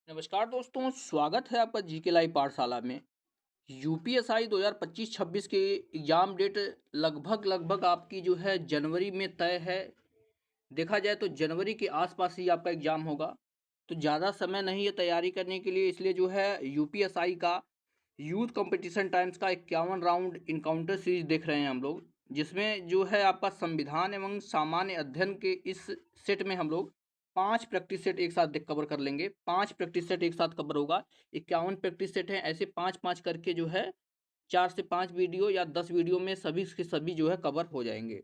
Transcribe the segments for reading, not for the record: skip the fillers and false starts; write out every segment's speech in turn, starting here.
नमस्कार दोस्तों, स्वागत है आपका जीके लाइव पाठशाला में। यूपीएसआई 2025-26 के एग्ज़ाम डेट लगभग आपकी जो है जनवरी में तय है। देखा जाए तो जनवरी के आसपास ही आपका एग्ज़ाम होगा, तो ज़्यादा समय नहीं है तैयारी करने के लिए। इसलिए जो है यूपीएसआई का यूथ कंपटीशन टाइम्स का 51 राउंड इनकाउंटर सीरीज देख रहे हैं हम लोग, जिसमें जो है आपका संविधान एवं सामान्य अध्ययन के इस सेट में हम लोग 5 प्रैक्टिस सेट एक साथ कवर कर लेंगे। 5 प्रैक्टिस सेट एक साथ कवर होगा। 51 प्रैक्टिस सेट हैं, ऐसे 5-5 करके जो है 4 से 5 वीडियो या 10 वीडियो में सभी के सभी जो है कवर हो जाएंगे।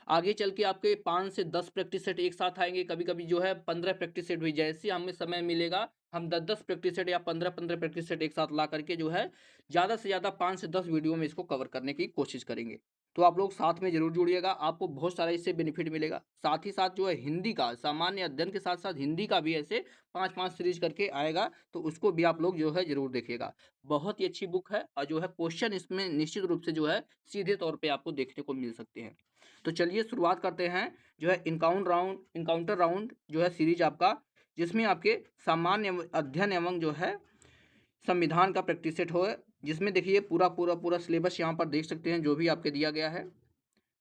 आगे चल के आपके 5 से 10 प्रैक्टिस सेट एक साथ आएंगे, कभी-कभी जो है 15 प्रैक्टिस सेट भी। जैसे हमें समय मिलेगा, हम 10-10 प्रैक्टिस सेट या 15-15 प्रैक्टिस सेट एक साथ ला करके जो है ज़्यादा से ज़्यादा 5 से 10 वीडियो में इसको कवर करने की कोशिश करेंगे। तो आप लोग साथ में ज़रूर जुड़िएगा, आपको बहुत सारा इससे बेनिफिट मिलेगा। साथ ही साथ जो है हिंदी का सामान्य अध्ययन के साथ-साथ हिंदी का भी ऐसे 5-5 सीरीज करके आएगा, तो उसको भी आप लोग जो है ज़रूर देखिएगा। बहुत ही अच्छी बुक है और जो है क्वेश्चन इसमें निश्चित रूप से जो है सीधे तौर पे आपको देखने को मिल सकते हैं। तो चलिए शुरुआत करते हैं जो है इनकाउंटर राउंड जो है सीरीज आपका, जिसमें आपके सामान्य अध्ययन एवं जो है संविधान का प्रैक्टिस सेट हो, जिसमें देखिए पूरा सिलेबस यहाँ पर देख सकते हैं जो भी आपके दिया गया है।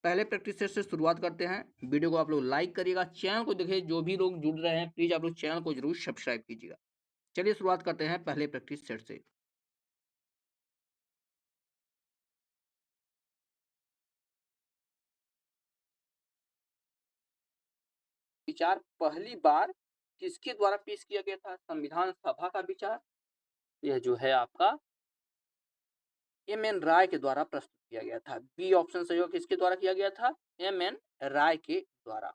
पहले प्रैक्टिस सेट से शुरुआत करते हैं। वीडियो को आप लोग लाइक करिएगा, चैनल को देखिए, जो भी लोग जुड़ रहे हैं प्लीज आप लोग चैनल को जरूर सब्सक्राइब कीजिएगा। चलिए शुरुआत करते हैं पहले प्रैक्टिस सेट से। विचार पहली बार किसके द्वारा पेश किया गया था? संविधान सभा का विचार। यह जो है आपका एम.एन. राय के द्वारा प्रस्तुत किया गया था। बी ऑप्शन सही होगा। किसके द्वारा किया गया था? एम.एन. राय के द्वारा।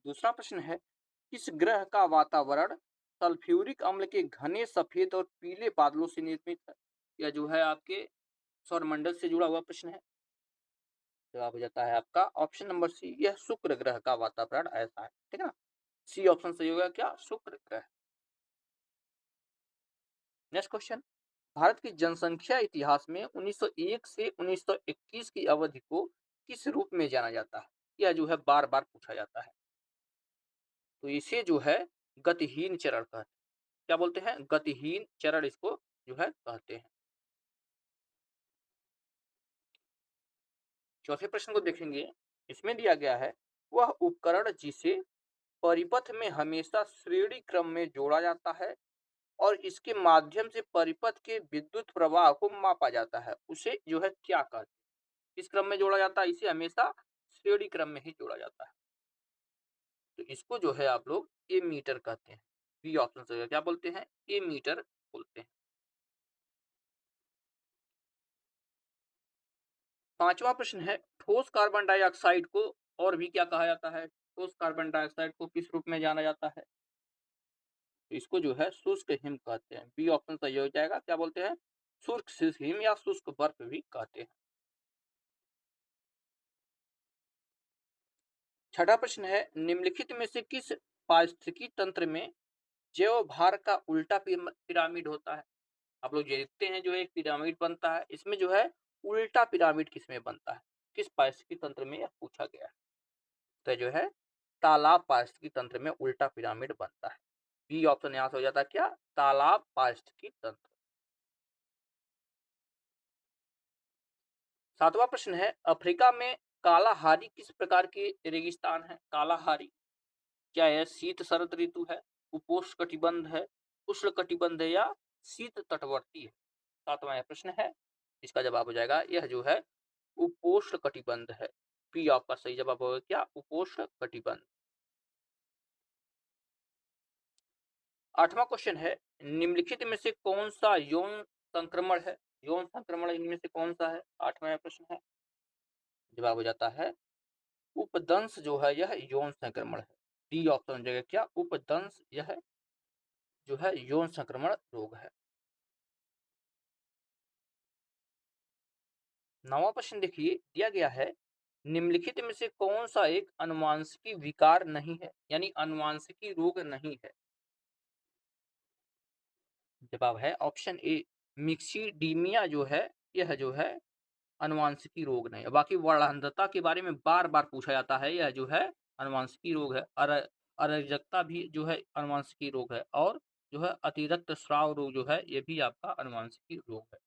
दूसरा प्रश्न है, किस ग्रह का वातावरण सल्फ्यूरिक अम्ल के घने सफेद और पीले बादलों से निर्मित है? यह जो है आपके सौरमंडल से जुड़ा हुआ प्रश्न है। जवाब हो जाता है आपका ऑप्शन नंबर सी, यह शुक्र ग्रह का वातावरण ऐसा है। ठीक है ना? सी ऑप्शन सही होगा क्या? शुक्र ग्रह। नेक्स्ट क्वेश्चन, भारत की जनसंख्या इतिहास में 1901 से 1921 की अवधि को किस रूप में जाना जाता है? यह जो है बार बार पूछा जाता है। तो इसे जो है गतिहीन चरण कहते हैं। क्या बोलते हैं? गतिहीन चरण इसको जो है कहते हैं। चौथे प्रश्न को देखेंगे। इसमें दिया गया है, वह उपकरण जिसे परिपथ में हमेशा श्रेणी क्रम में जोड़ा जाता है और इसके माध्यम से परिपथ के विद्युत प्रवाह को मापा जाता है, उसे जो है क्या कहते हैं? किस क्रम में जोड़ा जाता है? इसे हमेशा श्रेणी क्रम में ही जोड़ा जाता है। तो इसको जो है आप लोग ए मीटर कहते हैं। बी ऑप्शन से क्या बोलते हैं? ए मीटर बोलते हैं। पांचवा प्रश्न है, ठोस कार्बन डाइऑक्साइड को और भी क्या कहा जाता है? ठोस कार्बन डाइऑक्साइड को किस रूप में जाना जाता है? तो इसको जो है शुष्क हिम कहते हैं। बी ऑप्शन सही हो जाएगा। क्या बोलते हैं? शुष्क हिम या शुष्क बर्फ भी कहते हैं। छठा प्रश्न है, निम्नलिखित में से किस पारिस्थितिकी तंत्र में जैव भार का उल्टा पिरामिड होता है? आप लोग देखते हैं जो एक पिरामिड बनता है, इसमें जो है उल्टा पिरामिड किस में बनता है? किस पारिस्थितिकी तंत्र में यह पूछा गया है? तो जो है तालाब पारिस्थितिकी तंत्र में उल्टा पिरामिड बनता है। बी ऑप्शन यहां से हो जाता है क्या? तालाब पारिस्थितिकी तंत्र। सातवां प्रश्न है, अफ्रीका में कालाहारी किस प्रकार के रेगिस्तान है? कालाहारी क्या है? शीत शरद ऋतु है, उपोष्ण कटिबंध है, उष्ण कटिबंध है या शीत तटवर्ती है? सातवां यह प्रश्न है। इसका जवाब हो जाएगा यह जो है उपोष्ण कटिबंध है। पी आपका सही जवाब होगा क्या? उपोष्ण कटिबंध। आठवां क्वेश्चन है, निम्नलिखित में से कौन सा यौन संक्रमण है? यौन संक्रमण इनमें से कौन सा है? आठवां प्रश्न है। जवाब हो जाता है उपदंश जो है यह यौन संक्रमण है। डी ऑप्शन हो जाएगा क्या? उपदंश यह जो है यौन संक्रमण रोग है। नवा प्रश्न देखिए, दिया गया है, निम्नलिखित में से कौन सा एक अनुवांशिकी विकार नहीं है, यानी अनुवांशिकी रोग नहीं है? जवाब है ऑप्शन ए, मिक्सीडीमिया जो है यह जो है अनुवांशिकी रोग नहीं है। बाकी वर्णांधता के बारे में बार बार पूछा जाता है, यह जो है अनुवांशिकी रोग है। और अराजकता भी जो है अनुवांशिकी रोग है, और जो है अतिरिक्त स्राव रोग जो है ये भी आपका अनुवांशिकी रोग है।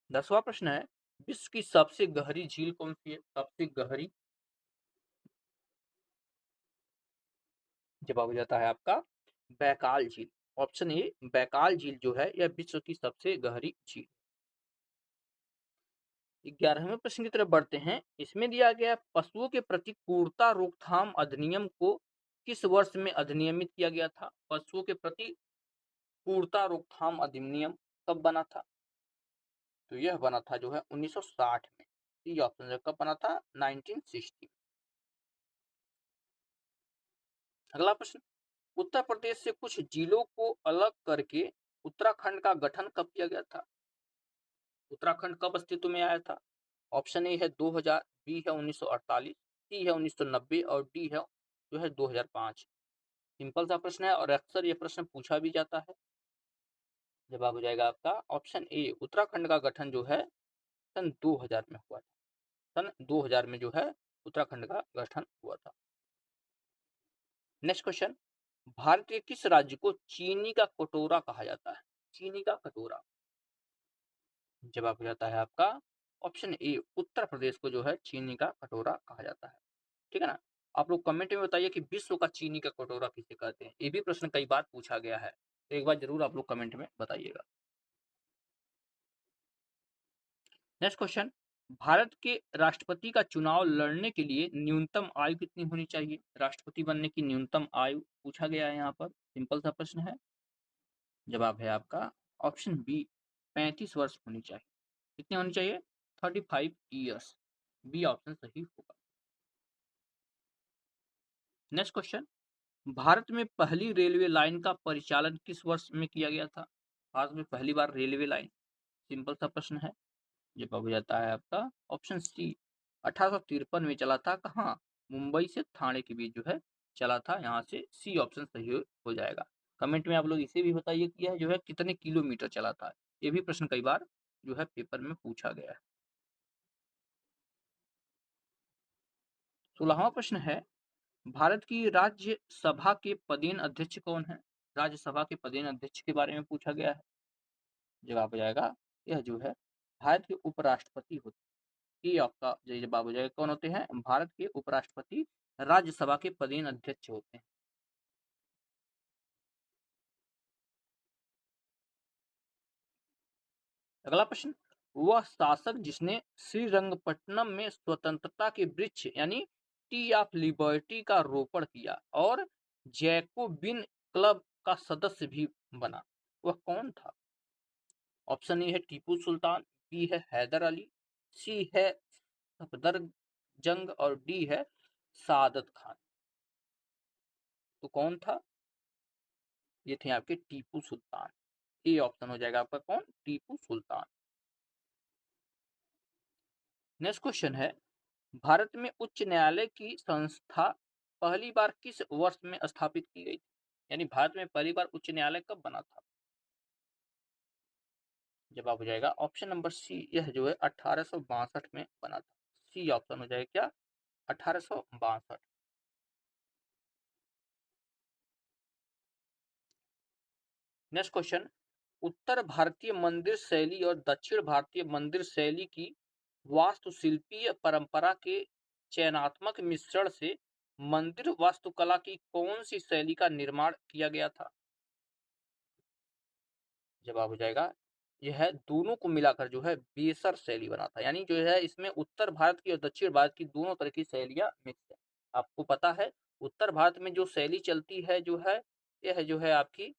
10वां प्रश्न है, विश्व की सबसे गहरी झील कौन सी है? सबसे गहरी, जवाब हो जाता है आपका बैकाल झील। ऑप्शन ए बैकाल झील जो है यह विश्व की सबसे गहरी झील। 11वें प्रश्न की तरफ बढ़ते हैं। इसमें दिया गया है, पशुओं के प्रति क्रूरता रोकथाम अधिनियम को किस वर्ष में अधिनियमित किया गया था? पशुओं के प्रति क्रूरता रोकथाम अधिनियम कब बना था? तो यह बना था जो है 1960 में। ये ऑप्शन कब बना था? 1960। अगला प्रश्न, उत्तर प्रदेश से कुछ जिलों को अलग करके उत्तराखंड का गठन कब किया गया था? उत्तराखंड कब अस्तित्व में आया था? ऑप्शन ए है 2000, बी है 1948, सी है 1990 और डी है जो है 2005। सिंपल सा प्रश्न है और अक्सर यह प्रश्न पूछा भी जाता है। जवाब हो जाएगा आपका ऑप्शन ए, उत्तराखंड का गठन जो है सन 2000 में हुआ था। सन 2000 में जो है उत्तराखंड का गठन हुआ था। नेक्स्ट क्वेश्चन, भारत के किस राज्य को चीनी का कटोरा कहा जाता है? चीनी का कटोरा, जवाब हो जाता है आपका ऑप्शन ए, उत्तर प्रदेश को जो है चीनी का कटोरा कहा जाता है। ठीक है ना? आप लोग कमेंट में बताइए कि विश्व का चीनी का कटोरा किसे कहते हैं। ये भी प्रश्न कई बार पूछा गया है, तो एक बार जरूर आप लोग कमेंट में बताइएगा। नेक्स्ट क्वेश्चन, भारत के राष्ट्रपति का चुनाव लड़ने के लिए न्यूनतम आयु कितनी होनी चाहिए? राष्ट्रपति बनने की न्यूनतम आयु पूछा गया है यहाँ पर। सिंपल सा प्रश्न है। जवाब है आपका ऑप्शन बी, 35 वर्ष होनी चाहिए। कितनी होनी चाहिए? 35 ईयर्स। बी ऑप्शन सही होगा। नेक्स्ट क्वेश्चन, भारत में पहली रेलवे लाइन का परिचालन किस वर्ष में किया गया था? भारत में पहली बार रेलवे लाइन, सिंपल सा प्रश्न है। जवाब हो जाता है आपका ऑप्शन सी, 1853 में चला था। कहाँ? मुंबई से थाने के बीच जो है चला था। यहाँ से सी ऑप्शन सही हो जाएगा। कमेंट में आप लोग इसे भी बताइए कि यह जो है कितने किलोमीटर चला था। ये भी प्रश्न कई बार जो है पेपर में पूछा गया है। 16वां प्रश्न है, भारत की राज्यसभा के पदेन अध्यक्ष कौन है? राज्यसभा के पदेन अध्यक्ष के बारे में पूछा गया है। जवाब हो जाएगा यह जो है भारत के उपराष्ट्रपति होते हैं। ये आपका जो जवाब हो जाएगा। कौन होते हैं? भारत के उपराष्ट्रपति राज्यसभा के पदेन अध्यक्ष होते हैं। अगला प्रश्न, वह शासक जिसने श्रीरंगपट्टनम में स्वतंत्रता के वृक्ष यानी टी ऑफ लिबर्टी का रोपण किया और जैकोबिन क्लब का सदस्य भी बना, वह कौन था? ऑप्शन ए है टीपू सुल्तान, बी है हैदर अली, सी है सफदरजंग और डी है सादत खान। तो कौन था? ये थे आपके टीपू सुल्तान। ए ऑप्शन हो जाएगा आपका कौन? टीपू सुल्तान। नेक्स्ट क्वेश्चन है, भारत में उच्च न्यायालय की संस्था पहली बार किस वर्ष में स्थापित की गई थी? यानी भारत में पहली बार उच्च न्यायालय कब बना था? जवाब हो जाएगा ऑप्शन नंबर सी, यह जो है 1862 में बना था। सी ऑप्शन हो जाएगा क्या? 1862। नेक्स्ट क्वेश्चन, उत्तर भारतीय मंदिर शैली और दक्षिण भारतीय मंदिर शैली की वास्तुशिल्पीय परंपरा के चयनात्मक मिश्रण से मंदिर वास्तुकला की कौन सी शैली का निर्माण किया गया था? जवाब हो जाएगा यह दोनों को मिलाकर जो है बेसर शैली बना था। यानी जो है इसमें उत्तर भारत की और दक्षिण भारत की दोनों तरह की शैलियां मिक्स है। आपको पता है उत्तर भारत में जो शैली चलती है जो है यह जो है आपकी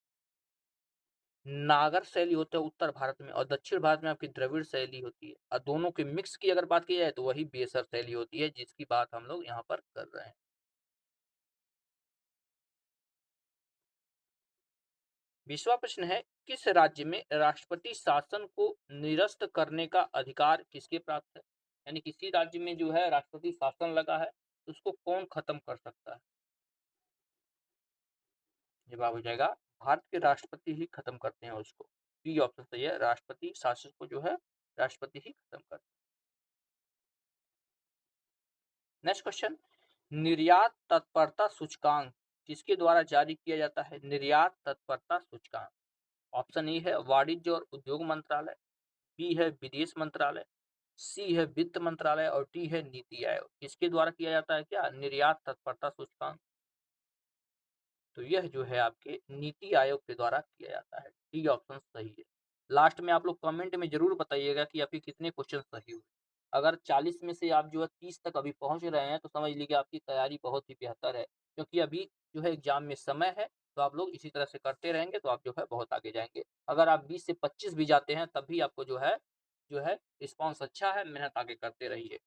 नागर शैली होता है उत्तर भारत में, और दक्षिण भारत में आपकी द्रविड़ शैली होती है। और दोनों के मिक्स की अगर बात की जाए तो वही बेसर शैली होती है, जिसकी बात हम लोग यहाँ पर कर रहे हैं। 20वां प्रश्न है, किस राज्य में राष्ट्रपति शासन को निरस्त करने का अधिकार किसके प्राप्त है? यानी किसी राज्य में जो है राष्ट्रपति शासन लगा है उसको कौन खत्म कर सकता है? जवाब हो जाएगा भारत के राष्ट्रपति ही खत्म करते हैं उसको। बी ऑप्शन सही है, राष्ट्रपति शासन को जो है राष्ट्रपति ही खत्म करते हैं। नेक्स्ट क्वेश्चन, निर्यात तत्परता सूचकांक किसके द्वारा जारी किया जाता है? निर्यात तत्परता सूचकांक। ऑप्शन ए है वाणिज्य और उद्योग मंत्रालय, बी है विदेश मंत्रालय, सी है वित्त मंत्रालय और डी है नीति आयोग। किसके द्वारा किया जाता है क्या? निर्यात तत्परता सूचकांक। तो यह जो है आपके नीति आयोग के द्वारा किया जाता है। डी ऑप्शन सही है। लास्ट में आप लोग कमेंट में जरूर बताइएगा कि आपके कितने क्वेश्चन सही हुए। अगर 40 में से आप जो है 30 तक अभी पहुंच रहे हैं तो समझ लीजिए आपकी तैयारी बहुत ही बेहतर है, क्योंकि अभी जो है एग्जाम में समय है। तो आप लोग इसी तरह से करते रहेंगे तो आप जो है बहुत आगे जाएंगे। अगर आप 20 से 25 भी जाते हैं तब भी आपको जो है रिस्पॉन्स अच्छा है, मेहनत आगे करते रहिए।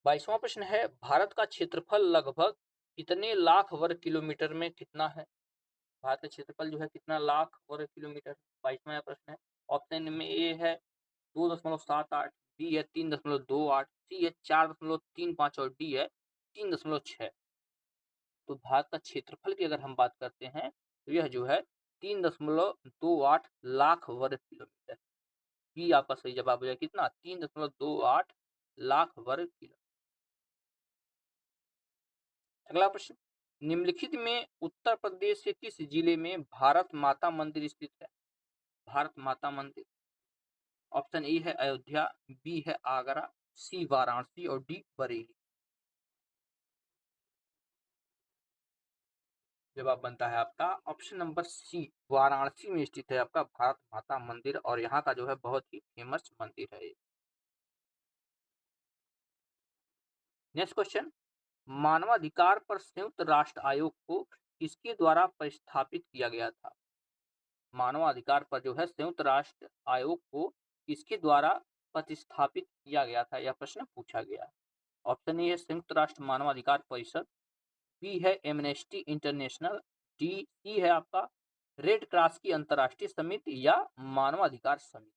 22वां प्रश्न है, भारत का क्षेत्रफल लगभग कितने लाख वर्ग किलोमीटर में कितना है? भारत का क्षेत्रफल जो है कितना लाख वर्ग किलोमीटर? 22वां प्रश्न है। ऑप्शन में ए है 2.78, बी है 3.28, सी है 4.35 और डी है 3.6। तो भारत का क्षेत्रफल की अगर हम बात करते हैं तो यह जो है 3.28 लाख वर्ग किलोमीटर। बी आपका सही जवाब हो जाएगा। कितना? 3.28 लाख वर्ग किलोमीटर। अगला प्रश्न, निम्नलिखित में उत्तर प्रदेश के किस जिले में भारत माता मंदिर स्थित है? भारत माता मंदिर। ऑप्शन ए है अयोध्या, बी है आगरा, सी वाराणसी और डी बरेली। जवाब बनता है आपका ऑप्शन नंबर सी, वाराणसी में स्थित है आपका भारत माता मंदिर, और यहाँ का जो है बहुत ही फेमस मंदिर है। नेक्स्ट क्वेश्चन, मानवाधिकार पर संयुक्त राष्ट्र आयोग को किसके द्वारा प्रतिस्थापित किया गया था? मानवाधिकार पर जो है संयुक्त राष्ट्र आयोग को किसके द्वारा प्रतिस्थापित किया गया था, यह प्रश्न पूछा गया। ऑप्शन ए है संयुक्त राष्ट्र मानवाधिकार परिषद, बी है एमनेस्टी इंटरनेशनल, डी सी है आपका रेड क्रॉस की अंतर्राष्ट्रीय समिति या मानवाधिकार समिति।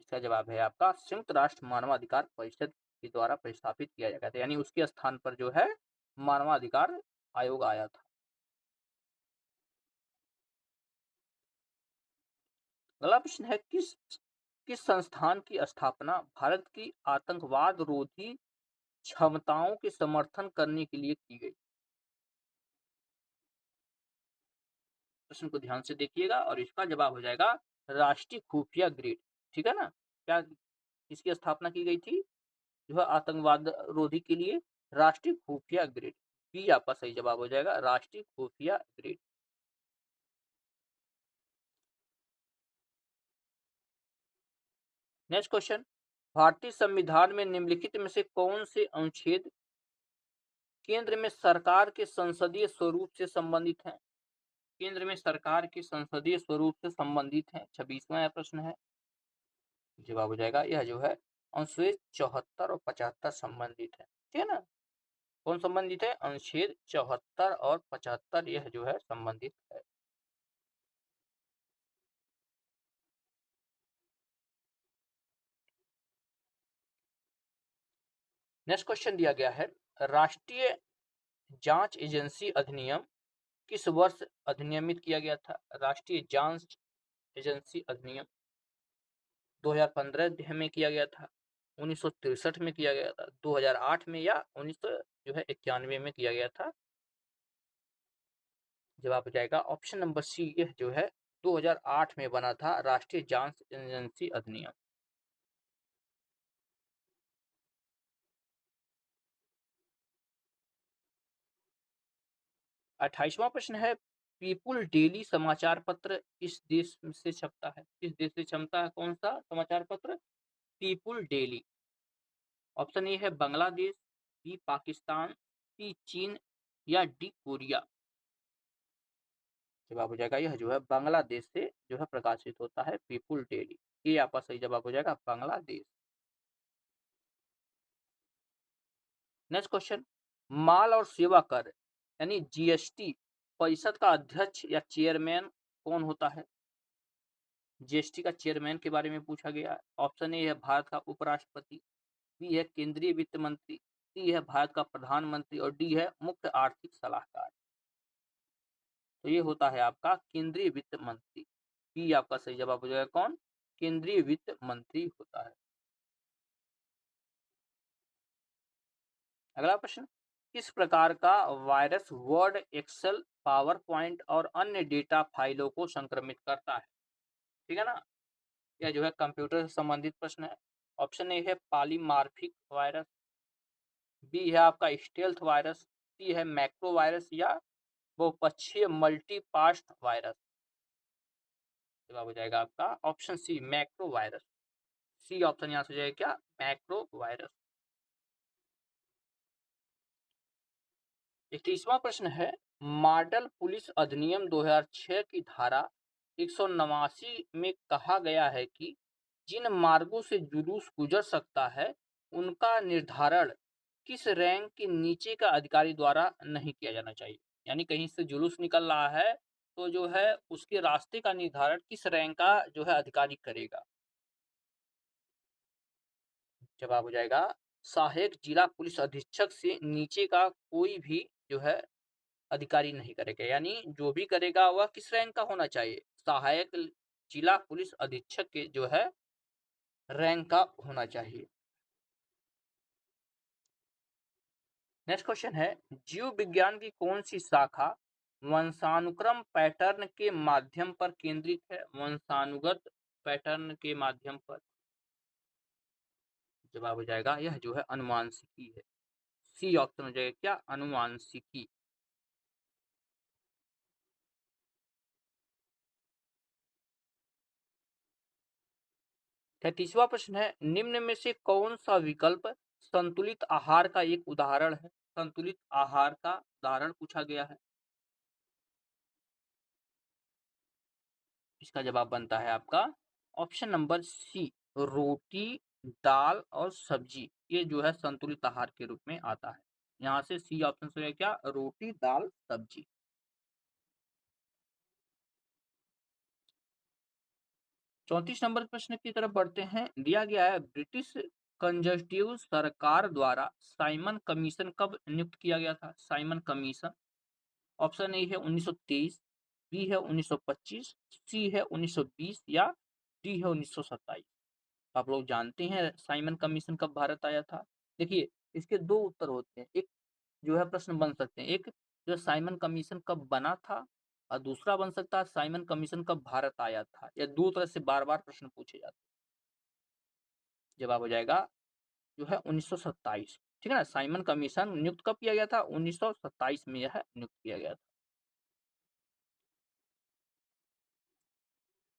इसका जवाब है आपका संयुक्त राष्ट्र मानवाधिकार परिषद के द्वारा प्रतिस्थापित किया गया था, यानी उसके स्थान पर जो है मानवाधिकार आयोग आया था। अगला प्रश्न है, किस किस संस्थान की स्थापना भारत की आतंकवाद रोधी क्षमताओं के समर्थन करने के लिए की गई? प्रश्न को ध्यान से देखिएगा और इसका जवाब हो जाएगा राष्ट्रीय खुफिया ग्रिड। ठीक है ना? क्या इसकी स्थापना की गई थी? जो है आतंकवाद रोधी के लिए राष्ट्रीय खुफिया ग्रिड। बी आपका सही जवाब हो जाएगा, राष्ट्रीय खुफिया ग्रिड। नेक्स्ट क्वेश्चन, भारतीय संविधान में निम्नलिखित में से कौन से अनुच्छेद केंद्र में सरकार के संसदीय स्वरूप से संबंधित हैं? केंद्र में सरकार के संसदीय स्वरूप से संबंधित हैं। 26वां प्रश्न है। जवाब हो जाएगा यह जो है अनुच्छेद 74 और 75 संबंधित है। ठीक है ना? कौन संबंधित है? अनुच्छेद 74 और 75 यह जो है संबंधित है। नेक्स्ट क्वेश्चन दिया गया है, राष्ट्रीय जांच एजेंसी अधिनियम किस वर्ष अधिनियमित किया गया था? राष्ट्रीय जांच एजेंसी अधिनियम 2015 में किया गया था, 1963 में किया गया था, 2008 में या 1991 में किया गया था। जवाब हो जाएगा ऑप्शन नंबर सी, यह जो है 2008 में बना था राष्ट्रीय जांच एजेंसी अधिनियम। 28वां प्रश्न है, पीपुल डेली समाचार पत्र इस देश से छपता है? किस देश से छपता है? कौन सा समाचार पत्र? People daily. ऑप्शन ए है बांग्लादेश, बी पाकिस्तान, सी चीन या डी कोरिया। जवाब हो जाएगा यह जो है बांग्लादेश से जो है प्रकाशित होता है पीपुल डेली। ये आपका सही जवाब हो जाएगा बांग्लादेश। नेक्स्ट क्वेश्चन, माल और सेवा कर यानी जीएसटी परिषद का अध्यक्ष या चेयरमैन कौन होता है? जीएसटी का चेयरमैन के बारे में पूछा गया है। ऑप्शन ए है भारत का उपराष्ट्रपति, बी है केंद्रीय वित्त मंत्री, सी है भारत का प्रधानमंत्री और डी है मुख्य आर्थिक सलाहकार। तो ये होता है आपका केंद्रीय वित्त मंत्री। बी आपका सही जवाब हो जाएगा कौन? केंद्रीय वित्त मंत्री होता है। अगला प्रश्न, किस प्रकार का virus Word, Excel, PowerPoint और अन्य डेटा फाइलों को संक्रमित करता है? ठीक है ना, यह जो है कंप्यूटर से संबंधित प्रश्न है। ऑप्शन ए है पॉलीमार्फिक वायरस, बी है आपका स्टेल्थ वायरस, सी है मैक्रो वायरस या बहुपक्षीय मल्टीपास्ट वायरस। जवाब हो जाएगा आपका option C macro virus. C option यहाँ से हो जाएगा क्या, मैक्रो वायरस। 31वां प्रश्न है, मॉडल पुलिस अधिनियम 2006 की धारा 189 में कहा गया है कि जिन मार्गों से जुलूस गुजर सकता है उनका निर्धारण किस रैंक के नीचे का अधिकारी द्वारा नहीं किया जाना चाहिए। यानी कहीं से जुलूस निकल रहा है तो जो है उसके रास्ते का निर्धारण किस रैंक का जो है अधिकारी करेगा। जवाब हो जाएगा सहायक जिला पुलिस अधीक्षक से नीचे का कोई भी जो है अधिकारी नहीं करेगा। यानी जो भी करेगा वह किस रैंक का होना चाहिए, सहायक जिला पुलिस अधीक्षक के जो है रैंक का होना चाहिए। नेक्स्ट क्वेश्चन है, जीव विज्ञान की कौन सी शाखा वंशानुक्रम पैटर्न के माध्यम पर केंद्रित है? वंशानुगत पैटर्न के माध्यम पर। जवाब हो जाएगा यह जो है अनुवांशिकी है। सी ऑप्शन हो जाएगा क्या, अनुवांशिकी। 33वां प्रश्न है, निम्न में से कौन सा विकल्प संतुलित आहार का एक उदाहरण है? संतुलित आहार का उदाहरण पूछा गया है। इसका जवाब बनता है आपका ऑप्शन नंबर सी, रोटी, दाल और सब्जी। ये जो है संतुलित आहार के रूप में आता है। यहाँ से सी ऑप्शन से है क्या, रोटी, दाल, सब्जी। 34 नंबर प्रश्न की तरफ बढ़ते हैं। दिया गया है, ब्रिटिश कंजर्वेटिव सरकार द्वारा साइमन कमीशन कब नियुक्त किया गया था? Simon commission. ऑप्शन ए है 1923, बी है 1925, सी है 1920 या डी है 1927। आप लोग जानते हैं साइमन कमीशन कब भारत आया था? देखिए, इसके दो उत्तर होते हैं। एक जो है प्रश्न बन सकते हैं, एक जो साइमन कमीशन कब बना था और दूसरा बन सकता है साइमन कमीशन कब भारत आया था। या दो तरह से बार बार प्रश्न पूछे जाते हैं। जवाब हो जाएगा जो है 1927। ठीक है ना, साइमन कमीशन नियुक्त कब किया गया था? 1927 में यह नियुक्त किया गया था।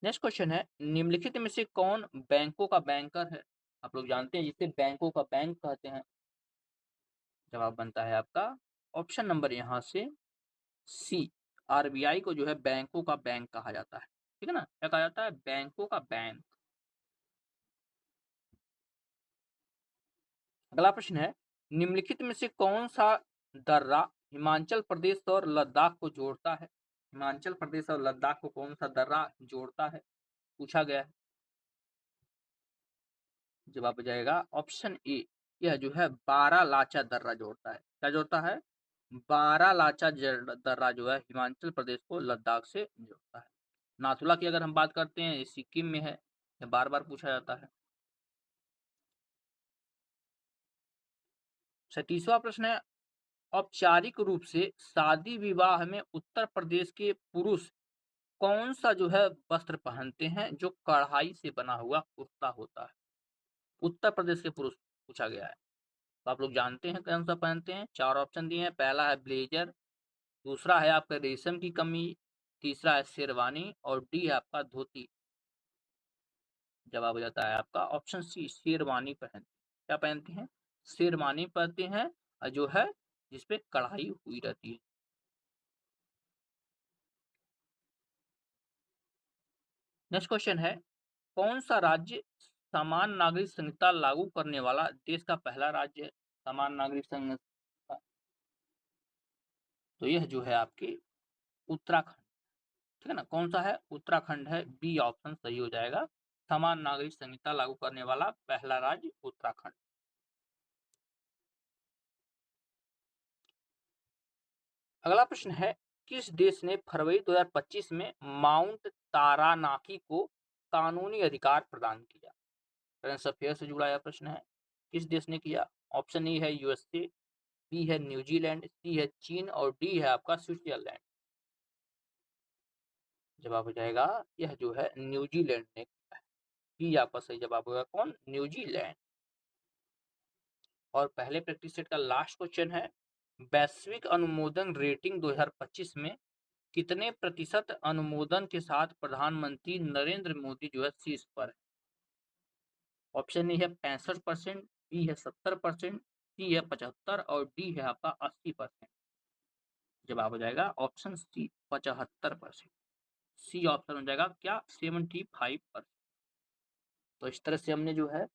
नेक्स्ट क्वेश्चन है, निम्नलिखित में से कौन बैंकों का बैंकर है? आप लोग जानते हैं जिसे बैंकों का बैंक कहते हैं। जवाब बनता है आपका ऑप्शन नंबर यहाँ से सी, आरबीआई को जो है बैंकों का बैंक कहा जाता है। ठीक है ना, क्या कहा जाता है? बैंकों का बैंक। अगला प्रश्न है, निम्नलिखित में से कौन सा दर्रा हिमाचल प्रदेश और लद्दाख को जोड़ता है? हिमाचल प्रदेश और लद्दाख को कौन सा दर्रा जोड़ता है, पूछा गया है। जवाब हो जाएगा ऑप्शन ए, यह जो है बारालाचा दर्रा जोड़ता है। क्या जोड़ता है? बारालाचा दर्रा जो है हिमाचल प्रदेश को लद्दाख से जोड़ता है। नाथुला की अगर हम बात करते हैं, ये सिक्किम में है। यह बार बार पूछा जाता है। 37वां प्रश्न है, औपचारिक रूप से शादी विवाह में उत्तर प्रदेश के पुरुष कौन सा जो है वस्त्र पहनते हैं जो कढ़ाई से बना हुआ कुर्ता होता है? उत्तर प्रदेश के पुरुष पूछा गया है। तो आप लोग जानते हैं कौन सा पहनते हैं। चार ऑप्शन दिए हैं। पहला है ब्लेजर, दूसरा है आपका रेशम की कमीज, तीसरा है शेरवानी और डी है आपका धोती। जवाब हो जाता है आपका ऑप्शन सी, शेरवानी पहनते। क्या पहनते हैं? शेरवानी पहनते हैं, और जो है जिसपे कढ़ाई हुई रहती है। नेक्स्ट क्वेश्चन है, कौन सा राज्य समान नागरिक संहिता लागू करने वाला देश का पहला राज्य है? समान नागरिक संहिता, तो यह जो है आपकी उत्तराखंड। ठीक है ना, कौन सा है? उत्तराखंड है। बी ऑप्शन सही हो जाएगा। समान नागरिक संहिता लागू करने वाला पहला राज्य उत्तराखंड। अगला प्रश्न है, किस देश ने फरवरी 2025 में माउंट तारानाकी को कानूनी अधिकार प्रदान किया? करंट अफेयर से जुड़ा यह प्रश्न है। किस देश ने किया? ऑप्शन ए है यूएसए, बी है न्यूजीलैंड, सी है चीन और डी है आपका स्विट्जरलैंड। जवाब हो जाएगा यह जो है न्यूजीलैंड ने किया है। बी आपका सही जवाब होगा कौन, न्यूजीलैंड। और पहले प्रैक्टिस सेट का लास्ट क्वेश्चन है, वैश्विक अनुमोदन रेटिंग 2025 में कितने प्रतिशत अनुमोदन के साथ प्रधानमंत्री नरेंद्र मोदी जो है शीर्ष पर है। ऑप्शन ए है 65%, बी है 70%, सी है 75 और डी है आपका 80%। जवाब हो जाएगा ऑप्शन सी 75%। सी ऑप्शन हो जाएगा क्या 75%। तो इस तरह से हमने जो है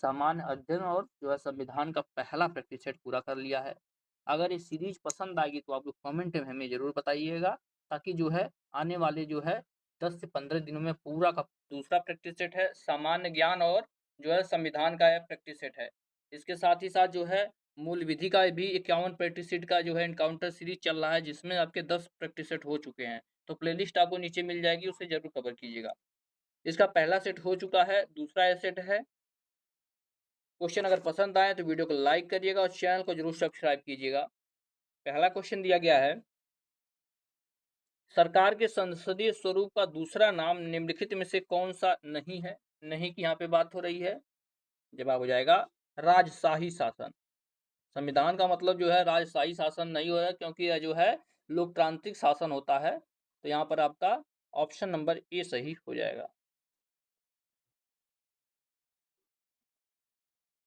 सामान्य अध्ययन और जो है संविधान का पहला प्रैक्टिस सेट पूरा कर लिया है। अगर ये सीरीज पसंद आएगी तो आप लोग कमेंट में हमें जरूर बताइएगा, ताकि जो है आने वाले जो है 10 से 15 दिनों में पूरा का दूसरा प्रैक्टिस सेट है सामान्य ज्ञान और जो है संविधान का प्रैक्टिस सेट है। इसके साथ ही साथ जो है मूल विधि का भी 51 प्रैक्टिस सेट का जो है एनकाउंटर सीरीज चल रहा है, जिसमें आपके 10 प्रैक्टिस सेट हो चुके हैं। तो प्लेलिस्ट आपको नीचे मिल जाएगी, उसे जरूर कवर कीजिएगा। इसका पहला सेट हो चुका है, दूसरा सेट है। क्वेश्चन अगर पसंद आए तो वीडियो को लाइक करिएगा और चैनल को जरूर सब्सक्राइब कीजिएगा। पहला क्वेश्चन दिया गया है, सरकार के संसदीय स्वरूप का दूसरा नाम निम्नलिखित में से कौन सा नहीं है। नहीं की यहाँ पे बात हो रही है। जवाब हो जाएगा राजशाही शासन। संविधान का मतलब जो है राजशाही शासन नहीं हो रहा, क्योंकि यह जो है लोकतांत्रिक शासन होता है। तो यहाँ पर आपका ऑप्शन नंबर ए सही हो जाएगा।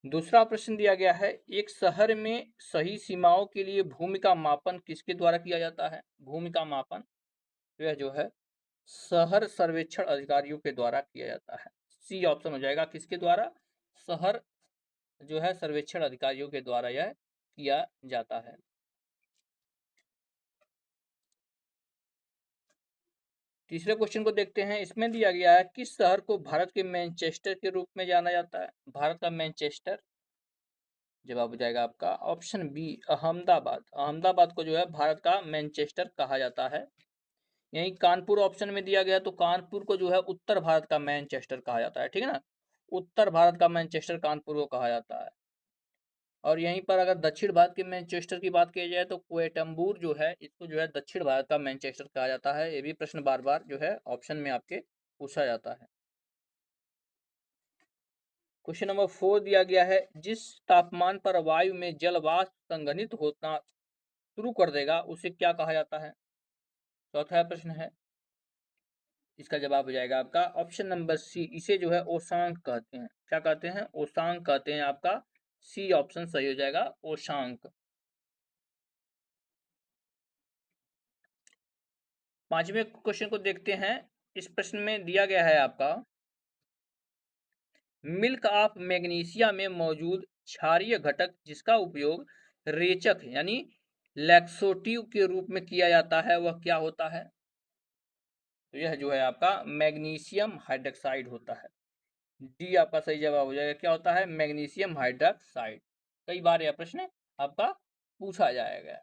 दूसरा प्रश्न दिया गया है, एक शहर में सही सीमाओं के लिए भूमि का मापन किसके द्वारा किया जाता है। भूमि का मापन यह जो है शहर सर्वेक्षण अधिकारियों के द्वारा किया जाता है। सी ऑप्शन हो जाएगा किसके द्वारा, शहर जो है सर्वेक्षण अधिकारियों के द्वारा यह किया जाता है। तीसरे क्वेश्चन को देखते हैं। इसमें दिया गया है, किस शहर को भारत के मैनचेस्टर के रूप में जाना जाता है। भारत का मैनचेस्टर। जवाब हो जाएगा आपका ऑप्शन बी अहमदाबाद। अहमदाबाद को जो है भारत का मैनचेस्टर कहा जाता है। यही कानपुर ऑप्शन में दिया गया, तो कानपुर को जो है उत्तर भारत का मैनचेस्टर कहा जाता है। ठीक है ना, उत्तर भारत का मैनचेस्टर कानपुर को कहा जाता है। और यहीं पर अगर दक्षिण भारत के मैनचेस्टर की बात की जाए तो कोयटम्बूर जो है, इसको जो है दक्षिण भारत का मैनचेस्टर कहा जाता है। ये भी प्रश्न बार बार जो है ऑप्शन में आपके पूछा जाता है। क्वेश्चन नंबर 4 दिया गया है, जिस तापमान पर वायु में जल वाष्प संघनित होना शुरू कर देगा उसे क्या कहा जाता है। चौथा प्रश्न है, इसका जवाब हो जाएगा आपका ऑप्शन नंबर सी, इसे जो है ओशांक कहते हैं। क्या कहते हैं, ओशांक कहते हैं। आपका सी ऑप्शन सही हो जाएगा, ओशांक। पांचवें क्वेश्चन को देखते हैं। इस प्रश्न में दिया गया है आपका, मिल्क ऑफ मैग्नीशिया में मौजूद क्षारीय घटक जिसका उपयोग रेचक यानी लैक्सोटिव के रूप में किया जाता है वह क्या होता है। तो यह जो है आपका मैग्नीशियम हाइड्रोक्साइड होता है। डी आपका सही जवाब हो जाएगा, क्या होता है, मैग्नीशियम हाइड्रोक्साइड। कई बार यह प्रश्न आपका पूछा जाएगा।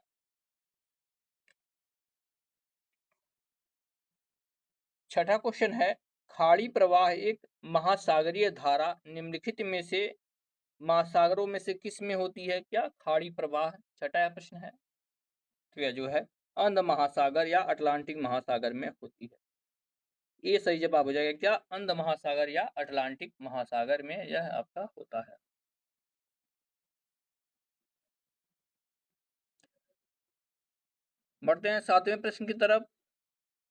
छठा क्वेश्चन है, खाड़ी प्रवाह एक महासागरीय धारा निम्नलिखित में से महासागरों में से किस में होती है। क्या खाड़ी प्रवाह, छठा प्रश्न है। तो यह जो है अंध महासागर या अटलांटिक महासागर में होती है। ये सही जवाब हो जाएगा, क्या अंध महासागर या अटलांटिक महासागर में यह आपका होता है। बढ़ते हैं सातवें प्रश्न की तरफ।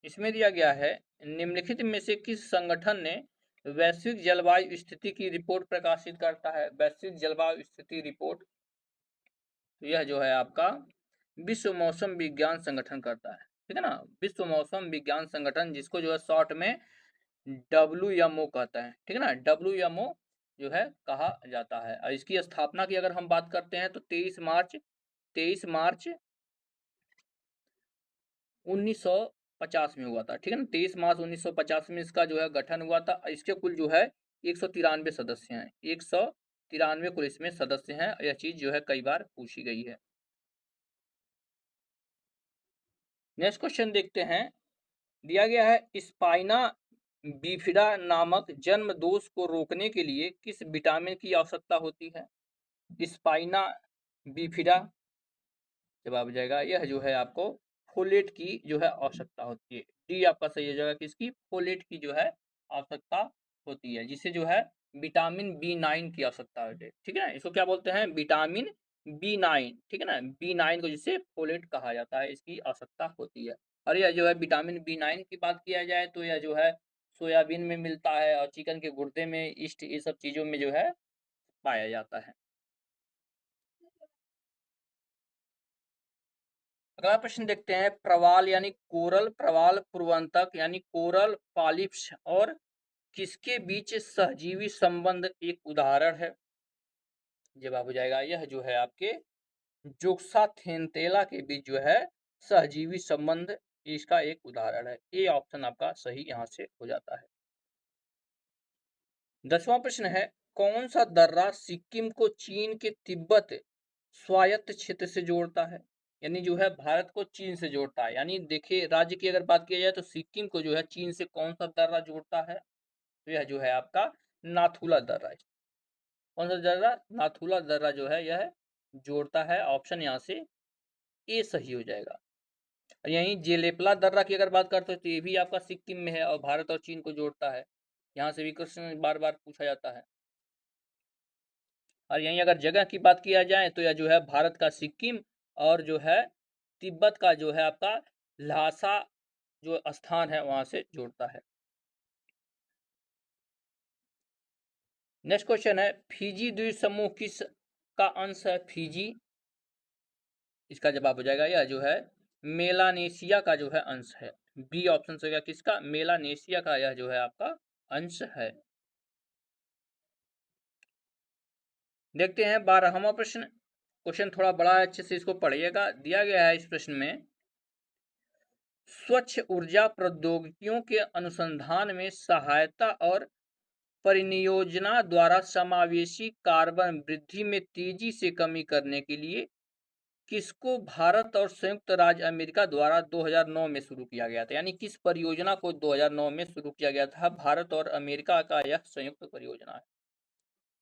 इसमें दिया गया है, निम्नलिखित में से किस संगठन ने वैश्विक जलवायु स्थिति की रिपोर्ट प्रकाशित करता है। वैश्विक जलवायु स्थिति रिपोर्ट, तो यह जो है आपका विश्व मौसम विज्ञान संगठन करता है। ठीक है ना, विश्व मौसम विज्ञान संगठन, जिसको जो है शॉर्ट में WMO कहता है। ठीक है ना, WMO जो है कहा जाता है। और इसकी स्थापना की अगर हम बात करते हैं तो 23 मार्च 1950 में हुआ था। ठीक है ना, 23 मार्च 1950 में इसका जो है गठन हुआ था। इसके कुल जो है 193 सदस्य हैं। 193 कुल इसमें सदस्य हैं। यह चीज जो है कई बार पूछी गई है। नेक्स्ट क्वेश्चन देखते हैं। दिया गया है, स्पाइना बिफिडा नामक जन्म दोष को रोकने के लिए किस विटामिन की आवश्यकता होती है। स्पाइना बिफिडा जवाब हो जाएगा यह जो है आपको फोलेट की जो है आवश्यकता होती है। डी आपका सही हो जाएगा, किसकी? फोलेट की जो है आवश्यकता होती है, जिसे जो है विटामिन बी 9 की आवश्यकता होती है। ठीक है ना, इसको क्या बोलते हैं? Vitamin B 9। ठीक है ना, बी 9 को जिसे फोलेट कहा जाता है, इसकी आवश्यकता होती है। और यह जो है विटामिन बी 9 की बात किया जाए तो यह जो है सोयाबीन में मिलता है और चिकन के गुर्दे में, ईस्ट, ये सब चीजों में जो है पाया जाता है। अगला प्रश्न देखते हैं, प्रवाल यानी कोरल, प्रवाल पूर्वंतक यानी कोरल पॉलिप्स और किसके बीच सहजीवी संबंध एक उदाहरण है? जवाब हो जाएगा यह जो है आपके जोक्साथेनतेला के बीच जो है सहजीवी संबंध, इसका एक उदाहरण है। ए ऑप्शन आपका सही यहाँ से हो जाता है। 10वां प्रश्न है, कौन सा दर्रा सिक्किम को चीन के तिब्बत स्वायत्त क्षेत्र से जोड़ता है? यानी जो है भारत को चीन से जोड़ता है। यानी देखिए, राज्य की अगर बात की जाए तो सिक्किम को जो है चीन से कौन सा दर्रा जोड़ता है? तो यह जो है आपका नाथुला दर्रा है। कौन सा दर्रा? नाथुला दर्रा जो है यह जोड़ता है। ऑप्शन यहाँ से ए सही हो जाएगा। और यहीं जेलेपला दर्रा की अगर बात करते हो तो ये भी आपका सिक्किम में है और भारत और चीन को जोड़ता है। यहाँ से भी क्वेश्चन बार बार पूछा जाता है। और यहीं अगर जगह की बात किया जाए तो यह जो है भारत का सिक्किम और जो है तिब्बत का जो है आपका ल्हासा जो स्थान है वहां से जोड़ता है। नेक्स्ट क्वेश्चन है, फिजी द्वीप समूह किस का अंश है? फिजी, इसका जवाब हो जाएगा यह जो है मेलानेशिया का जो है अंश है। बी ऑप्शन से, किसका? मेलानेशिया का यह जो है आपका अंश है। देखते हैं 12वां प्रश्न। क्वेश्चन थोड़ा बड़ा है, अच्छे से इसको पढ़िएगा। दिया गया है इस प्रश्न में, स्वच्छ ऊर्जा प्रौद्योगिकियों के अनुसंधान में सहायता और परिनियोजना द्वारा समावेशी कार्बन वृद्धि में तेजी से कमी करने के लिए किसको भारत और संयुक्त राज्य अमेरिका द्वारा 2009 में शुरू किया गया था? यानी किस परियोजना को 2009 में शुरू किया गया था? भारत और अमेरिका का यह संयुक्त परियोजना है।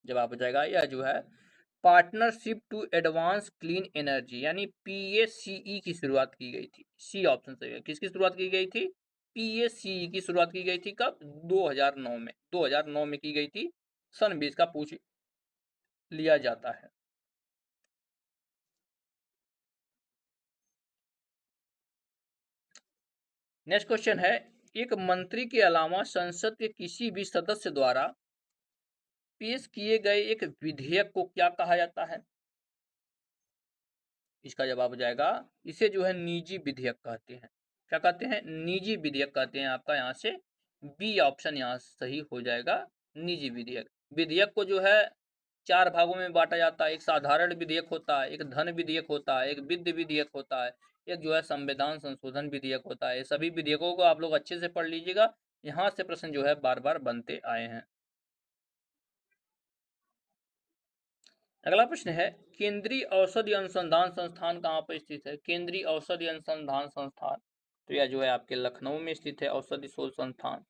जवाब हो जाएगा यह जो है partnership to advance clean energy यानी PACE की शुरुआत की गई थी। सी ऑप्शन सही है। किसकी शुरुआत की गई थी? PACE की शुरुआत की गई थी कब? 2009 में। 2009 में की गई थी। सन 20 का पूछ लिया जाता है। नेक्स्ट क्वेश्चन है, एक मंत्री के अलावा संसद के किसी भी सदस्य द्वारा पेश किए गए एक विधेयक को क्या कहा जाता है? इसका जवाब हो जाएगा, इसे जो है निजी विधेयक कहते हैं। क्या कहते हैं? निजी विधेयक कहते हैं। आपका यहाँ से बी ऑप्शन यहाँ सही हो जाएगा, निजी विधेयक। विधेयक को जो है 4 भागों में बांटा जाता है। एक साधारण विधेयक होता है, एक धन विधेयक होता है, एक वित्त विधेयक होता है, एक जो है संविधान संशोधन विधेयक होता है। सभी विधेयकों को आप लोग अच्छे से पढ़ लीजिएगा, यहाँ से प्रश्न जो है बार बार बनते आए हैं। अगला प्रश्न है, केंद्रीय औषधि अनुसंधान संस्थान कहाँ पर स्थित है? केंद्रीय औषधि अनुसंधान संस्थान तो यह जो है आपके लखनऊ में स्थित है, औषधि शोध संस्थान।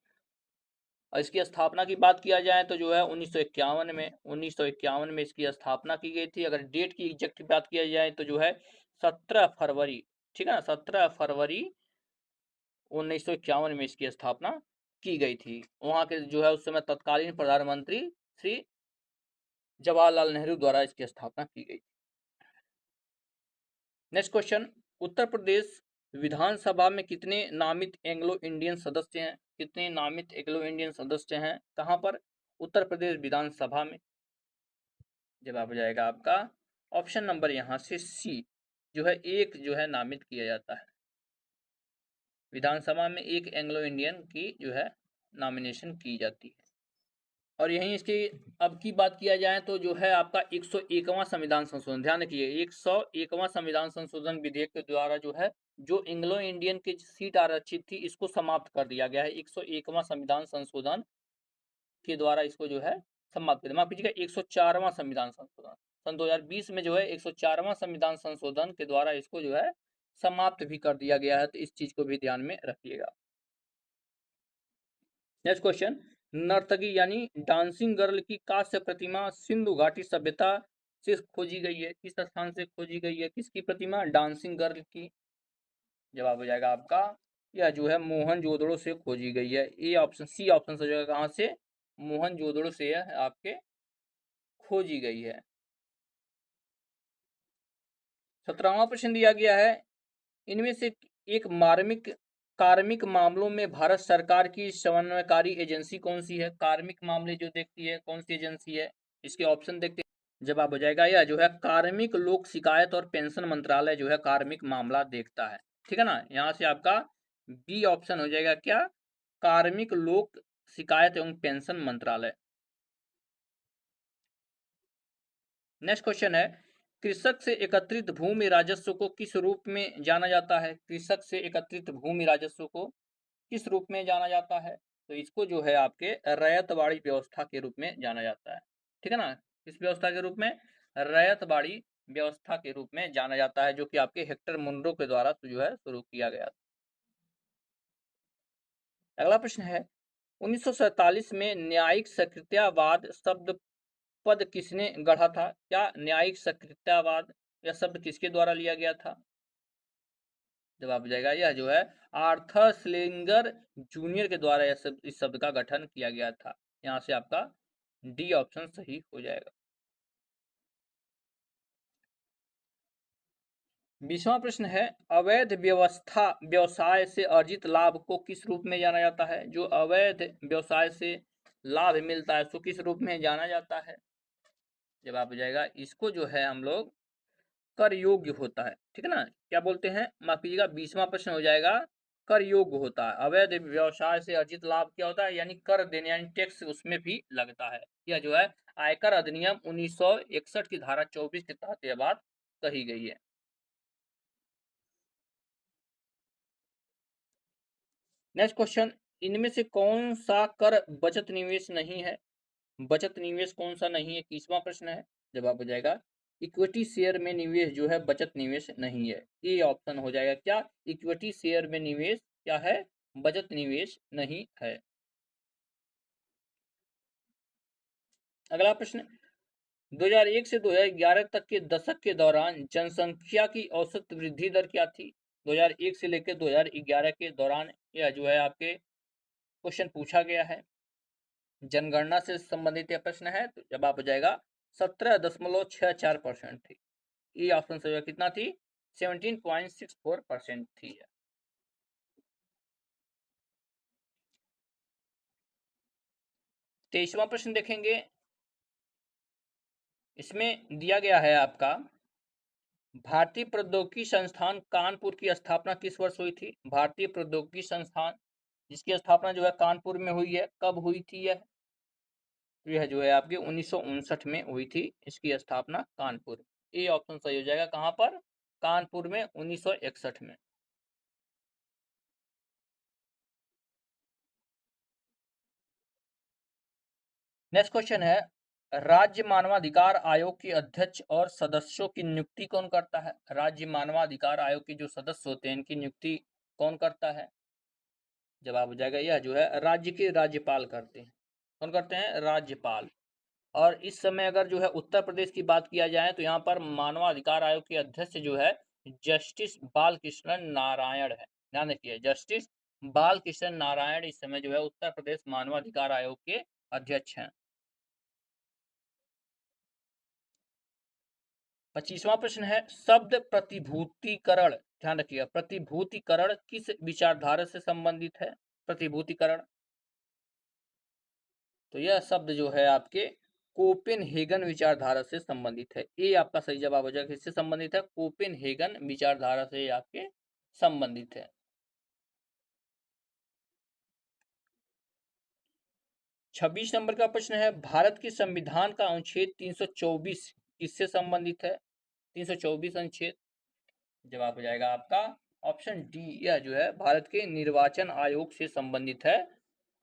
और इसकी स्थापना की बात किया जाए तो जो है 1951 में इसकी स्थापना की गई थी। अगर डेट की एग्जैक्ट बात किया जाए तो जो है 17 फरवरी, ठीक है ना, 17 फरवरी 1951 में इसकी स्थापना की गई थी। वहां के जो है उस समय तत्कालीन प्रधानमंत्री श्री जवाहरलाल नेहरू द्वारा इसकी स्थापना की गई। नेक्स्ट क्वेश्चन, उत्तर प्रदेश विधानसभा में कितने नामित एंग्लो इंडियन सदस्य हैं? कितने नामित एंग्लो इंडियन सदस्य हैं? कहां पर? उत्तर प्रदेश विधानसभा में। जवाब हो जाएगा आपका ऑप्शन नंबर यहाँ से सी, जो है एक जो है नामित किया जाता है। विधानसभा में एक एंग्लो इंडियन की जो है नॉमिनेशन की जाती है। और यहीं इसकी अब की बात किया जाए तो जो है आपका 101वां संविधान संशोधन, ध्यान रखिए 101वां संविधान संशोधन विधेयक के द्वारा जो है जो एंग्लो इंडियन की सीट आरक्षित थी इसको समाप्त कर दिया गया है। 101वां संविधान संशोधन के द्वारा इसको जो है समाप्त कर, माफ कीजिएगा 104वां संविधान संशोधन सन 2020 में जो है 104वां संविधान संशोधन के द्वारा इसको जो है समाप्त भी कर दिया गया है। तो इस चीज को भी ध्यान में रखिएगा। नेक्स्ट क्वेश्चन, नर्तकी यानी डांसिंग गर्ल की कांस्य प्रतिमा सिंधु घाटी सभ्यता से खोजी गई है? किस स्थान से खोजी गई है? किसकी प्रतिमा? डांसिंग गर्ल की। जवाब हो जाएगा आपका यह जो है मोहनजोदड़ो से खोजी गई है। ए ऑप्शन, सी ऑप्शन हो जाएगा कहाँ से? मोहनजोदड़ो से यह आपके खोजी गई है। 17वां प्रश्न दिया गया है, इनमें से एक कार्मिक मामलों में भारत सरकार की समन्वयकारी एजेंसी कौन सी है? कार्मिक मामले जो देखती है कौन सी एजेंसी है? इसके ऑप्शन देखते हैं। जवाब हो जाएगा यह जो है कार्मिक लोक शिकायत और पेंशन मंत्रालय जो है कार्मिक मामला देखता है। ठीक है ना, यहाँ से आपका बी ऑप्शन हो जाएगा क्या? कार्मिक लोक शिकायत एवं पेंशन मंत्रालय। नेक्स्ट क्वेश्चन है, कृषक से एकत्रित भूमि राजस्व को किस रूप में जाना जाता है? कृषक से एकत्रित भूमि राजस्व को किस रूप में जाना जाता है? तो इसको जो है आपके रैयतवाड़ी व्यवस्था के रूप में जाना जाता है। ठीक है ना, किस व्यवस्था के रूप में? रैयतवाड़ी व्यवस्था के रूप में जाना जाता है, जो कि आपके हेक्टर मुनरो के द्वारा जो है शुरू किया गया। अगला प्रश्न है, 1947 में न्यायिक सक्रियतावाद शब्द पद किसने गढ़ा था? क्या न्यायिक सक्रियतावाद यह शब्द किसके द्वारा लिया गया था? जवाब हो जाएगा यह जो है आर्थर श्लिंगर जूनियर के द्वारा यह शब्द, इस शब्द का गठन किया गया था। यहाँ से आपका डी ऑप्शन सही हो जाएगा। 20वां प्रश्न है, अवैध व्यवसाय से अर्जित लाभ को किस रूप में जाना जाता है? जो अवैध व्यवसाय से लाभ मिलता है उसको किस रूप में जाना जाता है? जवाब हो जाएगा इसको जो है हम लोग कर योग्य होता है। ठीक है ना, क्या बोलते हैं, माफ कीजिएगा, 20वां प्रश्न हो जाएगा कर योग्य होता है। अवैध व्यवसाय से अर्जित लाभ क्या होता है? यानी कर देने, यानी टैक्स उसमें भी लगता है। यह जो है आयकर अधिनियम 1961 की धारा 24 के तहत यह बात कही गई है। नेक्स्ट क्वेश्चन, इनमें से कौन सा कर बचत निवेश नहीं है? बचत निवेश कौन सा नहीं है? 21वां प्रश्न है। जवाब हो जाएगा इक्विटी शेयर में निवेश जो है बचत निवेश नहीं है। ये ऑप्शन हो जाएगा क्या? इक्विटी शेयर में निवेश क्या है? बचत निवेश नहीं है। अगला प्रश्न, 2001 से 2011 तक के दशक के दौरान जनसंख्या की औसत वृद्धि दर क्या थी? 2001 से लेकर 2011 के दौरान यह जो है आपके क्वेश्चन पूछा गया है, जनगणना से संबंधित यह प्रश्न है। तो जवाब हो जाएगा 17.64% थी। ये ऑप्शन से कितना थी? 17.64% थी। 23वां प्रश्न देखेंगे, इसमें दिया गया है आपका भारतीय प्रौद्योगिकी संस्थान कानपुर की स्थापना किस वर्ष हुई थी? भारतीय प्रौद्योगिकी संस्थान जिसकी स्थापना जो है कानपुर में हुई है, कब हुई थी यह? यह जो है आपके 1959 में हुई थी इसकी स्थापना कानपुर। ए ऑप्शन सही हो जाएगा कहां पर? कानपुर में 1961 में। नेक्स्ट क्वेश्चन है, राज्य मानवाधिकार आयोग के अध्यक्ष और सदस्यों की नियुक्ति कौन करता है? राज्य मानवाधिकार आयोग के जो सदस्य होते हैं इनकी नियुक्ति कौन करता है? जवाब हो जाएगा यह जो है राज्य के राज्यपाल करते हैं। कौन करते हैं? राज्यपाल। और इस समय अगर जो है उत्तर प्रदेश की बात किया जाए तो यहाँ पर मानवाधिकार आयोग के अध्यक्ष जो है जस्टिस बालकृष्ण नारायण है। ध्यान रखिए, जस्टिस बालकृष्ण नारायण इस समय जो है उत्तर प्रदेश मानवाधिकार आयोग के अध्यक्ष हैं। 25वां प्रश्न है, शब्द प्रतिभूतिकरण, ध्यान रखिएगा, प्रतिभूतिकरण किस विचारधारा से संबंधित है? प्रतिभूतिकरण, तो यह शब्द जो है आपके कोपेनहेगन विचारधारा से संबंधित है। ये आपका सही जवाब हो जाएगा। किससे संबंधित है? कोपेनहेगन विचारधारा से आपके संबंधित है। 26 नंबर का प्रश्न है, भारत के संविधान का अनुच्छेद 324 किससे संबंधित है? 324 अनुच्छेद, जवाब हो जाएगा आपका ऑप्शन डी, यह जो है भारत के निर्वाचन आयोग से संबंधित है,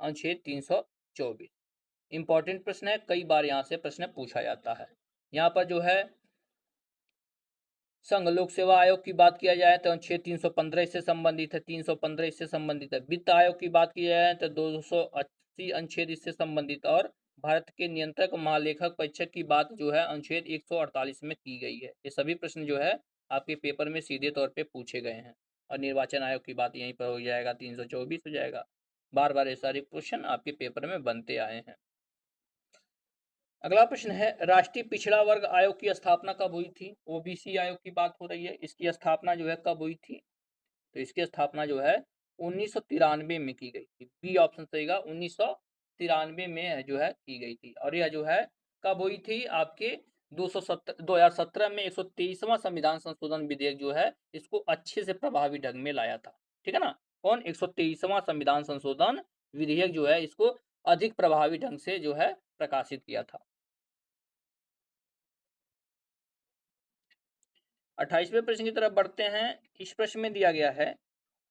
अनुच्छेद 324। इंपॉर्टेंट प्रश्न है, कई बार यहाँ से प्रश्न पूछा जाता है। यहाँ पर जो है संघ लोक सेवा आयोग की बात किया जाए तो अनुच्छेद 315 इससे संबंधित है, 315 इससे संबंधित है। वित्त आयोग की बात की जाए तो 280 अनुच्छेद इससे संबंधित, और भारत के नियंत्रक महालेखक परीक्षक की बात जो है अनुच्छेद 148 में की गई है। ये सभी प्रश्न जो है आपके पेपर में सीधे तौर पे पूछे गए हैं। और निर्वाचन आयोग की बात यहीं पर हो जाएगा, 324 हो जाएगा। बार बार ये सारे क्वेश्चन आपके पेपर में बनते आए हैं। अगला प्रश्न है, राष्ट्रीय पिछड़ा वर्ग आयोग की स्थापना कब हुई थी? ओबीसी आयोग की बात हो रही है, इसकी स्थापना जो है कब हुई थी? तो इसकी स्थापना जो है 1993 में की गई थी। बी ऑप्शन सही का 1993 में जो है की गई थी। और यह जो है कब हुई थी? आपके 2017 में 123वां संविधान संशोधन विधेयक जो है इसको अच्छे से प्रभावी ढंग में लाया था। ठीक है ना? कौन? 123वां संविधान संशोधन विधेयक जो है इसको अधिक प्रभावी ढंग से जो है प्रकाशित किया था। 28वें प्रश्न की तरफ बढ़ते हैं। इस प्रश्न में दिया गया है,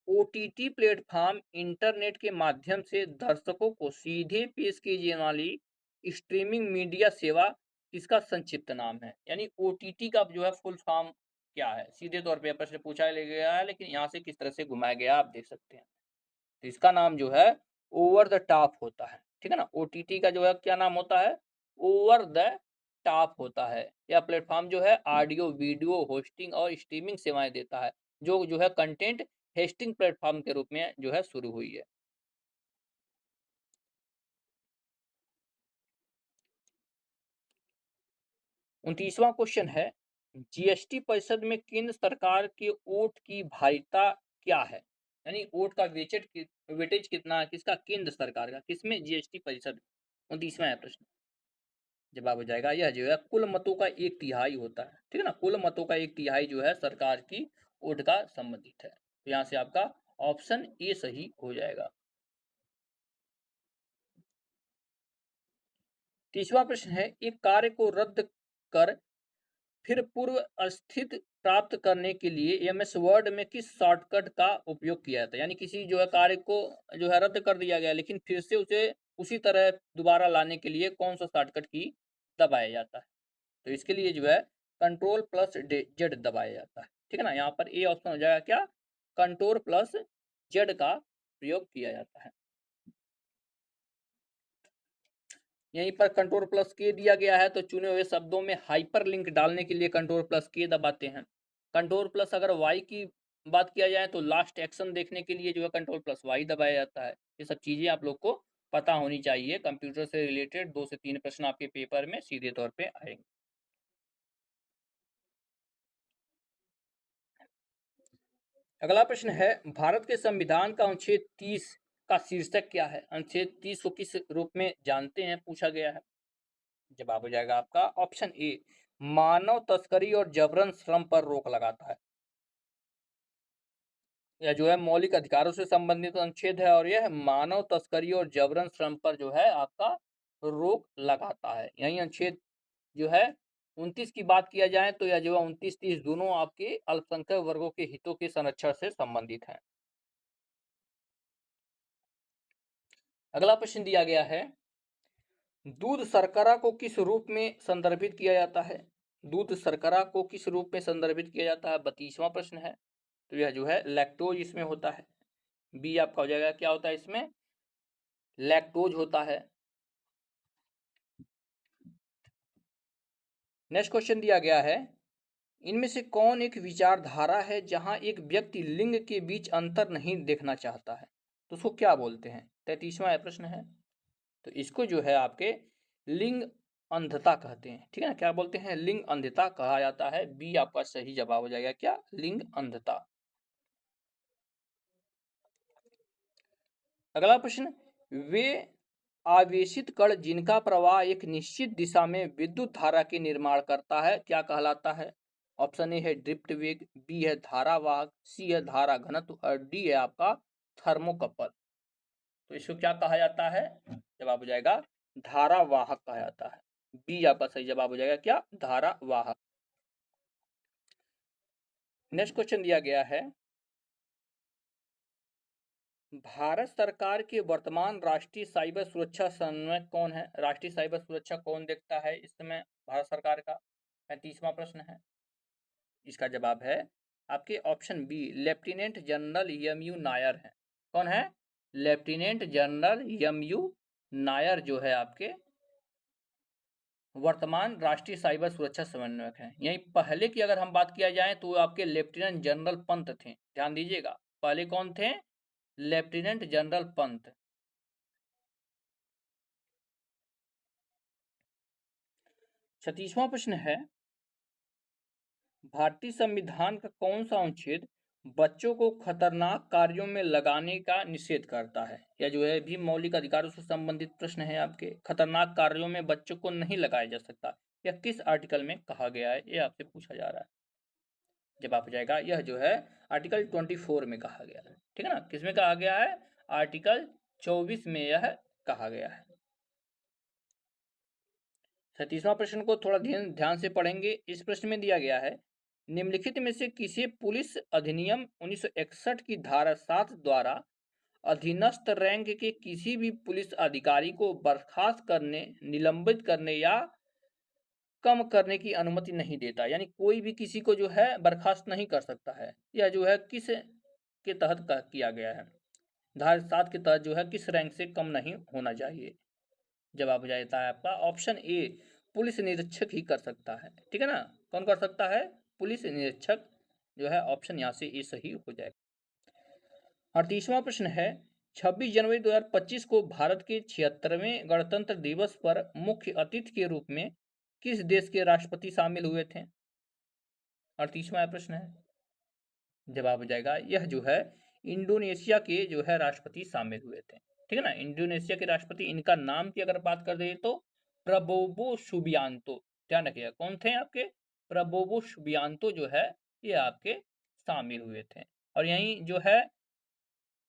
ओटीटी प्लेटफॉर्म इंटरनेट के माध्यम से दर्शकों को सीधे पेश की जाने वाली स्ट्रीमिंग मीडिया सेवा किसका संक्षिप्त नाम है? यानी ओटीटी का जो है फुल फॉर्म क्या है? सीधे तौर पे प्रश्न पूछा गया है, लेकिन यहाँ से किस तरह से घुमाया गया आप देख सकते हैं। तो इसका नाम जो है ओवर द टॉप होता है। ठीक है ना? ओटीटी का जो है क्या नाम होता है? ओवर द टॉप होता है। यह प्लेटफॉर्म जो है ऑडियो वीडियो होस्टिंग और स्ट्रीमिंग सेवाएं देता है, जो है कंटेंट होस्टिंग प्लेटफॉर्म के रूप में जो है शुरू हुई है। उनतीसवां क्वेश्चन है, जीएसटी परिषद में केंद्र सरकार के वोट की भारिता क्या है? यानी वोट का वेटेज कितना है किसका? केंद्र सरकार का। किसमें? जीएसटी परिषद। 29वां है प्रश्न, जवाब हो जाएगा यह जो है कुल मतों का 1/3 होता है। ठीक है ना? कुल मतों का 1/3 जो है सरकार की वोट का संबंधित है। तो यहाँ से आपका ऑप्शन ए सही हो जाएगा। 30वां प्रश्न है, एक कार्य को रद्द कर फिर पूर्व स्थित प्राप्त करने के लिए एमएस वर्ड में किस शॉर्टकट का उपयोग किया जाता है? यानी किसी जो है कार्य को जो है रद्द कर दिया गया, लेकिन फिर से उसे उसी तरह दोबारा लाने के लिए कौन सा शॉर्टकट की दबाया जाता है? तो इसके लिए जो है कंट्रोल प्लस जेड दबाया जाता है। ठीक है ना? यहाँ पर ए ऑप्शन हो जाएगा क्या? कंट्रोल प्लस जेड का प्रयोग किया जाता है। यहीं पर कंट्रोल प्लस के दिया गया है, तो चुने हुए शब्दों में हाइपर लिंक डालने के लिए कंट्रोल प्लस के दबाते हैं। कंट्रोल प्लस अगर वाई की बात किया जाए तो लास्ट एक्शन देखने के लिए जो है कंट्रोल प्लस वाई दबाया जाता है। ये सब चीजें आप लोग को पता होनी चाहिए। कंप्यूटर से रिलेटेड 2 से 3 प्रश्न आपके पेपर में सीधे तौर पे आएंगे। अगला प्रश्न है, भारत के संविधान का अनुच्छेद 30 का शीर्षक क्या है? अनुच्छेद 30 को किस रूप में जानते हैं, पूछा गया है। जवाब हो जाएगा आपका ऑप्शन ए, मानव तस्करी और जबरन श्रम पर रोक लगाता है। यह जो है मौलिक अधिकारों से संबंधित अनुच्छेद है, और यह मानव तस्करी और जबरन श्रम पर जो है आपका रोक लगाता है। यही अनुच्छेद जो है 29 की बात किया जाए तो यह जो है 29-30 दोनों आपके अल्पसंख्यक वर्गों के हितों के संरक्षण से संबंधित है। अगला प्रश्न दिया गया है, दूध शर्करा को किस रूप में संदर्भित किया जाता है? दूध शर्करा को किस रूप में संदर्भित किया जाता है? 32वां प्रश्न है। तो यह जो है लैक्टोज इसमें होता है। बी आपका हो जाएगा क्या होता है इसमें? लैक्टोज होता है। नेक्स्ट क्वेश्चन दिया गया है, इनमें से कौन एक विचारधारा है जहां एक व्यक्ति लिंग के बीच अंतर नहीं देखना चाहता है? तो उसको क्या बोलते हैं? 33वां प्रश्न है। तो इसको जो है आपके लिंग अंधता कहते हैं। ठीक है ना? क्या बोलते हैं? लिंग अंधता कहा जाता है। बी आपका सही जवाब हो जाएगा क्या? लिंग अंधता। अगला प्रश्न, वे आवेशित कण जिनका प्रवाह एक निश्चित दिशा में विद्युत धारा के निर्माण करता है क्या कहलाता है? ऑप्शन ए है ड्रिफ्ट वेग, बी है धारावाहक, सी है धारा घनत्व और डी है आपका थर्मोकपल। तो इसको क्या कहा जाता है? जवाब हो जाएगा धारावाहक कहा जाता है। बी आपका सही जवाब हो जाएगा क्या? धारावाहक। नेक्स्ट क्वेश्चन दिया गया है, भारत सरकार के वर्तमान राष्ट्रीय साइबर सुरक्षा समन्वयक कौन है? राष्ट्रीय साइबर सुरक्षा कौन देखता है इस समय भारत सरकार का? 35वां प्रश्न है। इसका जवाब है आपके option B, lieutenant general M U Nair है। कौन है? Lieutenant general M U Nair जो है आपके वर्तमान राष्ट्रीय साइबर सुरक्षा समन्वयक हैं। यहीं पहले की अगर हम बात किया जाए तो वो आपके लेफ्टिनेंट जनरल पंत थे, ध्यान दीजिएगा। पहले कौन थे? Lieutenant general Pant. 36वां प्रश्न है, भारतीय संविधान का कौन सा अनुच्छेद बच्चों को खतरनाक कार्यों में लगाने का निषेध करता है? यह जो है भी मौलिक अधिकारों से संबंधित प्रश्न है आपके। खतरनाक कार्यों में बच्चों को नहीं लगाया जा सकता, यह किस आर्टिकल में कहा गया है, यह आपसे पूछा जा रहा है। जवाब हो जाएगा यह जो है आर्टिकल 24 में कहा गया है, ठीक है ना। किसमें कहा गया है? आर्टिकल 24 में यह कहा गया है। 37वां प्रश्न को थोड़ा ध्यान से पढ़ेंगे। इस प्रश्न में दिया गया है, निम्नलिखित में से किसी पुलिस अधिनियम 1961 की धारा 7 द्वारा अधीनस्थ रैंक के किसी भी पुलिस अधिकारी को बर्खास्त करने, निलंबित करने या कम करने की अनुमति नहीं देता। यानी कोई भी किसी को जो है बर्खास्त नहीं कर सकता है। यह जो है किस के तहत किया गया है? धारा 7 के तहत जो है किस रैंक से कम नहीं होना चाहिए? जवाब हो जाता है आपका ऑप्शन ए, पुलिस निरीक्षक ही कर सकता है, ठीक है ना। कौन कर सकता है? पुलिस निरीक्षक जो है, ऑप्शन यहाँ से ए सही हो जाएगा। 38वां प्रश्न है, 26 जनवरी 2025 को भारत के 76वें गणतंत्र दिवस पर मुख्य अतिथि के रूप में किस देश के राष्ट्रपति शामिल हुए थे? 38वां प्रश्न है। जवाब हो जाएगा यह जो है इंडोनेशिया के जो है राष्ट्रपति शामिल हुए थे, ठीक है ना। इंडोनेशिया के राष्ट्रपति, इनका नाम की अगर बात कर दे तो प्रबोवो सुबियांतो, ध्यान रखिएगा। कौन थे आपके? प्रबोवो सुबियांतो जो है ये आपके शामिल हुए थे। और यहीं जो है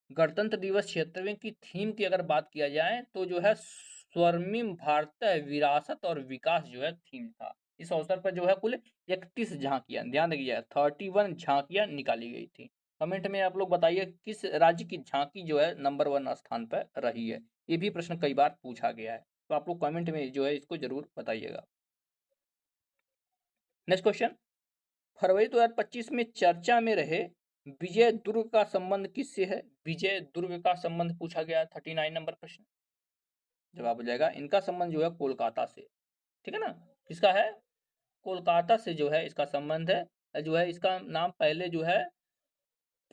गणतंत्र दिवस 76वें की थीम की अगर बात किया जाए तो जो है स्वर्णिम भारत विरासत और विकास जो है थीम था। इस अवसर पर जो है कुल 31 झांकियां, ध्यान रखिएगा 31 झांकियां निकाली गई थी। कमेंट में आप लोग बताइए किस राज्य की झांकी जो है नंबर 1 स्थान पर रही है। ये भी प्रश्न कई बार पूछा गया है, तो आप लोग कमेंट में जो है इसको जरूर बताइएगा। नेक्स्ट क्वेश्चन, फरवरी 2025 में चर्चा में रहे विजय दुर्ग का संबंध किससे है? विजय दुर्ग का संबंध पूछा गया, 39 नंबर प्रश्न। जवाब हो जाएगा इनका संबंध जो है कोलकाता से, ठीक है ना। किसका है? कोलकाता से जो है इसका संबंध है। जो है इसका नाम पहले जो है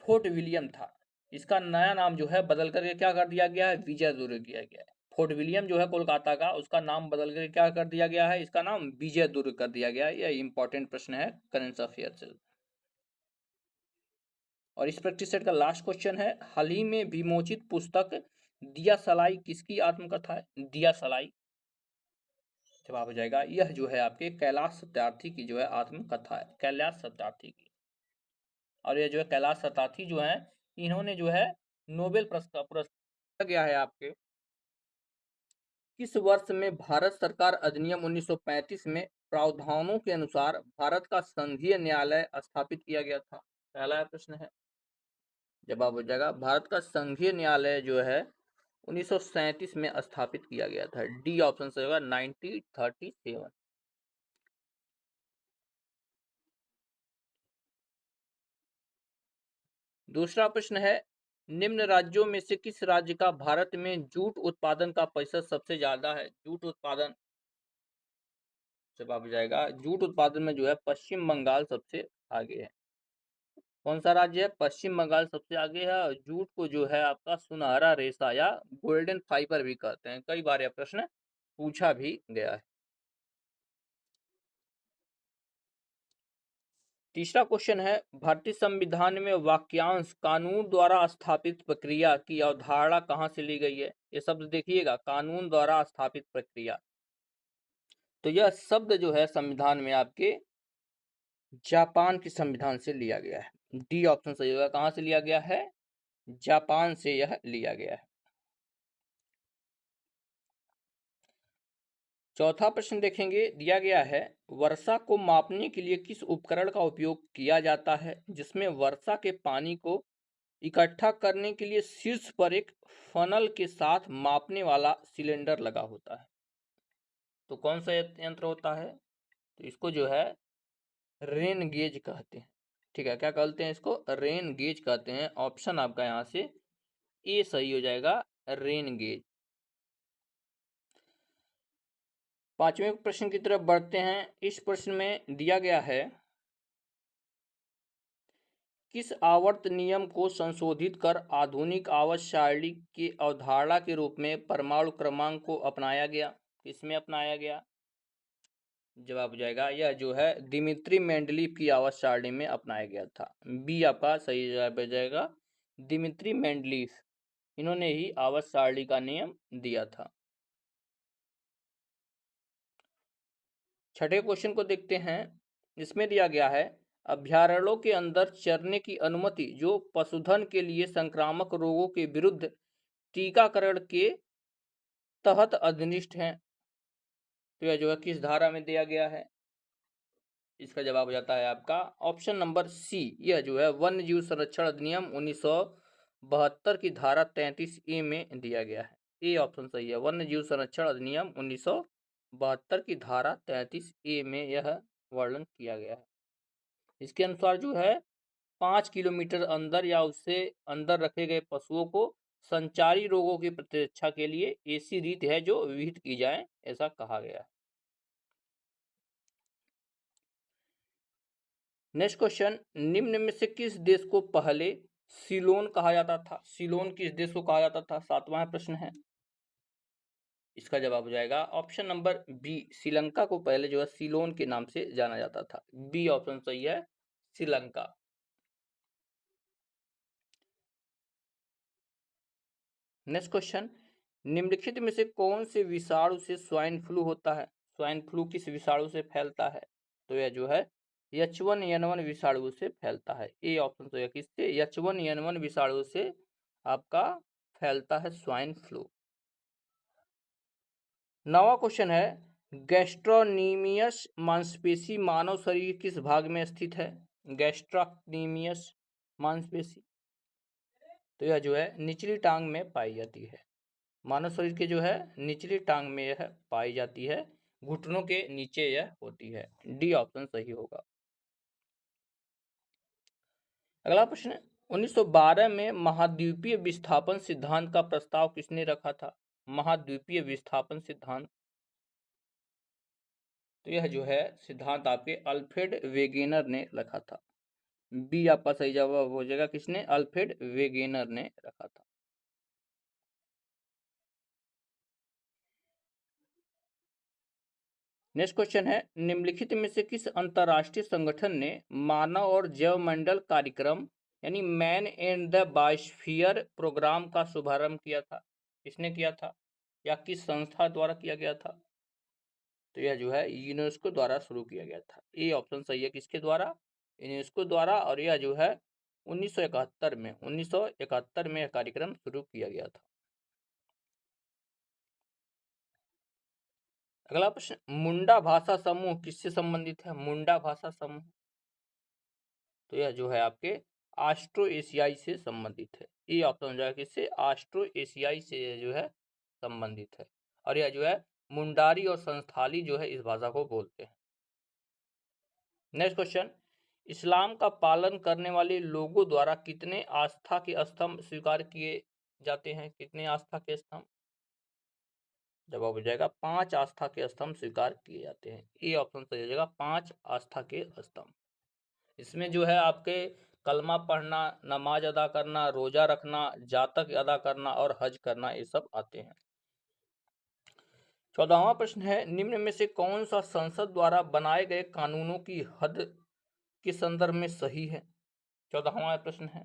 फोर्ट विलियम था, इसका नया नाम जो है बदल करके क्या कर दिया गया है? विजय दुर्ग किया गया है। फोर्ट विलियम जो है कोलकाता का, उसका नाम बदल करके क्या कर दिया गया है? इसका नाम विजय दुर्ग कर दिया गया है। यह इंपॉर्टेंट प्रश्न है करेंट अफेयर से। और इस प्रैक्टिस सेट का लास्ट क्वेश्चन है, हाल ही में विमोचित पुस्तक दिया सलाई किसकी आत्मकथा है? दिया सलाई। जवाब हो जाएगा यह जो है आपके कैलाश सत्यार्थी की जो है आत्मकथा है, कैलाश सत्यार्थी की। और ये जो है कैलाश सत्यार्थी जो है, इन्होंने जो है नोबेल पुरस्कार गया है आपके। किस वर्ष में भारत सरकार अधिनियम 1935 में प्रावधानों के अनुसार भारत का संघीय न्यायालय स्थापित किया गया था? पहला प्रश्न है। जवाब हो जाएगा भारत का संघीय न्यायालय जो है 1937 में स्थापित किया गया था। डी ऑप्शन से होगा 1937। दूसरा प्रश्न है, निम्न राज्यों में से किस राज्य का भारत में जूट उत्पादन का प्रतिशत सबसे ज्यादा है? जूट उत्पादन। जवाब हो जाएगा जूट उत्पादन में जो है पश्चिम बंगाल सबसे आगे है। कौन सा राज्य है? पश्चिम बंगाल सबसे आगे है। और जूट को जो है आपका सुनहरा रेशा या गोल्डन फाइबर भी कहते हैं, कई बार यह प्रश्न पूछा भी गया है। तीसरा क्वेश्चन है, भारतीय संविधान में वाक्यांश कानून द्वारा स्थापित प्रक्रिया की अवधारणा कहां से ली गई है? ये शब्द देखिएगा, कानून द्वारा स्थापित प्रक्रिया। तो यह शब्द जो है संविधान में आपके जापान के संविधान से लिया गया है। डी ऑप्शन सही होगा। कहां से लिया गया है? जापान से यह लिया गया है। चौथा प्रश्न देखेंगे, दिया गया है वर्षा को मापने के लिए किस उपकरण का उपयोग किया जाता है जिसमें वर्षा के पानी को इकट्ठा करने के लिए शीर्ष पर एक फनल के साथ मापने वाला सिलेंडर लगा होता है? तो कौन सा यंत्र होता है? तो इसको जो है रेन गेज कहते हैं, ठीक है। क्या कहते हैं इसको? रेन गेज कहते हैं। ऑप्शन आपका यहाँ से ए सही हो जाएगा, रेन गेज। 5वें प्रश्न की तरफ बढ़ते हैं। इस प्रश्न में दिया गया है, किस आवर्त नियम को संशोधित कर आधुनिक आवर्त सारणी की अवधारणा के रूप में परमाणु क्रमांक को अपनाया गया? किसमें अपनाया गया? जवाब हो जाएगा यह जो है दिमित्री मेंडलीव की आवर्त सारणी में अपनाया गया था। बी आपका सही जवाब हो जाएगा, दिमित्री मेंडलीव, इन्होंने ही आवर्त सारणी का नियम दिया था। छठे क्वेश्चन को देखते हैं। इसमें दिया गया है, अभ्यारण्यों के अंदर चरने की अनुमति जो पशुधन के लिए संक्रामक रोगों के विरुद्ध टीकाकरण के तहत अधिनिष्ठ है, तो यह जो है किस धारा में दिया गया है? इसका जवाब हो जाता है आपका ऑप्शन नंबर सी, यह जो है वन्य जीव संरक्षण अधिनियम 1972 की धारा 33A में दिया गया है। ए ऑप्शन सही है, वन्य जीव संरक्षण अधिनियम 1972 की धारा 33A में यह वर्णन किया गया है। इसके अनुसार जो है 5 किलोमीटर अंदर या उससे अंदर रखे गए पशुओं को संचारी रोगों की प्रतिरक्षा के लिए ऐसी रीत है जो विहित की जाए, ऐसा कहा गया है। नेक्स्ट क्वेश्चन, निम्न में से किस देश को पहले सीलोन कहा जाता था? सीलोन किस देश को कहा जाता था? 7वां प्रश्न है। इसका जवाब हो जाएगा ऑप्शन नंबर बी, श्रीलंका को पहले जो है सीलोन के नाम से जाना जाता था। बी ऑप्शन सही है, श्रीलंका। नेक्स्ट क्वेश्चन, निम्नलिखित में से कौन से विषाणु से स्वाइन फ्लू होता है? स्वाइन फ्लू किस विषाणु से फैलता है? तो यह जो है H1N1 विषाणु से फैलता है। ए ऑप्शन तो यह किससे? H1N1 विषाणु से आपका फैलता है स्वाइन फ्लू। 9वां क्वेश्चन है, गैस्ट्रोनीमियस मांसपेशी मानव शरीर के किस भाग में स्थित है? गैस्ट्रोनीमियस मांसपेशी, तो यह जो है निचली टांग में पाई जाती है। मानव शरीर के जो है निचली टांग में यह पाई जाती है, घुटनों के नीचे यह होती है। डी ऑप्शन सही होगा। अगला प्रश्न, 1912 में महाद्वीपीय विस्थापन सिद्धांत का प्रस्ताव किसने रखा था? महाद्वीपीय विस्थापन सिद्धांत, तो यह जो है सिद्धांत आपके अल्फ्रेड वेगेनर ने रखा था। बी आपका सही जवाब हो जाएगा, किसने? अल्फ्रेड वेगेनर ने रखा था। नेक्स्ट क्वेश्चन है, निम्नलिखित में से किस अंतरराष्ट्रीय संगठन ने मानव और जैवमंडल कार्यक्रम यानी man and the biosphere programme का शुभारंभ किया था? किसने किया था या किस संस्था द्वारा किया गया था? तो यह जो है यूनेस्को द्वारा शुरू किया गया था। ए ऑप्शन सही है, किसके द्वारा? यूनेस्को द्वारा। और यह जो है 1971 में यह कार्यक्रम शुरू किया गया था। अगला प्रश्न, मुंडा भाषा समूह किससे संबंधित है? मुंडा भाषा समूह, तो यह जो है आपके ऑस्ट्रो एशियाई से संबंधित है। ये ऑप्शन हो जाएगा किससे? ऑस्ट्रो एशियाई से यह जो है संबंधित है। और यह जो है मुंडारी और संस्थाली जो है इस भाषा को बोलते हैं। नेक्स्ट क्वेश्चन, इस्लाम का पालन करने वाले लोगों द्वारा कितने आस्था के स्तंभ स्वीकार किए जाते हैं? कितने आस्था के स्तंभ? जवाब हो जाएगा 5 आस्था के स्तंभ स्वीकार किए जाते हैं। ए ऑप्शन सही हो जाएगा, 5 आस्था के स्तंभ। इसमें जो है आपके कलमा पढ़ना, नमाज अदा करना, रोजा रखना, जातक अदा करना और हज करना, ये सब आते हैं। 14वां प्रश्न है, निम्न में से कौन सा संसद द्वारा बनाए गए कानूनों की हद के संदर्भ में सही है? 14वां प्रश्न है।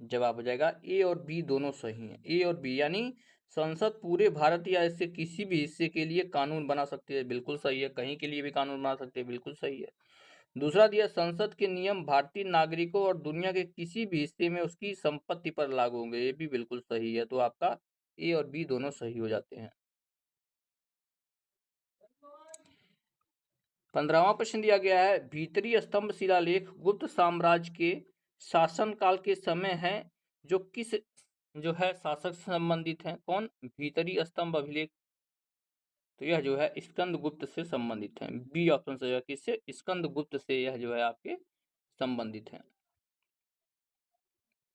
जवाब हो जाएगा ए और बी दोनों सही हैं। ए और बी यानी संसद पूरे भारत या इससे किसी भी हिस्से के लिए कानून बना सकती है, बिल्कुल सही है। कहीं के लिए भी कानून बना सकते हैं, बिल्कुल सही है। दूसरा दिया, संसद के नियम भारतीय नागरिकों और दुनिया के किसी भी हिस्से में उसकी संपत्ति पर लागू होंगे, ये भी बिल्कुल सही है। तो आपका ए और बी दोनों सही हो जाते हैं। 15वां प्रश्न दिया गया है, भीतरी स्तंभ शिलालेख गुप्त साम्राज्य के शासनकाल के समय है जो किस जो है शासक से संबंधित है? कौन? भीतरी स्तंभ अभिलेख, तो यह जो है स्कंद गुप्त से संबंधित है। बी ऑप्शन से किससे? स्कंद गुप्त से यह जो है आपके संबंधित है।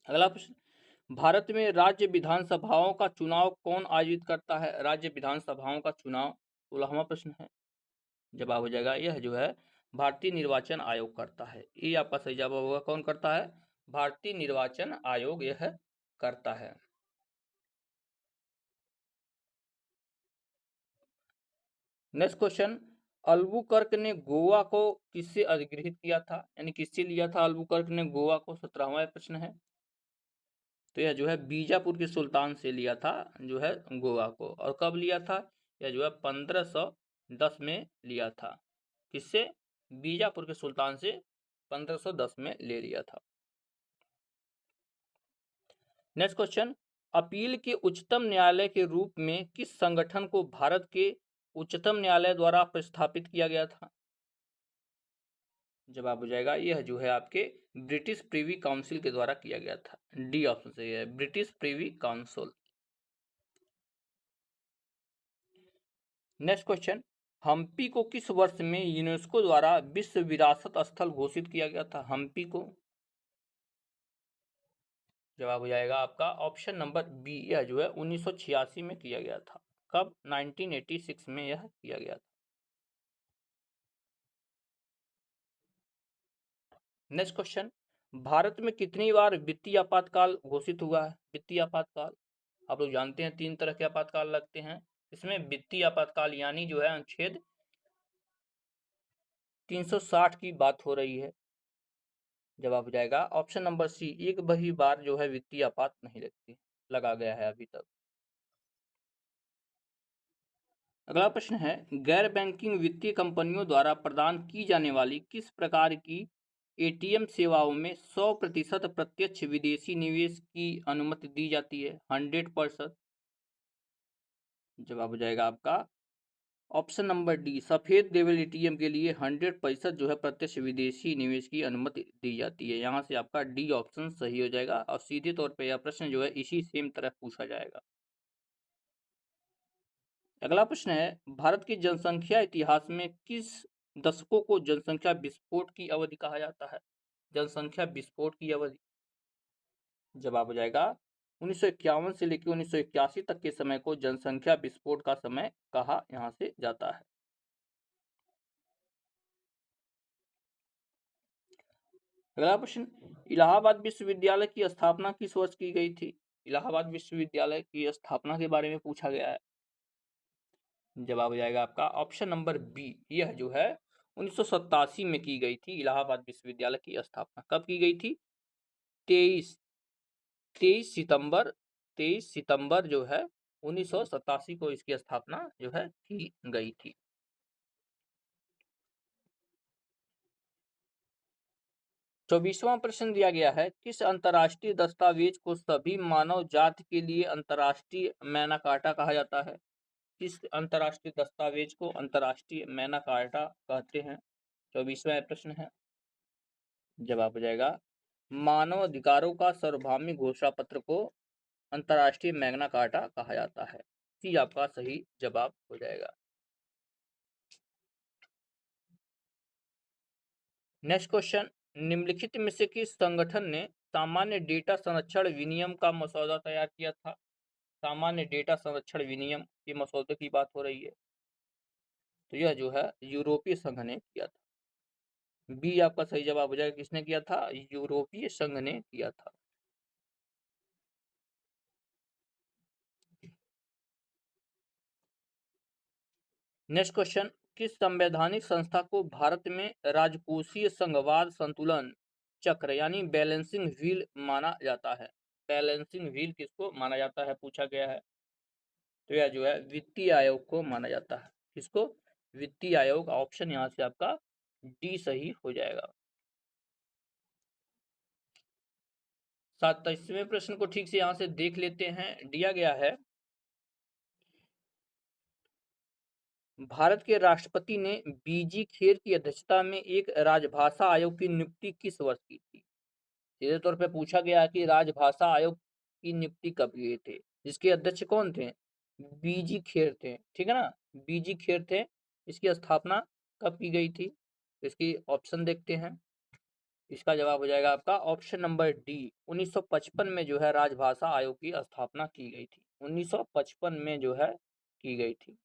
अगला प्रश्न, भारत में राज्य विधानसभाओं का चुनाव कौन आयोजित करता है? राज्य विधानसभाओं का चुनाव 16वां प्रश्न है। जवाब हो जाएगा यह जो है भारतीय निर्वाचन आयोग करता है। ये आपका सही जवाब होगा। कौन करता है? भारतीय निर्वाचन आयोग यह करता है। नेक्स्ट क्वेश्चन, अल्बुकर्क ने गोवा को किससे अधिग्रहित किया था, यानी किससे लिया था अल्बुकर्क ने गोवा को? 17वां प्रश्न है। तो यह जो है बीजापुर के सुल्तान से लिया था जो है गोवा को। और कब लिया था? यह जो है 1510 में लिया था। किससे? बीजापुर के सुल्तान से 1510 में ले लिया था। नेक्स्ट क्वेश्चन, अपील के उच्चतम न्यायालय के रूप में किस संगठन को भारत के उच्चतम न्यायालय द्वारा प्रस्थापित किया गया था? जवाब हो जाएगा यह जो है आपके ब्रिटिश प्रिवी काउंसिल के द्वारा किया गया था। डी ऑप्शन सही है, British privy council. Next question, Hampi को किस वर्ष में यूनेस्को द्वारा विश्व विरासत स्थल घोषित किया गया था? हम्पी को? जवाब हो जाएगा आपका ऑप्शन नंबर बी, यह जो है 1986 में किया गया था। कब? 1986 में यह किया गया था। नेक्स्ट क्वेश्चन, भारत में कितनी बार वित्तीय आपातकाल घोषित हुआ है? वित्तीय आपातकाल आप लोग जानते हैं 3 तरह के आपातकाल लगते हैं। इसमें वित्तीय आपातकाल यानी जो है अनुच्छेद 360 की बात हो रही है। जवाब हो जाएगा ऑप्शन नंबर सी, एक भी बार जो है वित्तीय आपात नहीं लगती, लगा गया है अभी तक। अगला प्रश्न है, गैर बैंकिंग वित्तीय कंपनियों द्वारा प्रदान की जाने वाली किस प्रकार की एटीएम सेवाओं में 100% प्रत्यक्ष विदेशी निवेश की अनुमति दी जाती है? 100%। जवाब हो जाएगा आपका ऑप्शन नंबर डी, सफेद देवल एटीएम के लिए 100% जो है प्रत्यक्ष विदेशी निवेश की अनुमति दी जाती है। यहाँ से आपका डी ऑप्शन सही हो जाएगा और सीधे तौर पर यह प्रश्न जो है इसी सेम तरह पूछा जाएगा। अगला प्रश्न है, भारत की जनसंख्या इतिहास में किस दशकों को जनसंख्या विस्फोट की अवधि कहा जाता है? जनसंख्या विस्फोट की अवधि। जवाब हो जाएगा 1951 से लेकर 1981 तक के समय को जनसंख्या विस्फोट का समय कहा यहाँ से जाता है। अगला प्रश्न, इलाहाबाद विश्वविद्यालय की स्थापना किस वर्ष की गई थी? इलाहाबाद विश्वविद्यालय की स्थापना के बारे में पूछा गया है। जवाब हो जाएगा आपका ऑप्शन नंबर बी, यह जो है 1987 में की गई थी। इलाहाबाद विश्वविद्यालय की स्थापना कब की गई थी? 23 सितंबर 23 सितंबर जो है 1987 को इसकी स्थापना जो है की गई थी। 24वां प्रश्न दिया गया है, किस अंतर्राष्ट्रीय दस्तावेज को सभी मानव जाति के लिए अंतर्राष्ट्रीय मैना कार्टा कहा जाता है? किस अंतर्राष्ट्रीय दस्तावेज को अंतर्राष्ट्रीय मैना कार्टा कहते हैं? 24वां प्रश्न है। जवाब हो जाएगा मानव अधिकारों का सार्वभौमिक घोषणा पत्र को अंतर्राष्ट्रीय मैग्ना कार्टा कहा जाता है। सी आपका सही जवाब हो जाएगा। नेक्स्ट क्वेश्चन, निम्नलिखित में से किस संगठन ने सामान्य डेटा संरक्षण विनियम का मसौदा तैयार किया था? सामान्य डेटा संरक्षण विनियम के मसौदे की बात हो रही है। तो यह जो है यूरोपीय संघ ने किया था। बी आपका सही जवाब हो जाएगा। किसने किया था? यूरोपीय संघ ने किया था। नेक्स्ट क्वेश्चन, किस संवैधानिक संस्था को भारत में राजकोषीय संघवाद संतुलन चक्र यानी बैलेंसिंग व्हील माना जाता है? बैलेंसिंग व्हील किसको माना जाता है पूछा गया है। तो यह जो है वित्तीय आयोग को माना जाता है। किसको? वित्तीय आयोग। ऑप्शन यहाँ से आपका डी सही हो जाएगा। 27वें प्रश्न को ठीक से यहाँ से देख लेते हैं। दिया गया है, भारत के राष्ट्रपति ने बीजी खेर की अध्यक्षता में एक राजभाषा आयोग की नियुक्ति किस वर्ष की थी? सीधे तौर पे पूछा गया कि राजभाषा आयोग की नियुक्ति कब किए थे? जिसके अध्यक्ष कौन थे? बीजी खेर थे। ठीक है ना, बीजी खेर थे। इसकी स्थापना कब की गई थी? इसकी ऑप्शन देखते हैं। इसका जवाब हो जाएगा आपका ऑप्शन नंबर डी, 1955 में जो है राजभाषा आयोग की स्थापना की गई थी। 1955 में जो है की गई थी।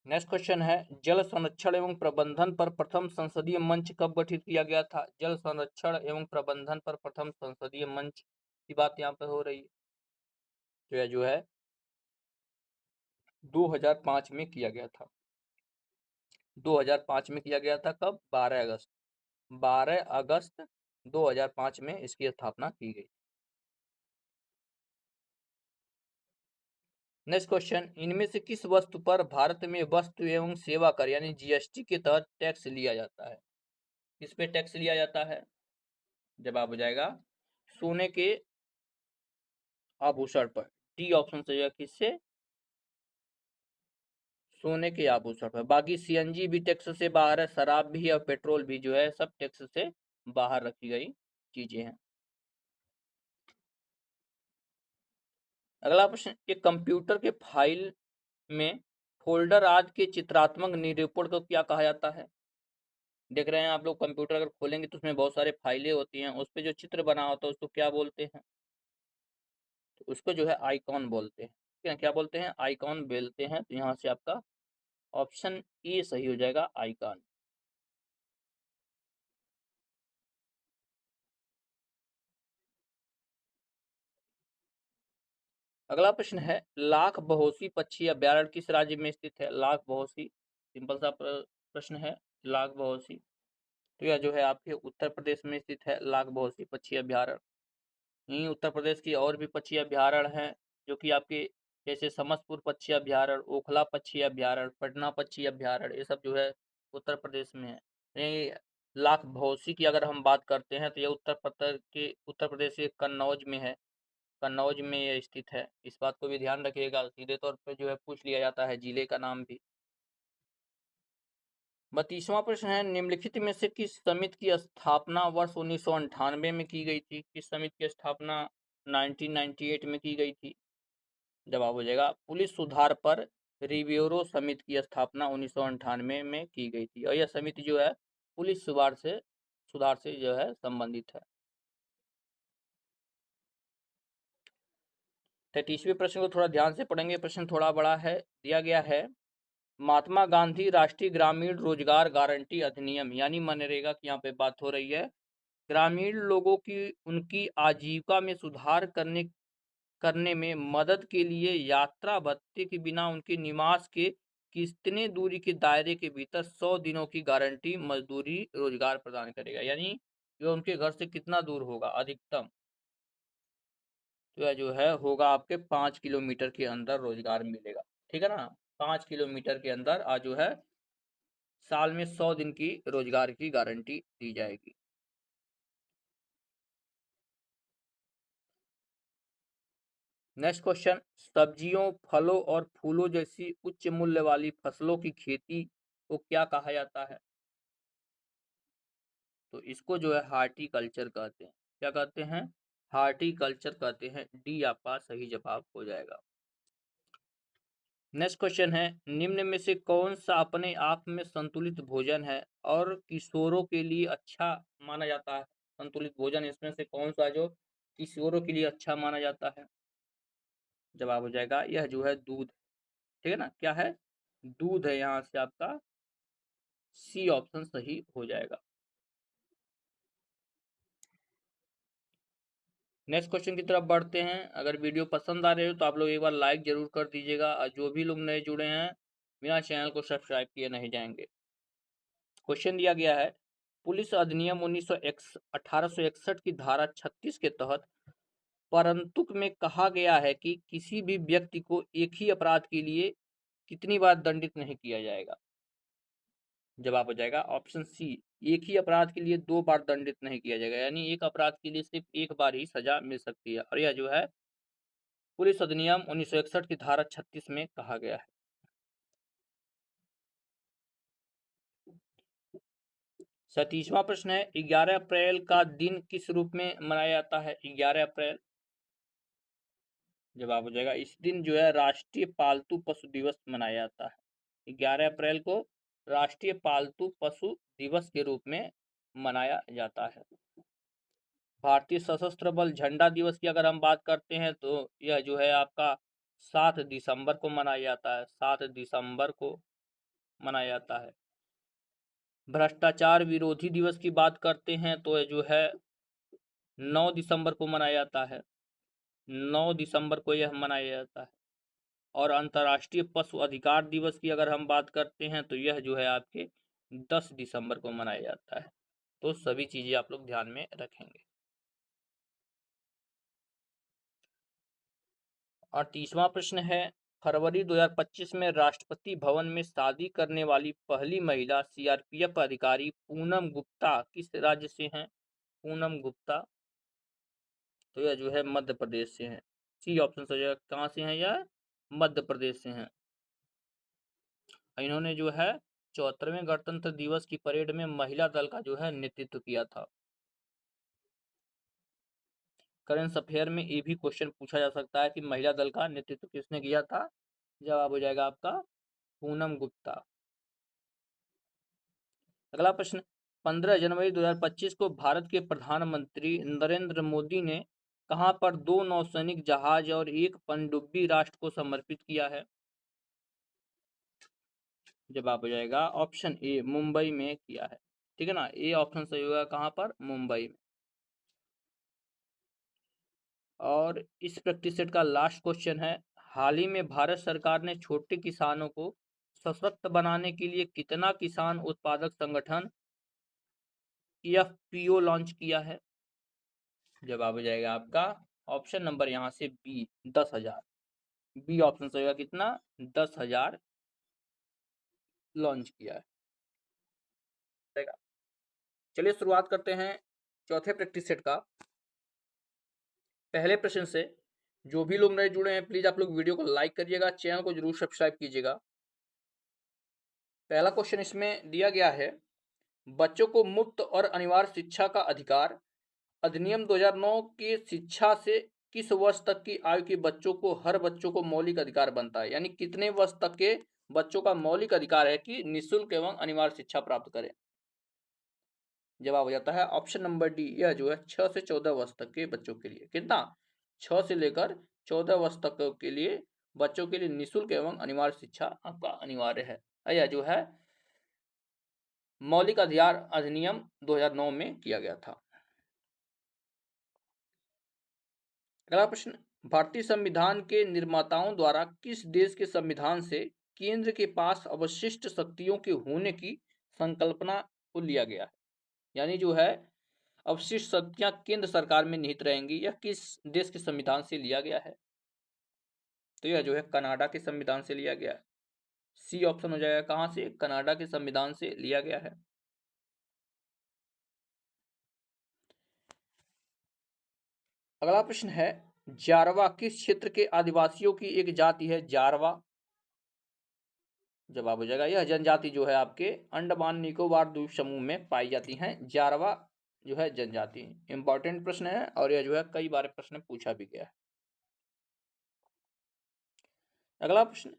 नेक्स्ट क्वेश्चन है, जल संरक्षण एवं प्रबंधन पर प्रथम संसदीय मंच कब गठित किया गया था? जल संरक्षण एवं प्रबंधन पर प्रथम संसदीय मंच की बात यहाँ पर हो रही है, तो यह जो है 2005 में किया गया था। 2005 में किया गया था, कब? 12 अगस्त। 12 अगस्त 2005 में इसकी स्थापना की गई। नेक्स्ट क्वेश्चन, इनमें से किस वस्तु पर भारत में वस्तु एवं सेवा कर यानी जीएसटी के तहत टैक्स लिया जाता है? किस पे टैक्स लिया जाता है? जवाब हो जाएगा सोने के आभूषण पर। डी ऑप्शन सही है, किससे? सोने के आभूषण पर। बाकी सीएनजी भी टैक्स से बाहर है, शराब भी और पेट्रोल भी जो है सब टैक्स से बाहर रखी गई चीजें हैं। अगला प्रश्न, एक कंप्यूटर के फाइल में फोल्डर आदि के चित्रात्मक निरूपण को क्या कहा जाता है? देख रहे हैं आप लोग, कंप्यूटर अगर खोलेंगे तो उसमें बहुत सारे फाइलें होती हैं, उस पर जो चित्र बना होता है उसको क्या बोलते हैं? तो उसको जो है आइकॉन बोलते हैं। ठीक है, क्या बोलते हैं? आइकॉन बोलते हैं। तो यहाँ से आपका ऑप्शन ए सही हो जाएगा, आइकॉन। अगला प्रश्न है, लाख बहोसी पक्षी अभ्यारण्य किस राज्य में स्थित है? लाख बहोसी, सिंपल सा प्रश्न है, लाख बहोसी। तो यह जो है आपके उत्तर प्रदेश में स्थित है, लाख बहोसी पक्षी अभ्यारण्य। यहीं उत्तर प्रदेश की और भी पक्षी अभ्यारण्य हैं, जो कि आपके जैसे समस्तपुर पक्षी अभ्यारण्य, ओखला पक्षी अभ्यारण्य, पटना पक्षी अभ्यारण्य, ये सब जो है उत्तर प्रदेश में है। यही लाख बहोसी की अगर हम बात करते हैं तो यह उत्तर प्रदेश के कन्नौज में है। कन्नौज में यह स्थित है। इस बात को भी ध्यान रखिएगा, सीधे तौर पर जो है पूछ लिया जाता है जिले का नाम भी। 32वां प्रश्न है, निम्नलिखित में से किस समिति की स्थापना वर्ष 1998 में की गई थी? किस समिति की स्थापना 1998 में की गई थी? जवाब हो जाएगा पुलिस सुधार पर रिव्यूरो समिति की स्थापना 1998 में की गई थी, और यह समिति जो है पुलिस सुधार से जो है संबंधित है। 33वें प्रश्न को थोड़ा ध्यान से पढ़ेंगे, प्रश्न थोड़ा बड़ा है। दिया गया है, महात्मा गांधी राष्ट्रीय ग्रामीण रोजगार गारंटी अधिनियम यानी मनरेगा की यहाँ पे बात हो रही है, ग्रामीण लोगों की उनकी आजीविका में सुधार करने करने में मदद के लिए यात्रा भत्ते के बिना उनके निवास के कितने दूरी के दायरे के भीतर 100 दिनों की गारंटी मजदूरी रोजगार प्रदान करेगा, यानी जो उनके घर से कितना दूर होगा अधिकतम, तो यह जो है होगा आपके 5 किलोमीटर के अंदर रोजगार मिलेगा। ठीक है ना, 5 किलोमीटर के अंदर आज जो है साल में 100 दिन की रोजगार की गारंटी दी जाएगी। नेक्स्ट क्वेश्चन, सब्जियों, फलों और फूलों जैसी उच्च मूल्य वाली फसलों की खेती को क्या कहा जाता है? तो इसको जो है हार्टिकल्चर कहते हैं। क्या कहते हैं? हार्टिकल्चर कहते हैं। डी आपका सही जवाब हो जाएगा। नेक्स्ट क्वेश्चन है, निम्न में से कौन सा अपने आप में संतुलित भोजन है और किशोरों के लिए अच्छा माना जाता है? संतुलित भोजन इसमें से कौन सा जो किशोरों के लिए अच्छा माना जाता है? जवाब हो जाएगा यह जो है दूध। ठीक है ना, क्या है? दूध है, यहाँ से आपका सी ऑप्शन सही हो जाएगा। नेक्स्ट क्वेश्चन की तरफ बढ़ते हैं। अगर वीडियो पसंद आ रहे हो तो आप लोग एक बार लाइक जरूर कर दीजिएगा, और जो भी लोग नए जुड़े हैं बिना चैनल को सब्सक्राइब किए नहीं जाएंगे। क्वेश्चन दिया गया है, पुलिस अधिनियम 1861 की धारा 36 के तहत परंतुक में कहा गया है कि किसी भी व्यक्ति को एक ही अपराध के लिए कितनी बार दंडित नहीं किया जाएगा? जवाब हो जाएगा ऑप्शन सी, एक ही अपराध के लिए 2 बार दंडित नहीं किया जाएगा, यानी एक अपराध के लिए सिर्फ एक बार ही सजा मिल सकती है, और यह जो है पुलिस अधिनियम 1961 की धारा 36 में कहा गया है। 37वां प्रश्न है, 11 अप्रैल का दिन किस रूप में मनाया जाता है? 11 अप्रैल, जवाब हो जाएगा इस दिन जो है राष्ट्रीय पालतू पशु दिवस मनाया जाता है। 11 अप्रैल को राष्ट्रीय पालतू पशु दिवस के रूप में मनाया जाता है। भारतीय सशस्त्र बल झंडा दिवस की अगर हम बात करते हैं तो यह जो है आपका 7 दिसंबर को मनाया जाता है। 7 दिसंबर को मनाया जाता है। भ्रष्टाचार विरोधी दिवस की बात करते हैं तो जो है 9 दिसंबर को मनाया जाता है, 9 दिसंबर को यह मनाया जाता है। और अंतर्राष्ट्रीय पशु अधिकार दिवस की अगर हम बात करते हैं तो यह जो है आपके 10 दिसंबर को मनाया जाता है। तो सभी चीजें आप लोग ध्यान में रखेंगे। और 30वां प्रश्न है, फरवरी 2025 में राष्ट्रपति भवन में शादी करने वाली पहली महिला सीआरपीएफ अधिकारी पूनम गुप्ता किस राज्य से हैं? पूनम गुप्ता, तो यह जो है मध्य प्रदेश से हैं। सी ऑप्शन हो जाएगा। कहाँ से हैं यह? मध्य प्रदेश से हैं। इन्होंने जो है 74वें गणतंत्र दिवस की परेड में महिला दल का जो है नेतृत्व किया था। करंट अफेयर में ये भी क्वेश्चन पूछा जा सकता है कि महिला दल का नेतृत्व किसने किया था? जवाब हो जाएगा आपका पूनम गुप्ता। अगला प्रश्न, 15 जनवरी 2025 को भारत के प्रधानमंत्री नरेंद्र मोदी ने कहां पर 2 नौसैनिक जहाज और 1 पनडुब्बी राष्ट्र को समर्पित किया है? जवाब हो जाएगा ऑप्शन ए, मुंबई में किया है। ठीक है ना, ए ऑप्शन सही होगा। कहां पर? मुंबई में। और इस प्रैक्टिस सेट का लास्ट क्वेश्चन है, हाल ही में भारत सरकार ने छोटे किसानों को सशक्त बनाने के लिए कितना किसान उत्पादक संगठन एफपीओ लॉन्च किया है? जवाब हो जाएगा आपका ऑप्शन नंबर यहाँ से बी, 10,000। बी ऑप्शन सही होगा। कितना? 10,000 लॉन्च किया है। चलिए शुरुआत करते हैं चौथे प्रैक्टिस सेट का। पहले प्रश्न से। जो भी लोग नए जुड़े हैं प्लीज आप लोग वीडियो को लाइक करिएगा, चैनल को जरूर सब्सक्राइब कीजिएगा। पहला क्वेश्चन इसमें दिया गया है, बच्चों को मुफ्त और अनिवार्य शिक्षा का अधिकार अधिनियम 2009 की शिक्षा से किस वर्ष तक की आयु के बच्चों को हर बच्चों को मौलिक अधिकार बनता है? यानी कितने वर्ष तक के बच्चों का मौलिक अधिकार है कि निःशुल्क एवं अनिवार्य शिक्षा प्राप्त करें? जवाब हो जाता है ऑप्शन नंबर डी, यह जो है 6 से 14 वर्ष तक के बच्चों के लिए। कितना? 6 से लेकर 14 वर्ष तक के लिए बच्चों के लिए निःशुल्क एवं अनिवार्य शिक्षा आपका अनिवार्य है। यह जो है मौलिक अधिकार अधिनियम 2009 में किया गया था। अगला प्रश्न, भारतीय संविधान के निर्माताओं द्वारा किस देश के संविधान से केंद्र के पास अवशिष्ट शक्तियों के होने की संकल्पना को लिया गया है? यानी जो है अवशिष्ट शक्तियां केंद्र सरकार में निहित रहेंगी, यह किस देश के संविधान से लिया गया है? तो यह जो है कनाडा के संविधान से लिया गया है। सी ऑप्शन हो जाएगा। कहां से? कनाडा के संविधान से लिया गया है। अगला प्रश्न है, जारवा किस क्षेत्र के आदिवासियों की एक जाति है? जारवा, जवाब हो जाएगा यह जनजाति जो है आपके अंडमान निकोबार द्वीप समूह में पाई जाती हैं। जारवा जो है जनजाति। इंपॉर्टेंट प्रश्न है और यह जो है कई बार प्रश्न पूछा भी गया है। अगला प्रश्न,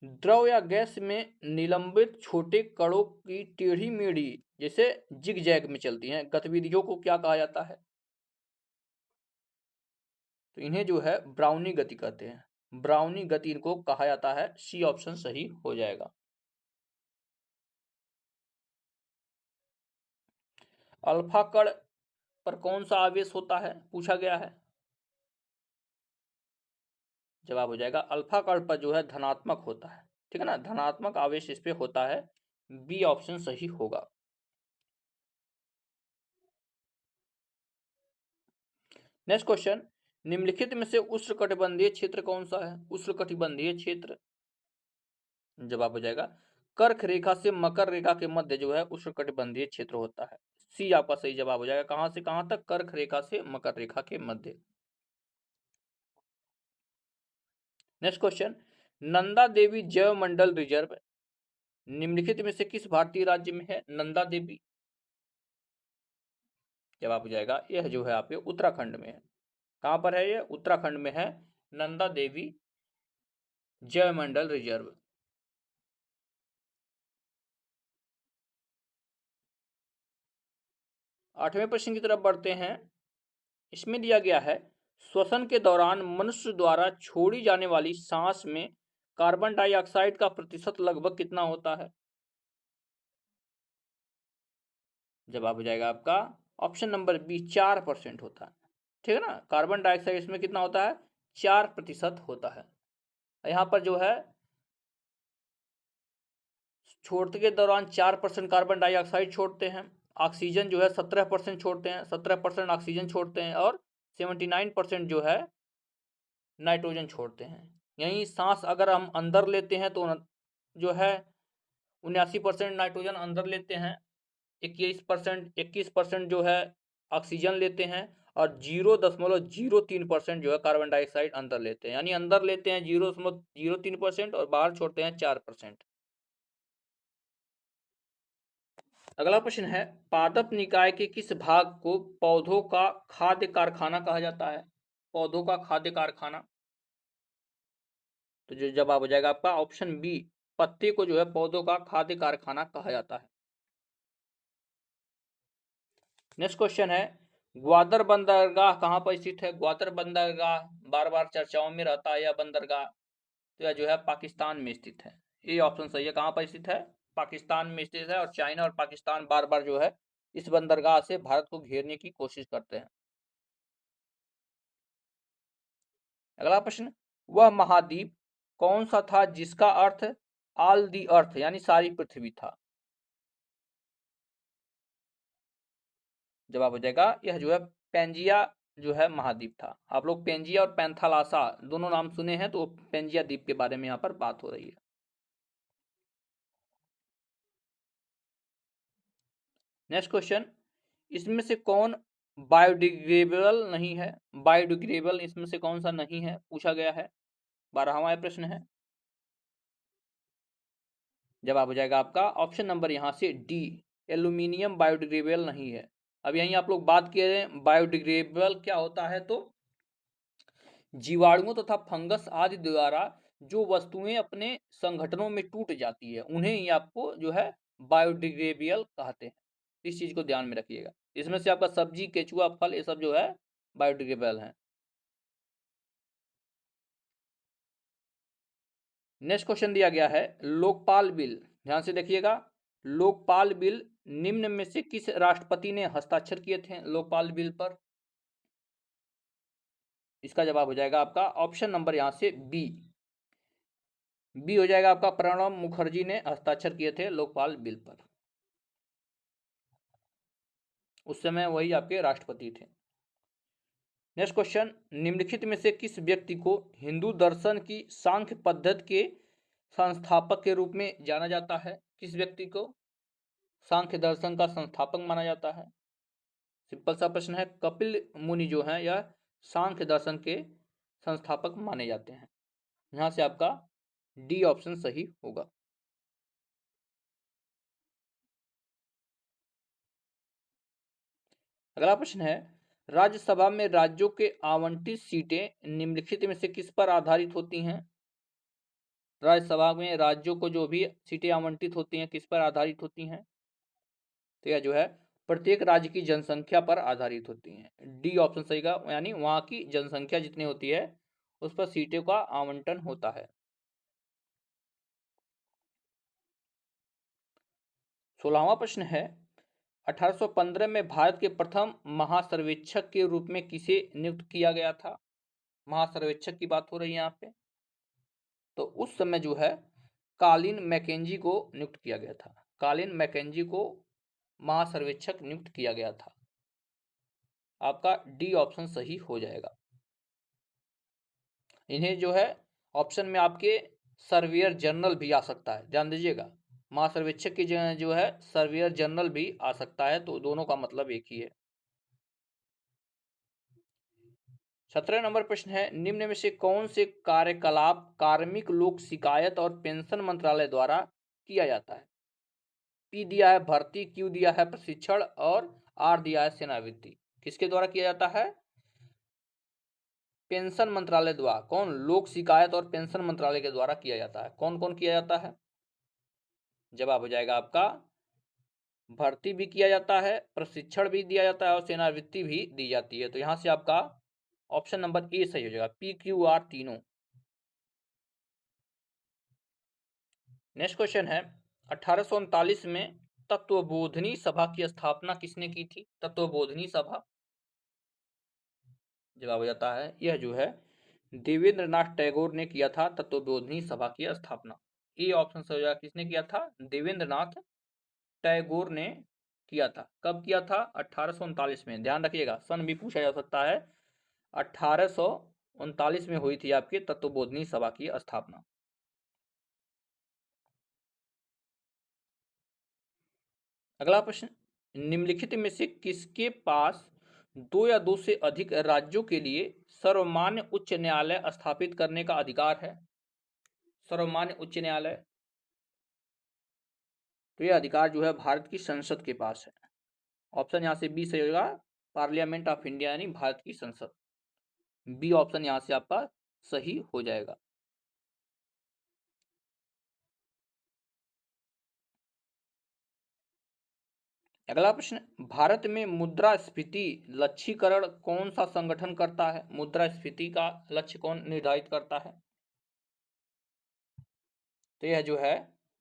द्रव या गैस में निलंबित छोटे कणों की टेढ़ी मेढ़ी जैसे जिग जैग में चलती हैं गतिविधियों को क्या कहा जाता है? तो इन्हें जो है ब्राउनी गति कहते हैं। ब्राउनी गति इनको कहा जाता है। सी ऑप्शन सही हो जाएगा। अल्फा कण पर कौन सा आवेश होता है पूछा गया है? जवाब हो जाएगा अल्फा कण पर जो है धनात्मक होता है। ठीक है ना, धनात्मक आवेश इस पे होता है। बी ऑप्शन सही होगा। नेक्स्ट क्वेश्चन, निम्नलिखित में से उष्णकटिबंधीय क्षेत्र कौन सा है? उष्णकटिबंधीय क्षेत्र, जवाब हो जाएगा कर्क रेखा से मकर रेखा के मध्य जो है उष्णकटिबंधीय क्षेत्र होता है। सी आपका सही जवाब हो जाएगा। कहां से कहां तक? कर्क रेखा से मकर रेखा के मध्य। नेक्स्ट क्वेश्चन, नंदा देवी जैव मंडल रिजर्व निम्नलिखित में से किस भारतीय राज्य में है? नंदा देवी, जवाब हो जाएगा यह जो है आपके उत्तराखंड में है। कहां पर है? यह उत्तराखंड में है, नंदा देवी जैव मंडल रिजर्व। आठवें प्रश्न की तरफ बढ़ते हैं। इसमें दिया गया है, श्वसन के दौरान मनुष्य द्वारा छोड़ी जाने वाली सांस में कार्बन डाइऑक्साइड का प्रतिशत लगभग कितना होता है? जवाब हो जाएगा आपका ऑप्शन नंबर बी 4% होता है। ठीक है ना, कार्बन डाइऑक्साइड इसमें कितना होता है? 4% होता है। यहाँ पर जो है छोड़ते के दौरान 4% कार्बन डाइऑक्साइड छोड़ते हैं, ऑक्सीजन जो है 17% छोड़ते हैं, 17% ऑक्सीजन छोड़ते हैं और 79% जो है नाइट्रोजन छोड़ते हैं। यहीं सांस अगर हम अंदर लेते हैं तो जो है 79% नाइट्रोजन अंदर लेते हैं, 21% जो है ऑक्सीजन लेते हैं और 0.03% जो है कार्बन डाइऑक्साइड अंदर लेते हैं। यानी अंदर लेते हैं 0.03% और बाहर छोड़ते हैं 4%। अगला प्रश्न है, पादप निकाय के किस भाग को पौधों का खाद्य कारखाना कहा जाता है? पौधों का खाद्य कारखाना, तो जो जवाब हो जाएगा आपका ऑप्शन बी, पत्ते को जो है पौधों का खाद्य कारखाना कहा जाता है। नेक्स्ट क्वेश्चन है, ग्वादर बंदरगाह कहाँ पर स्थित है? ग्वादर बंदरगाह बार बार चर्चाओं में रहता है, यह बंदरगाह तो यह जो है पाकिस्तान में स्थित है। ये ऑप्शन सही है, कहाँ पर स्थित है? पाकिस्तान में स्थित है। और चाइना और पाकिस्तान बार बार जो है इस बंदरगाह से भारत को घेरने की कोशिश करते हैं। अगला प्रश्न, वह महाद्वीप कौन सा था जिसका अर्थ ऑल दी अर्थ यानी सारी पृथ्वी था? जवाब हो जाएगा यह जो है पेंजिया जो है महाद्वीप था। आप लोग पेंजिया और पैंथालासा दोनों नाम सुने हैं, तो पेंजिया द्वीप के बारे में यहाँ पर बात हो रही है। नेक्स्ट क्वेश्चन, इसमें से कौन बायोडिग्रेडेबल नहीं है? बायोडिग्रेडेबल इसमें से कौन सा नहीं है पूछा गया है, 12वां प्रश्न है। जवाब हो जाएगा आपका ऑप्शन नंबर यहाँ से डी, एल्यूमिनियम बायोडिग्रेडेबल नहीं है। अब यहीं आप लोग बात किए हैं बायोडिग्रेडेबल क्या होता है, तो जीवाणुओं तथा फंगस आदि द्वारा जो वस्तुएं अपने संगठनों में टूट जाती है उन्हें ही आपको जो है बायोडिग्रेडेबल कहते हैं। इस चीज को ध्यान में रखिएगा। इसमें से आपका सब्जी, केचुआ, फल ये सब जो है बायोडिग्रेडेबल है। नेक्स्ट क्वेश्चन दिया गया है, लोकपाल बिल, ध्यान से देखिएगा। लोकपाल बिल निम्न में से किस राष्ट्रपति ने हस्ताक्षर किए थे लोकपाल बिल पर? इसका जवाब हो जाएगा आपका ऑप्शन नंबर यहां से बी, बी हो जाएगा आपका प्रणब मुखर्जी ने हस्ताक्षर किए थे लोकपाल बिल पर। उस समय वही आपके राष्ट्रपति थे। नेक्स्ट क्वेश्चन, निम्नलिखित में से किस व्यक्ति को हिंदू दर्शन की सांख्य पद्धति के संस्थापक के रूप में जाना जाता है? किस व्यक्ति को सांख्य दर्शन का संस्थापक माना जाता है? सिंपल सा प्रश्न है, कपिल मुनि जो है यह सांख्य दर्शन के संस्थापक माने जाते हैं। यहां से आपका डी ऑप्शन सही होगा। अगला प्रश्न है, राज्यसभा में राज्यों के आवंटित सीटें निम्नलिखित में से किस पर आधारित होती हैं? राज्यसभा में राज्यों को जो भी सीटें आवंटित होती हैं किस पर आधारित होती हैं? तो यह जो है प्रत्येक राज्य की जनसंख्या पर आधारित होती हैं। डी ऑप्शन सही का, यानी वहां की जनसंख्या जितनी होती है उस पर सीटों का आवंटन होता है। 16वां प्रश्न है, 1815 में भारत के प्रथम महासर्वेक्षक के रूप में किसे नियुक्त किया गया था? महासर्वेक्षक की बात हो रही है यहाँ पे। तो उस समय जो है कालिन मैकेंजी को नियुक्त किया गया था। कालिन मैकेंजी को महासर्वेक्षक नियुक्त किया गया था। आपका डी ऑप्शन सही हो जाएगा। इन्हें जो है ऑप्शन में आपके सर्वेयर जनरल भी आ सकता है, ध्यान दीजिएगा। महासर्वेक्षक की जो है सर्वेयर जनरल भी आ सकता है, तो दोनों का मतलब एक ही है। 17 नंबर प्रश्न है, निम्न में से कौन से कार्यकलाप कार्मिक लोक शिकायत और पेंशन मंत्रालय द्वारा किया जाता है? पी दिया है भर्ती, क्यू दिया है प्रशिक्षण और आर दिया है सेनावृत्ति। किसके द्वारा किया जाता है? पेंशन मंत्रालय द्वारा। कौन? लोक शिकायत और पेंशन मंत्रालय के द्वारा किया जाता है। कौन कौन किया जाता है? जवाब हो जाएगा आपका भर्ती भी किया जाता है, प्रशिक्षण भी दिया जाता है और सेनावृत्ति भी दी जाती है। तो यहां से आपका ऑप्शन नंबर ए सही हो जाएगा, पी क्यू आर तीनों। नेक्स्ट क्वेश्चन है 1839 में तत्वबोधिनी सभा की स्थापना किसने की थी? तत्वबोधिनी सभा, जवाब हो जाता है यह जो है देवेंद्रनाथ टैगोर ने किया था तत्वबोधिनी सभा की स्थापना। ये ऑप्शन से हो जाएगा, किसने किया था? देवेंद्रनाथ टैगोर ने किया था। कब किया था? 1839 में। ध्यान रखिएगा, सन भी पूछा जा सकता है। 1839 में हुई थी आपकी तत्वबोधिनी सभा की स्थापना। अगला प्रश्न, निम्नलिखित में से किसके पास दो या दो से अधिक राज्यों के लिए सर्वमान्य उच्च न्यायालय स्थापित करने का अधिकार है? सर्वमान्य उच्च न्यायालय, तो यह अधिकार जो है भारत की संसद के पास है। ऑप्शन यहां से बी सही होगा, पार्लियामेंट ऑफ इंडिया यानी भारत की संसद। बी ऑप्शन यहां से आपका सही हो जाएगा। अगला प्रश्न, भारत में मुद्रास्फीति लक्ष्यीकरण कौन सा संगठन करता है? मुद्रास्फीति का लक्ष्य कौन निर्धारित करता है? तो यह जो है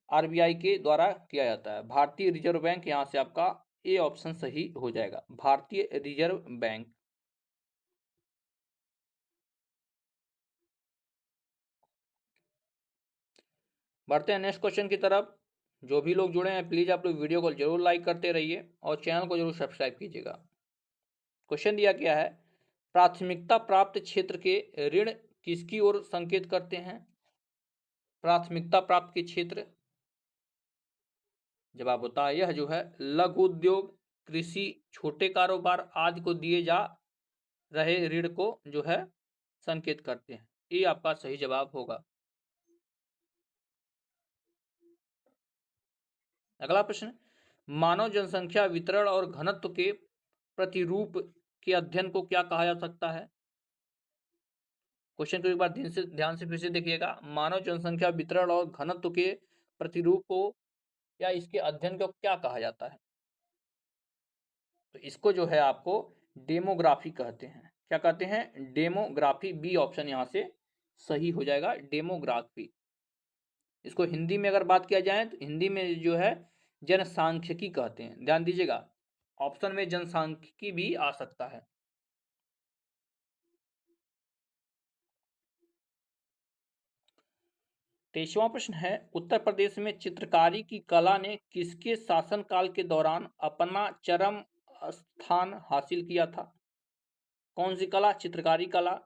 आरबीआई के द्वारा किया जाता है, भारतीय रिजर्व बैंक। यहां से आपका ए ऑप्शन सही हो जाएगा, भारतीय रिजर्व बैंक। बढ़ते हैं नेक्स्ट क्वेश्चन की तरफ। जो भी लोग जुड़े हैं प्लीज आप लोग वीडियो को जरूर लाइक करते रहिए और चैनल को जरूर सब्सक्राइब कीजिएगा। क्वेश्चन दिया गया है, प्राथमिकता प्राप्त क्षेत्र के ऋण किसकी ओर संकेत करते हैं? प्राथमिकता प्राप्त के क्षेत्र, जवाब होता है यह जो है लघु उद्योग, कृषि, छोटे कारोबार आदि को दिए जा रहे ऋण को जो है संकेत करते हैं। ये आपका सही जवाब होगा। अगला प्रश्न, मानव जनसंख्या वितरण और घनत्व के प्रतिरूप के अध्ययन को क्या कहा जा सकता है? क्वेश्चन को एक बार ध्यान से फिर से देखिएगा। मानव जनसंख्या वितरण और घनत्व के प्रतिरूप को या इसके अध्ययन को क्या कहा जाता है? तो इसको जो है आपको डेमोग्राफी कहते हैं। क्या कहते हैं? डेमोग्राफी। बी ऑप्शन यहां से सही हो जाएगा, डेमोग्राफी। इसको हिंदी में अगर बात किया जाए तो हिंदी में जो है जनसांख्यिकी कहते हैं। ध्यान दीजिएगा, ऑप्शन में जनसांख्यिकी भी आ सकता है। तेईसवां प्रश्न है, उत्तर प्रदेश में चित्रकारी की कला ने किसके शासनकाल के दौरान अपना चरम स्थान हासिल किया था? कौन सी कला? चित्रकारी कला।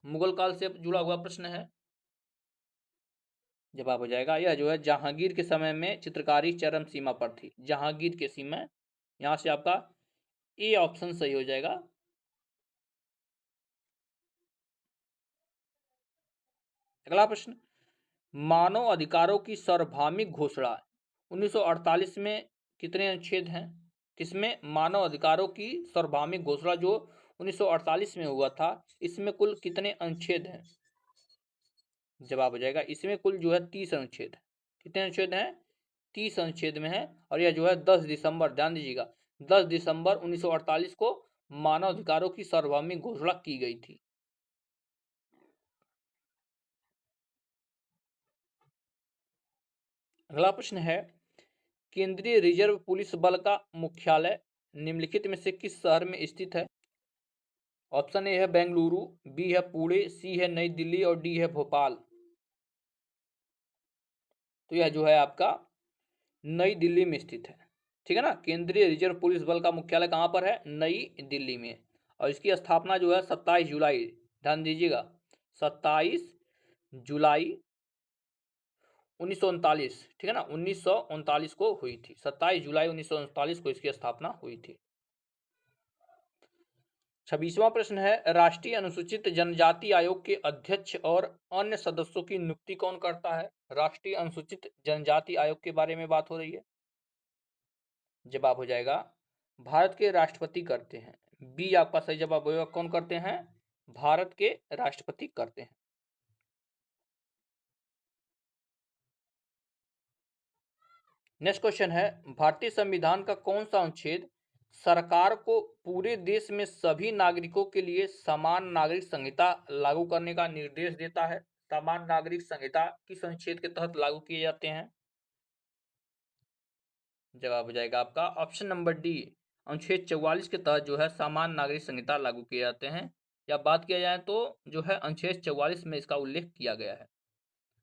मुगल काल से जुड़ा हुआ प्रश्न है। जवाब हो जाएगा यह जो है जहांगीर के समय में चित्रकारी चरम सीमा पर थी। जहांगीर के समय, यहां से आपका ए ऑप्शन सही हो जाएगा। अगला प्रश्न, मानव अधिकारों की सार्वभौमिक घोषणा 1948 में कितने अनुच्छेद हैं? किसमें? मानव अधिकारों की सार्वभौमिक घोषणा जो 1948 में हुआ था, इसमें कुल कितने अनुच्छेद हैं? जवाब हो जाएगा इसमें कुल जो है 30 अनुच्छेद है। कितने अनुच्छेद हैं? 30 अनुच्छेद में है। और यह जो है 10 दिसंबर, ध्यान दीजिएगा, 10 दिसंबर 1948 को मानव अधिकारों की सार्वभौमिक घोषणा की गई थी। अगला प्रश्न है, केंद्रीय रिजर्व पुलिस बल का मुख्यालय निम्नलिखित में से किस शहर में स्थित है? ऑप्शन ए है बेंगलुरु, बी है पुणे, सी है नई दिल्ली और डी है भोपाल। तो यह जो है आपका नई दिल्ली में स्थित है। ठीक है ना। केंद्रीय रिजर्व पुलिस बल का मुख्यालय कहां पर है? नई दिल्ली में। और इसकी स्थापना जो है 27 जुलाई, ध्यान दीजिएगा, 27 जुलाई 1939, ठीक है ना, 1939 को हुई थी। 27 जुलाई 1939 को इसकी स्थापना हुई थी। 26वां प्रश्न है, राष्ट्रीय अनुसूचित जनजाति आयोग के अध्यक्ष और अन्य सदस्यों की नियुक्ति कौन करता है? राष्ट्रीय अनुसूचित जनजाति आयोग के बारे में बात हो रही है। जवाब हो जाएगा भारत के राष्ट्रपति करते हैं। बी आपका सही जवाब होगा। कौन करते हैं? भारत के राष्ट्रपति करते हैं। नेक्स्ट क्वेश्चन है, भारतीय संविधान का कौन सा अनुच्छेद सरकार को पूरे देश में सभी नागरिकों के लिए समान नागरिक संहिता लागू करने का निर्देश देता है? सामान्य नागरिक संहिता किस अनुच्छेद के तहत लागू किए जाते हैं? जवाब हो जाएगा आपका ऑप्शन नंबर डी, अनुच्छेद 44 के तहत जो है सामान्य नागरिक संहिता लागू किए जाते हैं। या बात किया जाए तो जो है अनुच्छेद 44 में इसका उल्लेख किया गया है।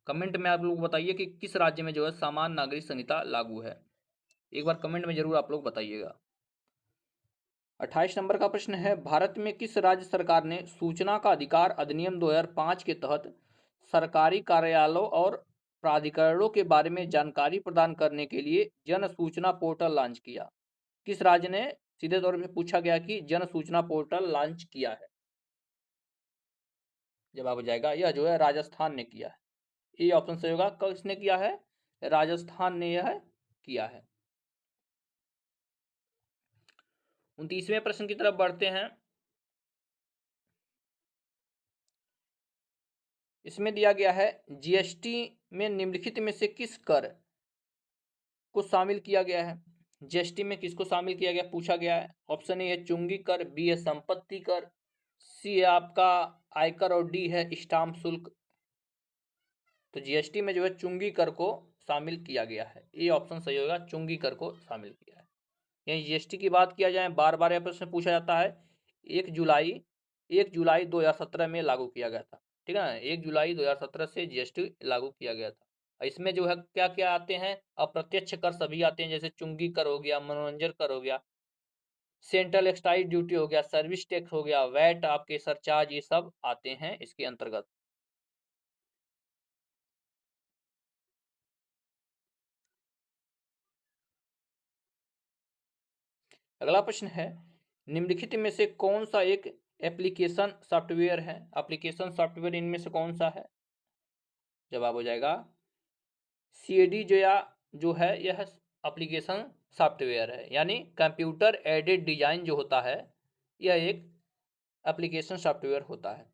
कमेंट में आप लोग बताइए कि किस राज्य में जो है सामान्य नागरिक संहिता लागू है, एक बार कमेंट में जरूर आप लोग बताइएगा। 28 नंबर का प्रश्न है, भारत में किस राज्य सरकार ने सूचना का अधिकार अधिनियम 2005 के तहत सरकारी कार्यालयों और प्राधिकरणों के बारे में जानकारी प्रदान करने के लिए जन सूचना पोर्टल लॉन्च किया? किस राज्य ने, सीधे तौर पे पूछा गया कि जन सूचना पोर्टल लॉन्च किया है? जवाब हो जाएगा यह जो है राजस्थान ने किया है। ये ऑप्शन सही होगा। किसने किया है? राजस्थान ने यह किया है। 29वें प्रश्न की तरफ बढ़ते हैं। इसमें दिया गया है, जीएसटी में निम्नलिखित में से किस कर को शामिल किया गया है? जीएसटी में किसको शामिल किया गया पूछा गया है। ऑप्शन ए है चुंगी कर, बी है संपत्ति कर, सी है आपका आयकर और डी है स्टाम्प शुल्क। तो जीएसटी में जो है चुंगी कर को शामिल किया गया है। ये ऑप्शन सही होगा, चुंगी कर को शामिल किया है। यही जीएसटी की बात किया जाए, बार बार यह प्रश्न पूछा जाता है। 1 जुलाई 2017 में लागू किया गया था, ठीक है ना। 1 जुलाई 2017 से जीएसटी लागू किया गया था। इसमें जो है क्या क्या आते हैं? अप्रत्यक्ष कर सभी आते हैं, जैसे चुंगी कर हो गया, मनोरंजन कर हो गया, सेंट्रल एक्साइज ड्यूटी हो गया, सर्विस टैक्स हो गया, वैट आपके सरचार्ज, ये सब आते हैं इसके अंतर्गत। अगला प्रश्न है, निम्नलिखित में से कौन सा एक एप्लीकेशन सॉफ्टवेयर है? एप्लीकेशन सॉफ्टवेयर इनमें से कौन सा है? जवाब हो जाएगा सीएडी जो है यह एप्लीकेशन सॉफ्टवेयर है, यानी कंप्यूटर एडेड डिजाइन जो होता है यह एक एप्लीकेशन सॉफ्टवेयर होता है।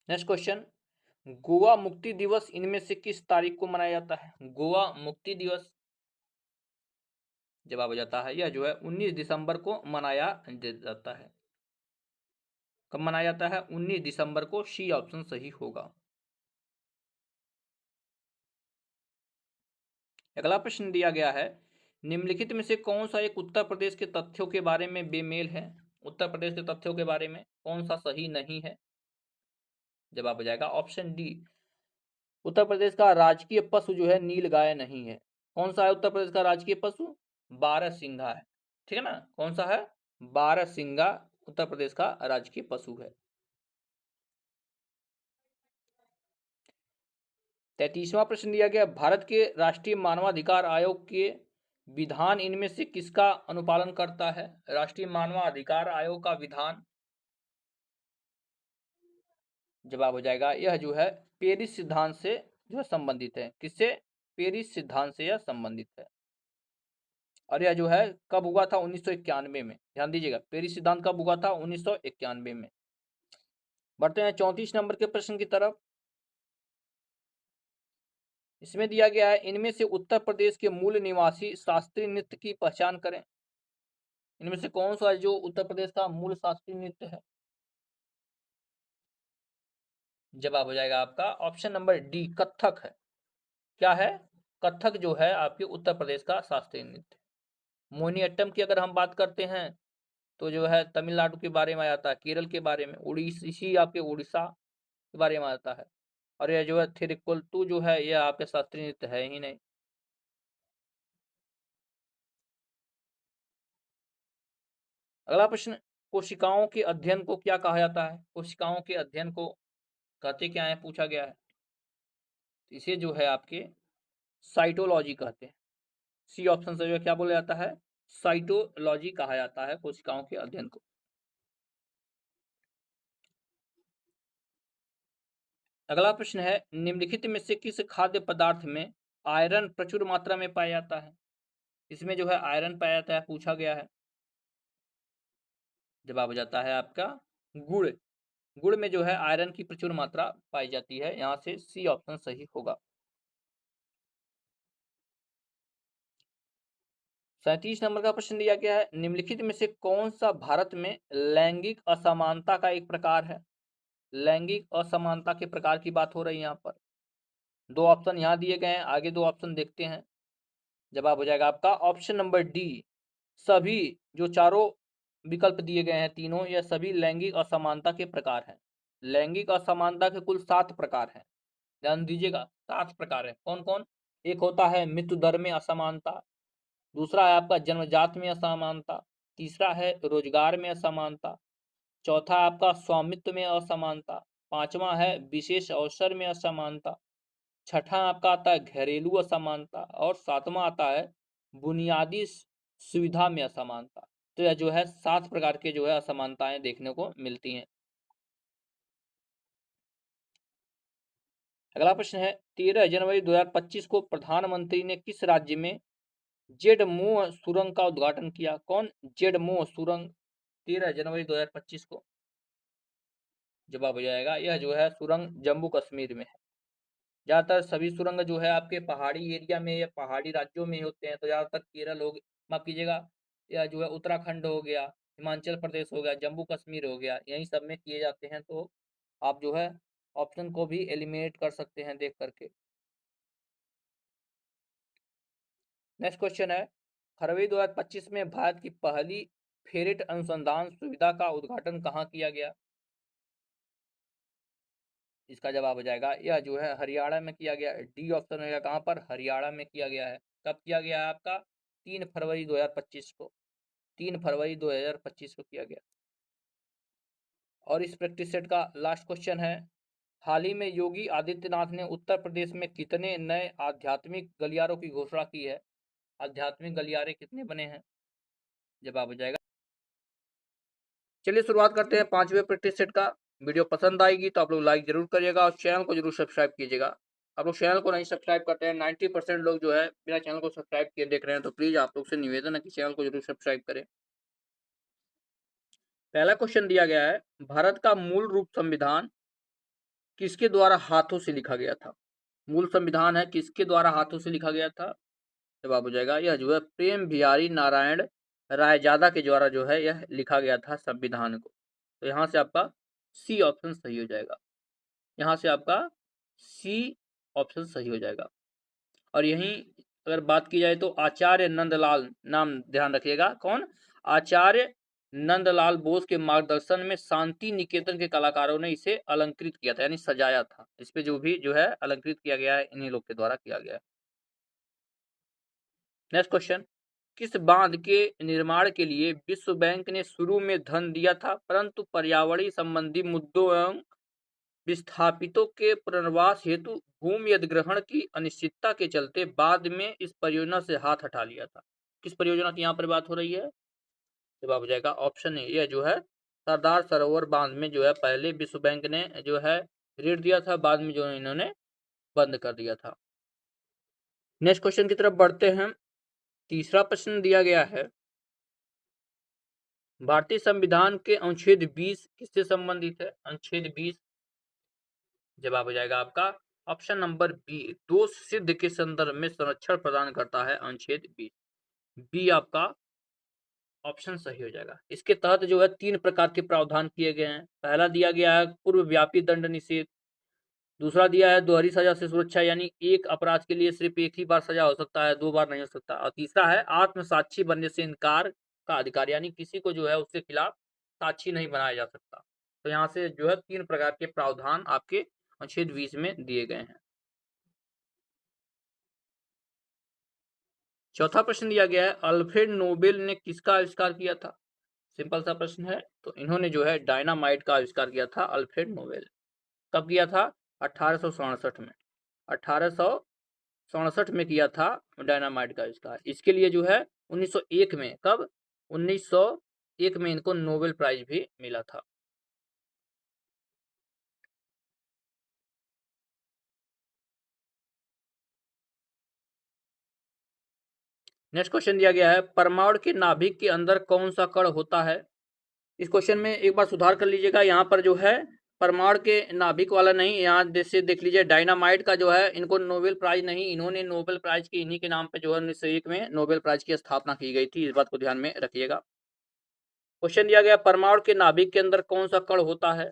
नेक्स्ट क्वेश्चन, गोवा मुक्ति दिवस इनमें से किस तारीख को मनाया जाता है? गोवा मुक्ति दिवस, जवाब हो जाता है यह जो है 19 दिसंबर को मनाया जाता है। कब मनाया जाता है? 19 दिसंबर को। सी ऑप्शन सही होगा। अगला प्रश्न दिया गया है, निम्नलिखित में से कौन सा एक उत्तर प्रदेश के तथ्यों के बारे में बेमेल है? उत्तर प्रदेश के तथ्यों के बारे में कौन सा सही नहीं है? जवाब हो जाएगा ऑप्शन डी, उत्तर प्रदेश का राजकीय पशु जो है नीलगाय नहीं है। कौन सा है उत्तर प्रदेश का राजकीय पशु? बारहसिंघा है, ठीक है ना। कौन सा है? बारहसिंघा उत्तर प्रदेश का राजकीय पशु है। 33वां प्रश्न दिया गया, भारत के राष्ट्रीय मानवाधिकार आयोग के विधान इनमें से किसका अनुपालन करता है? राष्ट्रीय मानवाधिकार आयोग का विधान, जवाब हो जाएगा यह जो है पेरिस सिद्धांत से जो है संबंधित है। किससे? पेरिस सिद्धांत से यह संबंधित है। और यह जो है कब हुआ था? 1991 में। ध्यान दीजिएगा, पेरिस सिद्धांत कब हुआ था? 1991 में। बढ़ते हैं 34 नंबर के प्रश्न की तरफ। इसमें दिया गया है, इनमें से उत्तर प्रदेश के मूल निवासी शास्त्रीय नृत्य की पहचान करें। इनमें से कौन सा जो उत्तर प्रदेश का मूल शास्त्रीय नृत्य है? जवाब हो जाएगा आपका ऑप्शन नंबर डी, कथक है। क्या है? कथक जो है आपके उत्तर प्रदेश का शास्त्रीय नृत्य। मोहिनीअट्टम की अगर हम बात करते हैं तो जो है तमिलनाडु के बारे में आता है, केरल के बारे में, उड़ीसी आपके उड़ीसा के बारे में आता है। और यह जो है थिरुक्कुल जो है यह आपके शास्त्रीय नृत्य है ही नहीं। अगला प्रश्न, कोशिकाओं के अध्ययन को क्या कहा जाता है? कोशिकाओं के अध्ययन को कहते क्या है पूछा गया है। इसे जो है आपके साइटोलॉजी कहते हैं। सी ऑप्शन से जो है क्या बोला जाता है? साइटोलॉजी कहा जाता है कोशिकाओं के अध्ययन को। अगला प्रश्न है, निम्नलिखित में से किस खाद्य पदार्थ में आयरन प्रचुर मात्रा में पाया जाता है? इसमें जो है आयरन पाया जाता है पूछा गया है। जवाब हो जाता है आपका गुड़। गुड़ में जो है आयरन की प्रचुर मात्रा पाई जाती है, यहां से सी ऑप्शन सही होगा। 37 नंबर का प्रश्न दिया गया है, निम्नलिखित में से कौन सा भारत में लैंगिक असमानता का एक प्रकार है? लैंगिक असमानता के प्रकार की बात हो रही है यहाँ पर। दो ऑप्शन यहाँ दिए गए हैं, आगे दो ऑप्शन देखते हैं। जवाब हो जाएगा आपका ऑप्शन नंबर डी। सभी जो चारों विकल्प दिए गए हैं तीनों, यह सभी लैंगिक असमानता के प्रकार हैं। लैंगिक असमानता के कुल 7 प्रकार हैं, ध्यान दीजिएगा। 7 प्रकार है, कौन कौन? एक होता है मृत्यु दर में असमानता, दूसरा है आपका जन्मजात में असमानता, तीसरा है रोजगार में असमानता, चौथा आपका स्वामित्व में असमानता, पांचवा है विशेष अवसर में असमानता, छठा आपका आता है घरेलू असमानता, और सातवां आता है बुनियादी सुविधा में असमानता। तो यह जो है 7 प्रकार के जो है असमानताएं देखने को मिलती हैं। अगला प्रश्न है 13 जनवरी 2025 को प्रधानमंत्री ने किस राज्य में जेडमोह सुरंग का उद्घाटन किया? कौन? जेडमोह सुरंग, 13 जनवरी 2025 को। जवाब हो जाएगा यह जो है सुरंग जम्मू कश्मीर में है। ज़्यादातर सभी सुरंग जो है आपके पहाड़ी एरिया में या पहाड़ी राज्यों में होते हैं, तो ज़्यादातर केरल हो, माफ कीजिएगा, या जो है उत्तराखंड हो गया, हिमाचल प्रदेश हो गया, जम्मू कश्मीर हो गया, यही सब में किए जाते हैं। तो आप जो है ऑप्शन को भी एलिमिनेट कर सकते हैं देख करके। नेक्स्ट क्वेश्चन है फरवरी 2025 में भारत की पहली फेरेट अनुसंधान सुविधा का उद्घाटन कहाँ किया गया? इसका जवाब हो जाएगा यह जो है हरियाणा में किया गया। डी ऑप्शन रहेगा कहाँ पर? हरियाणा में किया गया है। कब किया गया है आपका? 3 फरवरी 2025 को। 3 फरवरी 2025 को किया गया। और इस प्रैक्टिस सेट का लास्ट क्वेश्चन है हाल ही में योगी आदित्यनाथ ने उत्तर प्रदेश में कितने नए आध्यात्मिक गलियारों की घोषणा की है? आध्यात्मिक गलियारे कितने बने हैं? जवाब हो जाएगा। चलिए शुरुआत करते हैं 5वें प्रैक्टिस सेट का। वीडियो पसंद आएगी तो आप लोग लाइक जरूर करिएगा और चैनल को जरूर सब्सक्राइब कीजिएगा। आप लोग चैनल को नहीं सब्सक्राइब करते हैं, 90% लोग जो है मेरा चैनल को सब्सक्राइब किए देख रहे हैं, तो प्लीज आप लोग से निवेदन है कि चैनल को जरूर सब्सक्राइब करें। पहला क्वेश्चन दिया गया है भारत का मूल रूप संविधान किसके द्वारा हाथों से लिखा गया था? मूल संविधान है किसके द्वारा हाथों से लिखा गया था? जवाब हो जाएगा यह जो है प्रेम बिहारी नारायण रायजादा के द्वारा जो है यह लिखा गया था संविधान को। तो यहाँ से आपका सी ऑप्शन सही हो जाएगा। यहाँ से आपका सी ऑप्शन सही हो जाएगा। और यहीं अगर बात की जाए तो आचार्य नंदलाल, नाम ध्यान रखिएगा, कौन? आचार्य नंदलाल बोस के मार्गदर्शन में शांति निकेतन के कलाकारों ने इसे अलंकृत किया था, यानी सजाया था। इस पे जो भी जो है अलंकृत किया गया है इन्हीं लोग के द्वारा किया गया है। नेक्स्ट क्वेश्चन किस बांध के निर्माण के लिए विश्व बैंक ने शुरू में धन दिया था, परंतु पर्यावरणीय संबंधी मुद्दों एवं विस्थापितों के पुनर्वास हेतु भूमि अधिग्रहण की अनिश्चितता के चलते बाद में इस परियोजना से हाथ हटा लिया था? किस परियोजना की यहाँ पर बात हो रही है? जवाब हो जाएगा ऑप्शन ए, यह जो है सरदार सरोवर बांध में जो है पहले विश्व बैंक ने जो है ऋण दिया था, बाद में जो इन्होंने बंद कर दिया था। नेक्स्ट क्वेश्चन की तरफ बढ़ते हैं। तीसरा प्रश्न दिया गया है भारतीय संविधान के अनुच्छेद 20 किससे संबंधित है? अनुच्छेद 20 जवाब हो जाएगा आपका ऑप्शन नंबर बी, दोष सिद्ध के संदर्भ में संरक्षण प्रदान करता है अनुच्छेद 20। बी आपका ऑप्शन सही हो जाएगा। इसके तहत जो है 3 प्रकार के प्रावधान किए गए हैं। पहला दिया गया है पूर्व व्यापी दंड निषेध, दूसरा दिया है दोहरी सजा से सुरक्षा, यानी एक अपराध के लिए सिर्फ एक ही बार सजा हो सकता है, 2 बार नहीं हो सकता, और तीसरा है आत्म साक्षी बनने से इनकार का अधिकार, यानी किसी को जो है उसके खिलाफ साक्षी नहीं बनाया जा सकता। तो यहाँ से जो है 3 प्रकार के प्रावधान आपके अनुच्छेद 20 में दिए गए हैं। चौथा प्रश्न दिया गया है अल्फ्रेड नोबेल ने किसका आविष्कार किया था? सिंपल सा प्रश्न है। तो इन्होंने जो है डायनामाइट का आविष्कार किया था अल्फ्रेड नोबेल। कब किया था? 1867 में। 1867 में किया था डायनामाइट का आविष्कार। इसके लिए जो है 1901 में, कब? 1901 में इनको नोबेल प्राइज भी मिला था। नेक्स्ट क्वेश्चन दिया गया है परमाणु के नाभिक के अंदर कौन सा कण होता है? इस क्वेश्चन में एक बार सुधार कर लीजिएगा। यहाँ पर जो है परमाणु के नाभिक वाला नहीं, यहाँ जैसे देख लीजिए डायनामाइट का जो है इनको नोबेल प्राइज नहीं, इन्होंने नोबेल प्राइज की इन्हीं के नाम पे जो है 1901 में नोबेल प्राइज की स्थापना की गई थी। इस बात को ध्यान में रखिएगा। क्वेश्चन दिया गया परमाणु के नाभिक के अंदर कौन सा कण होता है?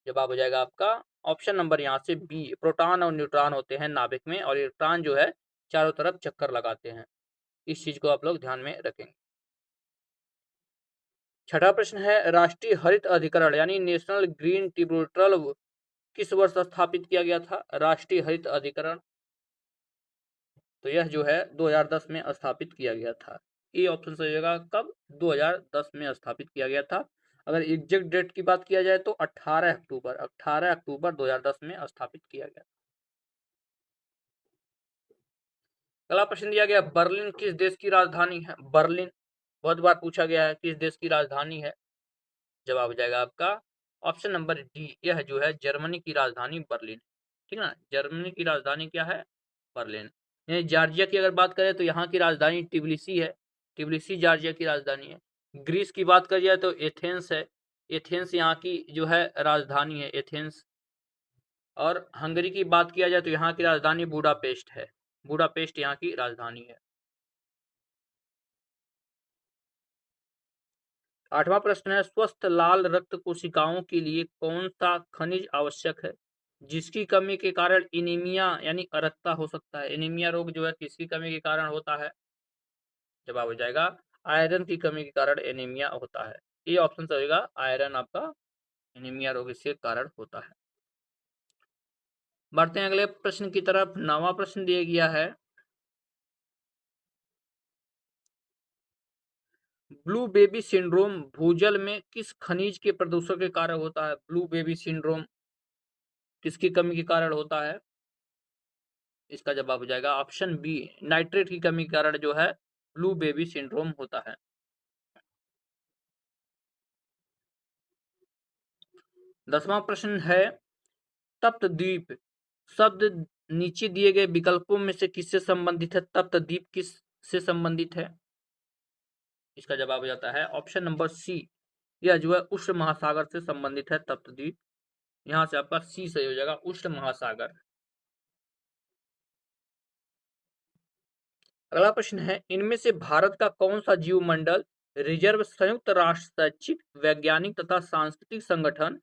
जवाब हो जाएगा आपका ऑप्शन नंबर यहाँ से बी। प्रोटॉन और न्यूट्रॉन होते हैं नाभिक में और इलेक्ट्रॉन जो है चारों तरफ चक्कर लगाते हैं। इस चीज को आप लोग ध्यान में रखेंगे। छठा प्रश्न है राष्ट्रीय हरित अधिकरण यानी नेशनल ग्रीन ट्रिब्यूनल किस वर्ष स्थापित किया गया था? राष्ट्रीय हरित अधिकरण तो यह जो है 2010 में स्थापित किया गया था। ए ऑप्शन सही होगा। कब? 2010 में स्थापित किया गया था। अगर एग्जैक्ट डेट की बात किया जाए तो 18 अक्टूबर 2010 में स्थापित किया गया। अगला प्रश्न दिया गया बर्लिन किस देश की राजधानी है? बर्लिन बहुत बार पूछा गया है किस देश की राजधानी है। जवाब हो जाएगा आपका ऑप्शन नंबर डी। यह जो है जर्मनी की राजधानी बर्लिन। ठीक है ना, जर्मनी की राजधानी क्या है? बर्लिन। जॉर्जिया की अगर बात करें तो यहाँ की राजधानी टिबिलिसी है। टिबिलिसी जॉर्जिया की राजधानी है। ग्रीस की बात करी जाए तो एथेंस है। एथेंस यहाँ की जो है राजधानी है, एथेंस। और हंगरी की बात किया जाए तो यहाँ की राजधानी बुडापेस्ट है। बुडापेस्ट यहाँ की राजधानी है। आठवां प्रश्न है स्वस्थ लाल रक्त कोशिकाओं के लिए कौन सा खनिज आवश्यक है जिसकी कमी के कारण एनीमिया यानी अरक्ता हो सकता है? एनीमिया रोग जो है किसकी कमी के कारण होता है? जवाब हो जाएगा आयरन की कमी के कारण एनीमिया होता है। ये ऑप्शन सही होगा, आयरन आपका एनीमिया रोग इसके कारण होता है। बढ़ते हैं अगले प्रश्न की तरफ। नवा प्रश्न दिया गया है ब्लू बेबी सिंड्रोम भूजल में किस खनिज के प्रदूषण के कारण होता है? ब्लू बेबी सिंड्रोम किसकी कमी के कारण होता है? इसका जवाब हो जाएगा ऑप्शन बी। नाइट्रेट की कमी के कारण जो है ब्लू बेबी सिंड्रोम होता है। 10वां प्रश्न है तप्त द्वीप शब्द नीचे दिए गए विकल्पों में से किससे संबंधित है? तप्त द्वीप किस से संबंधित है? इसका जवाब हो जाता है ऑप्शन नंबर सी। यह जो है उष्ण महासागर से संबंधित है तप्त द्वीप। यहाँ से आपका सी सही हो जाएगा, उष्ण महासागर। अगला प्रश्न है इनमें से भारत का कौन सा जीवमंडल रिजर्व संयुक्त राष्ट्र शैक्षिक वैज्ञानिक तथा सांस्कृतिक संगठन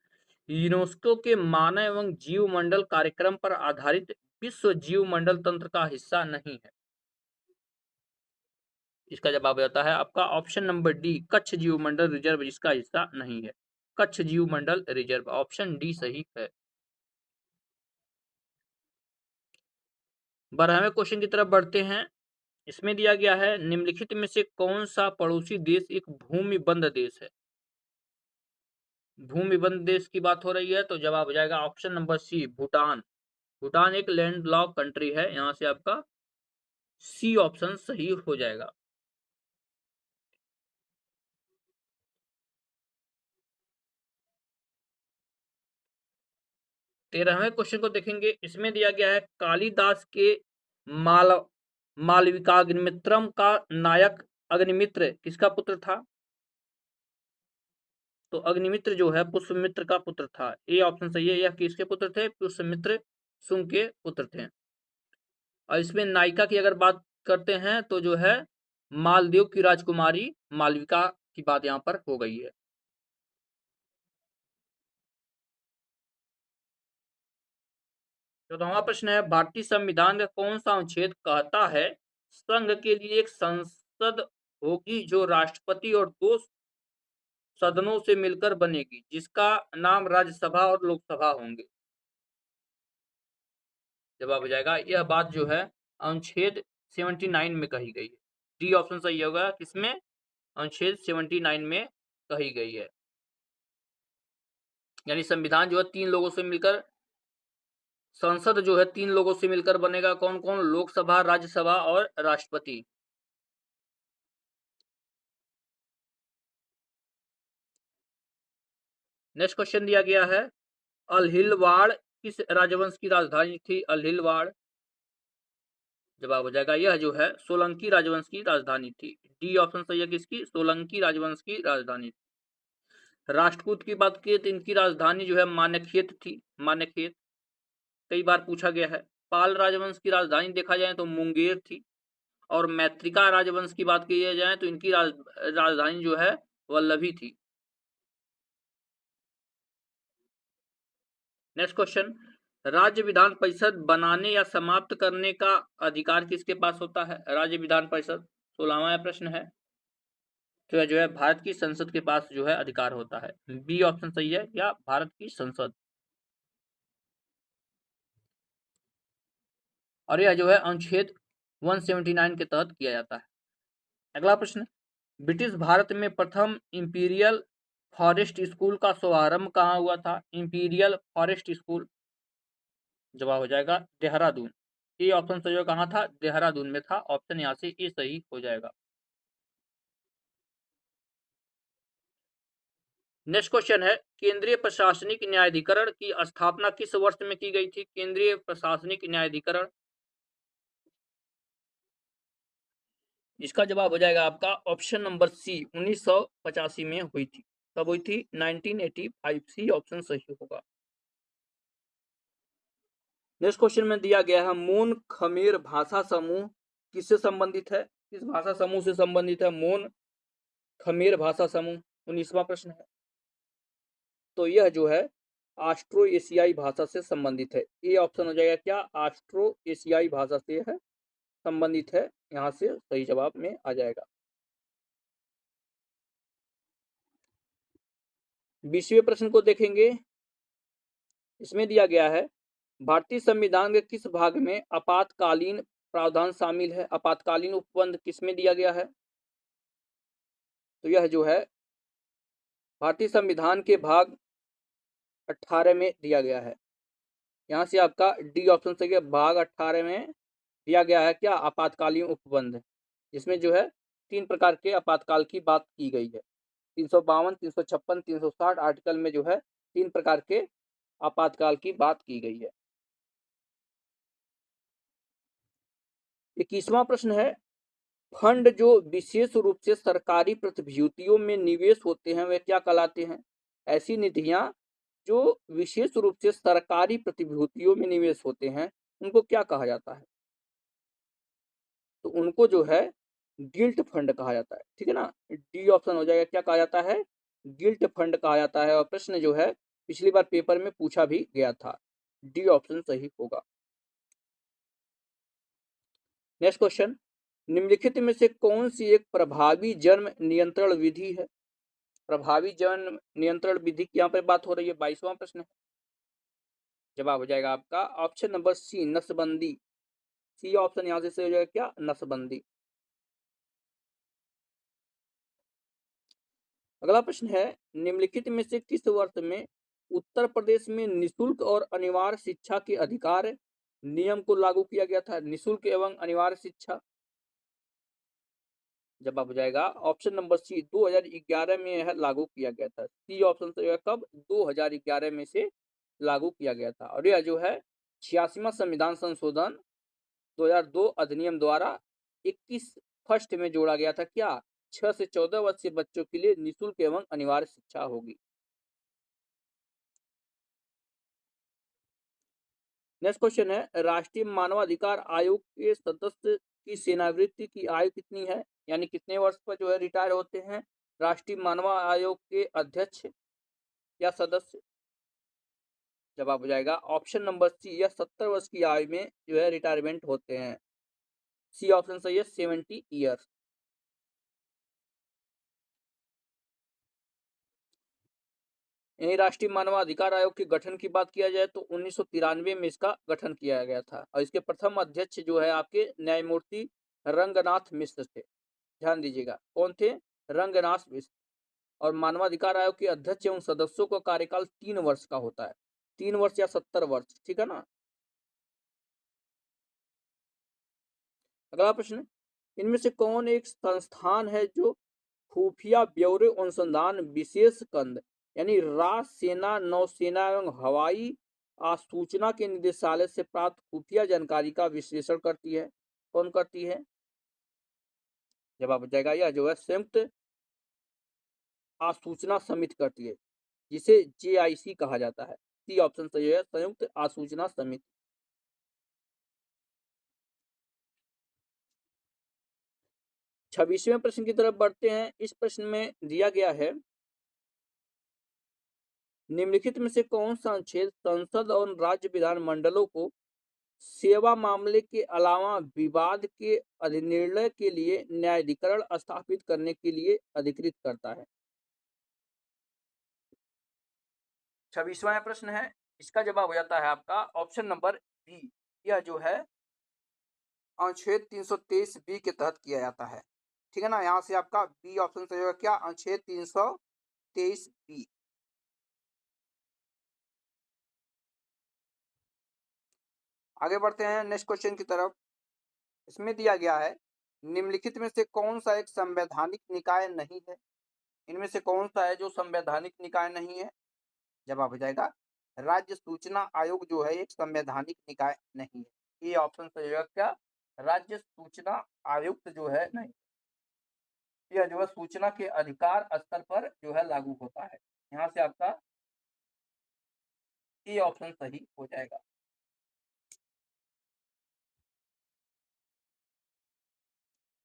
यूनेस्को के मानव एवं जीवमंडल कार्यक्रम पर आधारित विश्व जीवमंडल तंत्र का हिस्सा नहीं है? इसका जवाब हो जाता है आपका ऑप्शन नंबर डी। कच्छ जीवमंडल रिजर्व इसका हिस्सा नहीं है। कच्छ जीवमंडल रिजर्व ऑप्शन डी सही है। 12वें क्वेश्चन की तरफ बढ़ते हैं। इसमें दिया गया है निम्नलिखित में से कौन सा पड़ोसी देश एक भूमिबंध देश है? भूमिबंध देश की बात हो रही है तो जवाब हो जाएगा option number C Bhutan. Bhutan एक लैंडलॉक कंट्री है। यहां से आपका सी ऑप्शन सही हो जाएगा। 13वें क्वेश्चन को देखेंगे। इसमें दिया गया है कालिदास के माल मालविकाग्निमित्रम का नायक अग्निमित्र किसका पुत्र था? तो अग्निमित्र जो है पुष्यमित्र का पुत्र था। ए ऑप्शन सही है। यह किसके पुत्र थे? पुष्यमित्र शुंग के पुत्र थे। और इसमें नायिका की अगर बात करते हैं तो जो है मालदेव की राजकुमारी मालविका की बात यहाँ पर हो गई है। 14वां प्रश्न है भारतीय संविधान का कौन सा अनुच्छेद कहता है संघ के लिए एक संसद होगी जो राष्ट्रपति और दो सदनों से मिलकर बनेगी जिसका नाम राज्यसभा और लोकसभा होंगे? जवाब हो जाएगा यह बात जो है अनुच्छेद 79 में कही गई है। डी ऑप्शन सही होगा। किसमें? अनुच्छेद 79 में कही गई है। यानी संविधान जो है तीन लोगों से मिलकर, संसद जो है तीन लोगों से मिलकर बनेगा। कौन कौन? लोकसभा, राज्यसभा और राष्ट्रपति। नेक्स्ट क्वेश्चन दिया गया है अल्हिलवाड़ किस राजवंश की राजधानी थी? अल्हिलवाड़ जवाब हो जाएगा यह जो है सोलंकी राजवंश की राजधानी थी। डी ऑप्शन सही है। किसकी? सोलंकी राजवंश की राजधानी। राष्ट्रकूट की बात की तो इनकी राजधानी जो है मान्यखेत थी। मान्यखेत कई बार पूछा गया है। पाल राजवंश की राजधानी देखा जाए तो मुंगेर थी। और मैत्रिका राजवंश की बात की जाए तो इनकी राजधानी जो है वल्लभी थी। नेक्स्ट क्वेश्चन, राज्य विधान परिषद बनाने या समाप्त करने का अधिकार किसके पास होता है? राज्य विधान परिषद 16वां प्रश्न है। तो यह जो है भारत की संसद के पास जो है अधिकार होता है। बी ऑप्शन सही है, या भारत की संसद। और यह जो है अनुच्छेद 179 के तहत किया जाता है। अगला प्रश्न, ब्रिटिश भारत में प्रथम इंपीरियल फॉरेस्ट स्कूल का शुभारंभ कहाँ हुआ था? इंपीरियल फॉरेस्ट स्कूल, जवाब हो जाएगा देहरादून। ये ऑप्शन सही कहाँ था? देहरादून में था। ऑप्शन यहाँ से ए सही हो जाएगा। नेक्स्ट क्वेश्चन है, केंद्रीय प्रशासनिक न्यायाधिकरण की स्थापना किस वर्ष में की गई थी? केंद्रीय प्रशासनिक न्यायाधिकरण, इसका जवाब हो जाएगा आपका ऑप्शन नंबर सी, 1985 में हुई थी। कब हुई थी? 1985। सी ऑप्शन सही होगा। नेक्स्ट क्वेश्चन में दिया गया है, मोन खमेर भाषा समूह किससे संबंधित है? किस भाषा समूह से संबंधित है मोन खमेर भाषा समूह? 19वां प्रश्न है। तो यह जो है ऑस्ट्रो एशियाई भाषा से संबंधित है। ये ऑप्शन हो जाएगा क्या? ऑस्ट्रो एशियाई भाषा से है संबंधित है। यहाँ से सही जवाब में आ जाएगा। 20वें प्रश्न को देखेंगे। इसमें दिया गया है, भारतीय संविधान के किस भाग में आपातकालीन प्रावधान शामिल है? आपातकालीन उपबंध किसमें दिया गया है? तो यह जो है भारतीय संविधान के भाग 18 में दिया गया है। यहाँ से आपका डी ऑप्शन सही है। भाग 18 में दिया गया है क्या? आपातकालीन उपबंध, जिसमें जो है 3 प्रकार के आपातकाल की बात की गई है। 352, 356, 360 आर्टिकल में जो है 3 प्रकार के आपातकाल की बात की गई है। 21वां प्रश्न है, फंड जो विशेष रूप से सरकारी प्रतिभूतियों में निवेश होते हैं वे क्या कहलाते हैं? ऐसी निधियां जो विशेष रूप से सरकारी प्रतिभूतियों में निवेश होते हैं उनको क्या कहा जाता है? तो उनको जो है गिल्ट फंड कहा जाता है। ठीक है ना, डी ऑप्शन हो जाएगा। क्या कहा जाता है? गिल्ट फंड कहा जाता है। और प्रश्न जो है पिछली बार पेपर में पूछा भी गया था। डी ऑप्शन सही होगा। नेक्स्ट क्वेश्चन, निम्नलिखित में से कौन सी एक प्रभावी जन्म नियंत्रण विधि है? प्रभावी जन्म नियंत्रण विधि की यहाँ पर बात हो रही है। 22वां प्रश्न है। जवाब हो जाएगा आपका ऑप्शन नंबर सी, नसबंदी। सी ऑप्शन यहाँ से सही हो जाएगा क्या? नसबंदी। अगला प्रश्न है, निम्नलिखित में से किस वर्ष में उत्तर प्रदेश में निशुल्क और अनिवार्य शिक्षा के अधिकार नियम को लागू किया गया था? निशुल्क एवं अनिवार्य शिक्षा, जवाब हो जाएगा ऑप्शन नंबर सी, 2011 में यह लागू किया गया था। सी ऑप्शन से कब? 2011 में से लागू किया गया था। और यह जो है 86वां संविधान संशोधन 2002 अधिनियम द्वारा 21 फर्स्ट में जोड़ा गया था। क्या? 6 से 14 वर्ष के बच्चों के लिए निशुल्क एवं अनिवार्य शिक्षा होगी। नेक्स्ट क्वेश्चन है, राष्ट्रीय मानवाधिकार आयोग के सदस्य की सेवानिवृत्ति की आयु कितनी है? यानी कितने वर्ष पर जो है रिटायर होते हैं राष्ट्रीय मानव आयोग के अध्यक्ष या सदस्य? जवाब हो जाएगा ऑप्शन नंबर सी, या 70 वर्ष की आयु में जो है रिटायरमेंट होते हैं। सी ऑप्शन सही है, 70 ईयर्स। यही राष्ट्रीय मानवाधिकार आयोग के गठन की बात किया जाए तो 1993 में इसका गठन किया गया था। और इसके प्रथम अध्यक्ष जो है आपके न्यायमूर्ति रंगनाथ मिश्र थे। ध्यान दीजिएगा, कौन थे? रंगनाथ मिश्र। और मानवाधिकार आयोग के अध्यक्ष एवं सदस्यों का कार्यकाल 3 वर्ष का होता है। 3 वर्ष या 70 वर्ष। ठीक है ना। अगला प्रश्न, इनमें से कौन एक संस्थान है जो खुफिया ब्यौरे अनुसंधान विशेष कंद यानी राज सेना नौसेना एवं हवाई आसूचना के निदेशालय से प्राप्त खुफिया जानकारी का विश्लेषण करती है? कौन करती है? जवाब हो जाएगा यह जो है संयुक्त आसूचना समिति करती है, जिसे JIC कहा जाता है। सी ऑप्शन सही है, संयुक्त आसूचना समिति। 26वें प्रश्न की तरफ बढ़ते हैं। इस प्रश्न में दिया गया है, निम्नलिखित में से कौन सा अनुच्छेद संसद और राज्य विधानमंडलों को सेवा मामले के अलावा विवाद के निर्णय के लिए न्यायाधिकरण स्थापित करने के लिए अधिकृत करता है? 26वां प्रश्न है, इसका जवाब हो जाता है आपका ऑप्शन नंबर बी। यह जो है अनुच्छेद 323 बी के तहत किया जाता है। ठीक है ना, यहाँ से आपका बी ऑप्शन सही होगा। क्या? अनुच्छेद 323 बी। आगे बढ़ते हैं नेक्स्ट क्वेश्चन की तरफ। इसमें दिया गया है, निम्नलिखित में से कौन सा एक संवैधानिक निकाय नहीं है? इनमें से कौन सा है जो संवैधानिक निकाय नहीं है? जवाब हो जाएगा राज्य सूचना आयोग जो है एक संवैधानिक निकाय नहीं है। ये ऑप्शन सही होगा। क्या? राज्य सूचना आयुक्त जो है नहीं, यह जो है सूचना के अधिकार स्तर पर जो है लागू होता है। यहाँ से आपका ये ऑप्शन सही हो जाएगा।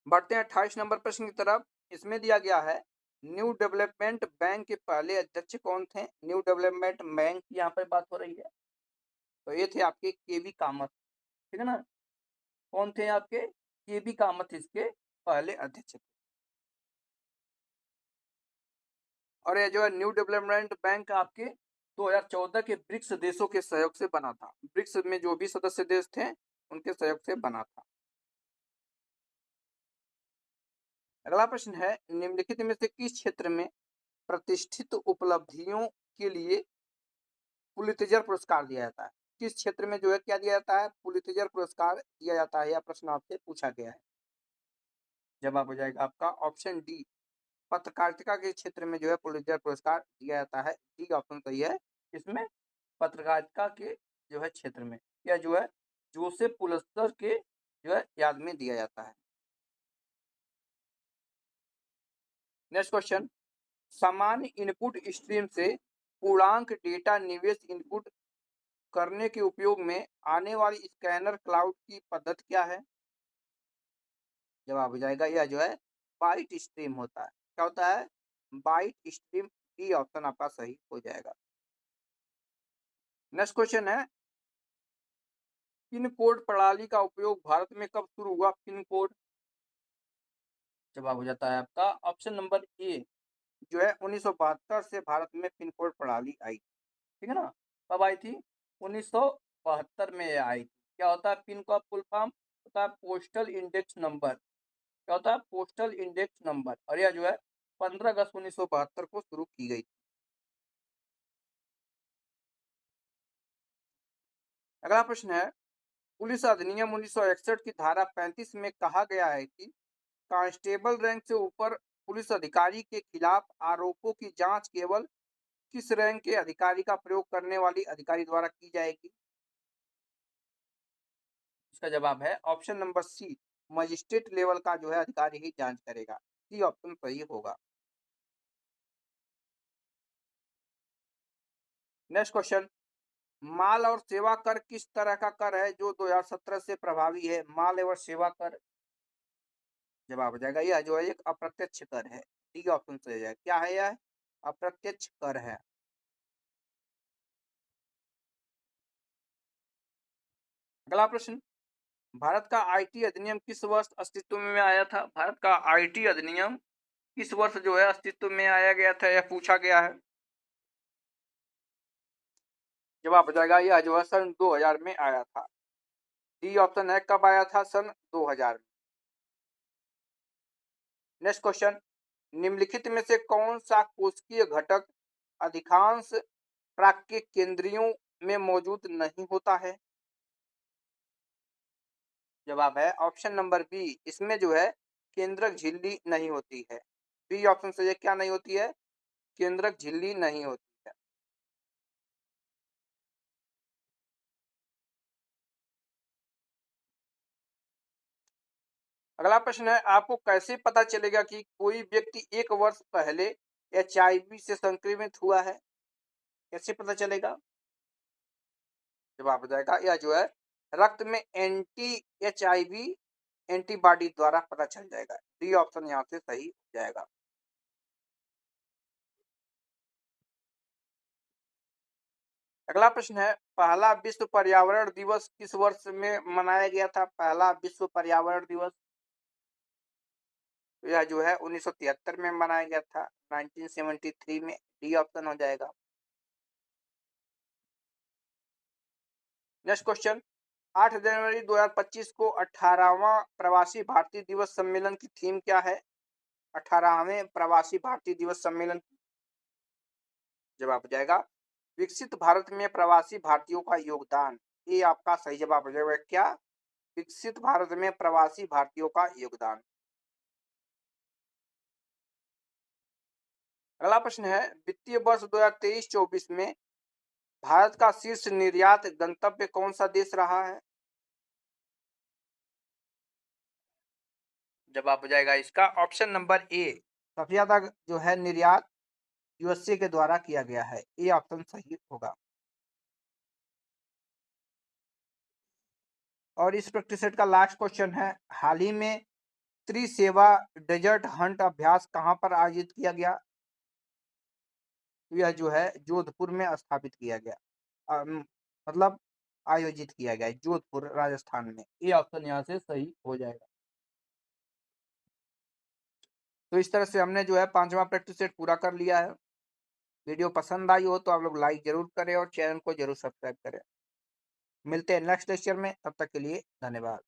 बढ़ते हैं 28 नंबर प्रश्न की तरफ। इसमें दिया गया है, न्यू डेवलपमेंट बैंक के पहले अध्यक्ष कौन थे? न्यू डेवलपमेंट बैंक की यहाँ पर बात हो रही है। तो ये थे आपके केवी कामत। ठीक है ना, कौन थे आपके? केवी कामत इसके पहले अध्यक्ष। और ये जो है न्यू डेवलपमेंट बैंक आपके 2014 के ब्रिक्स देशों के सहयोग से बना था। ब्रिक्स में जो भी सदस्य देश थे उनके सहयोग से बना था। अगला प्रश्न है, निम्नलिखित में से किस क्षेत्र में प्रतिष्ठित उपलब्धियों के लिए पुलित्जर पुरस्कार दिया जाता है? किस क्षेत्र में जो है क्या दिया जाता है? पुलित्जर पुरस्कार दिया जाता है। यह प्रश्न आपसे पूछा गया है। जवाब हो जाएगा आपका ऑप्शन डी। पत्रकारिता के क्षेत्र में जो है पुलित्जर पुरस्कार दिया जाता है। डी ऑप्शन सही है। इसमें पत्रकारिता के जो है क्षेत्र में या जो है जोसेफ पुलित्जर के जो है याद में दिया जाता है। नेक्स्ट क्वेश्चन, सामान्य इनपुट स्ट्रीम से पूर्णांक डेटा निवेश इनपुट करने के उपयोग में आने वाली स्कैनर क्लाउड की पद्धति क्या है? जवाब हो जाएगा यह जो है बाइट स्ट्रीम होता है। क्या होता है? Byte stream. डी ऑप्शन आपका सही हो जाएगा। नेक्स्ट क्वेश्चन है, पिन कोड प्रणाली का उपयोग भारत में कब शुरू हुआ? Pin code. जवाब हो जाता है आपका ऑप्शन नंबर ए। जो है 1972 से भारत में पिन कोड प्रणाली आई। ठीक है ना, कब आई थी? 1972 में ये आई थी। क्या होता है पिन का फुल फॉर्म? होता है पोस्टल इंडेक्स नंबर। क्या होता है? Postal index number. और यह जो है 15 अगस्त 1972 को शुरू की गई। अगला प्रश्न है, पुलिस अधिनियम 1961 की धारा 35 में कहा गया है कि कांस्टेबल रैंक से ऊपर पुलिस अधिकारी के खिलाफ आरोपों की जांच केवल किस रैंक के अधिकारी का प्रयोग करने वाली अधिकारी द्वारा की जाएगी? इसका जवाब है option number C. Magistrate level का जो है अधिकारी ही जांच करेगा। सी ऑप्शन सही होगा। नेक्स्ट क्वेश्चन, माल और सेवा कर किस तरह का कर है जो 2017 से प्रभावी है? माल एवं सेवा कर। जवाब हो जाएगा यह जो है एक अप्रत्यक्ष कर है। डी ऑप्शन सही हो जाएगा। क्या है यह? अप्रत्यक्ष कर है। अगला प्रश्न, भारत का आईटी अधिनियम किस वर्ष अस्तित्व में आया था? भारत का आईटी अधिनियम किस वर्ष जो है अस्तित्व में आया गया था, यह पूछा गया है। जवाब हो जाएगा यह जो है सन 2000 में आया था। डी ऑप्शन है। कब आया था? सन 2000 में। नेक्स्ट क्वेश्चन, निम्नलिखित में से कौन सा कोशिकीय घटक अधिकांश प्राकृतिक केंद्रियों में मौजूद नहीं होता है? जवाब है ऑप्शन नंबर बी। इसमें जो है केंद्रक झिल्ली नहीं होती है। बी ऑप्शन से ये क्या नहीं होती है? केंद्रक झिल्ली नहीं होती है। अगला प्रश्न है, आपको कैसे पता चलेगा कि कोई व्यक्ति 1 वर्ष पहले एचआईवी से संक्रमित हुआ है? कैसे पता चलेगा? जवाब हो जाएगा यह जो है रक्त में एंटी एचआईवी एंटीबॉडी द्वारा पता चल जाएगा। डी ऑप्शन यहाँ से सही हो जाएगा। अगला प्रश्न है, पहला विश्व पर्यावरण दिवस किस वर्ष में मनाया गया था? पहला विश्व पर्यावरण दिवस यह जो है 1973 में मनाया गया था, 1973 में। डी ऑप्शन हो जाएगा। नेक्स्ट क्वेश्चन, 8 जनवरी 2025 को 18वां प्रवासी भारतीय दिवस सम्मेलन की थीम क्या है? 18वें प्रवासी भारतीय दिवस सम्मेलन जवाब हो जाएगा विकसित भारत में प्रवासी भारतीयों का योगदान। ये आपका सही जवाब हो जाएगा। क्या? विकसित भारत में प्रवासी भारतीयों का योगदान। अगला प्रश्न है, वित्तीय वर्ष 2023-24 में भारत का शीर्ष निर्यात गंतव्य कौन सा देश रहा है? जवाब हो जाएगा इसका ऑप्शन नंबर ए। सबसे ज्यादा जो है निर्यात यूएसए के द्वारा किया गया है। ये ऑप्शन सही होगा। और इस प्रैक्टिस सेट का लास्ट क्वेश्चन है, हाल ही में त्रिसेवा डेजर्ट हंट अभ्यास कहां पर आयोजित किया गया? यह जो है जोधपुर में स्थापित किया गया, मतलब आयोजित किया गया है जोधपुर राजस्थान में। ये ऑप्शन यहाँ से सही हो जाएगा। तो इस तरह से हमने जो है 5वां प्रैक्टिस सेट पूरा कर लिया है। वीडियो पसंद आई हो तो आप लोग लाइक जरूर करें और चैनल को जरूर सब्सक्राइब करें। मिलते हैं नेक्स्ट लेक्चर में, तब तक के लिए धन्यवाद।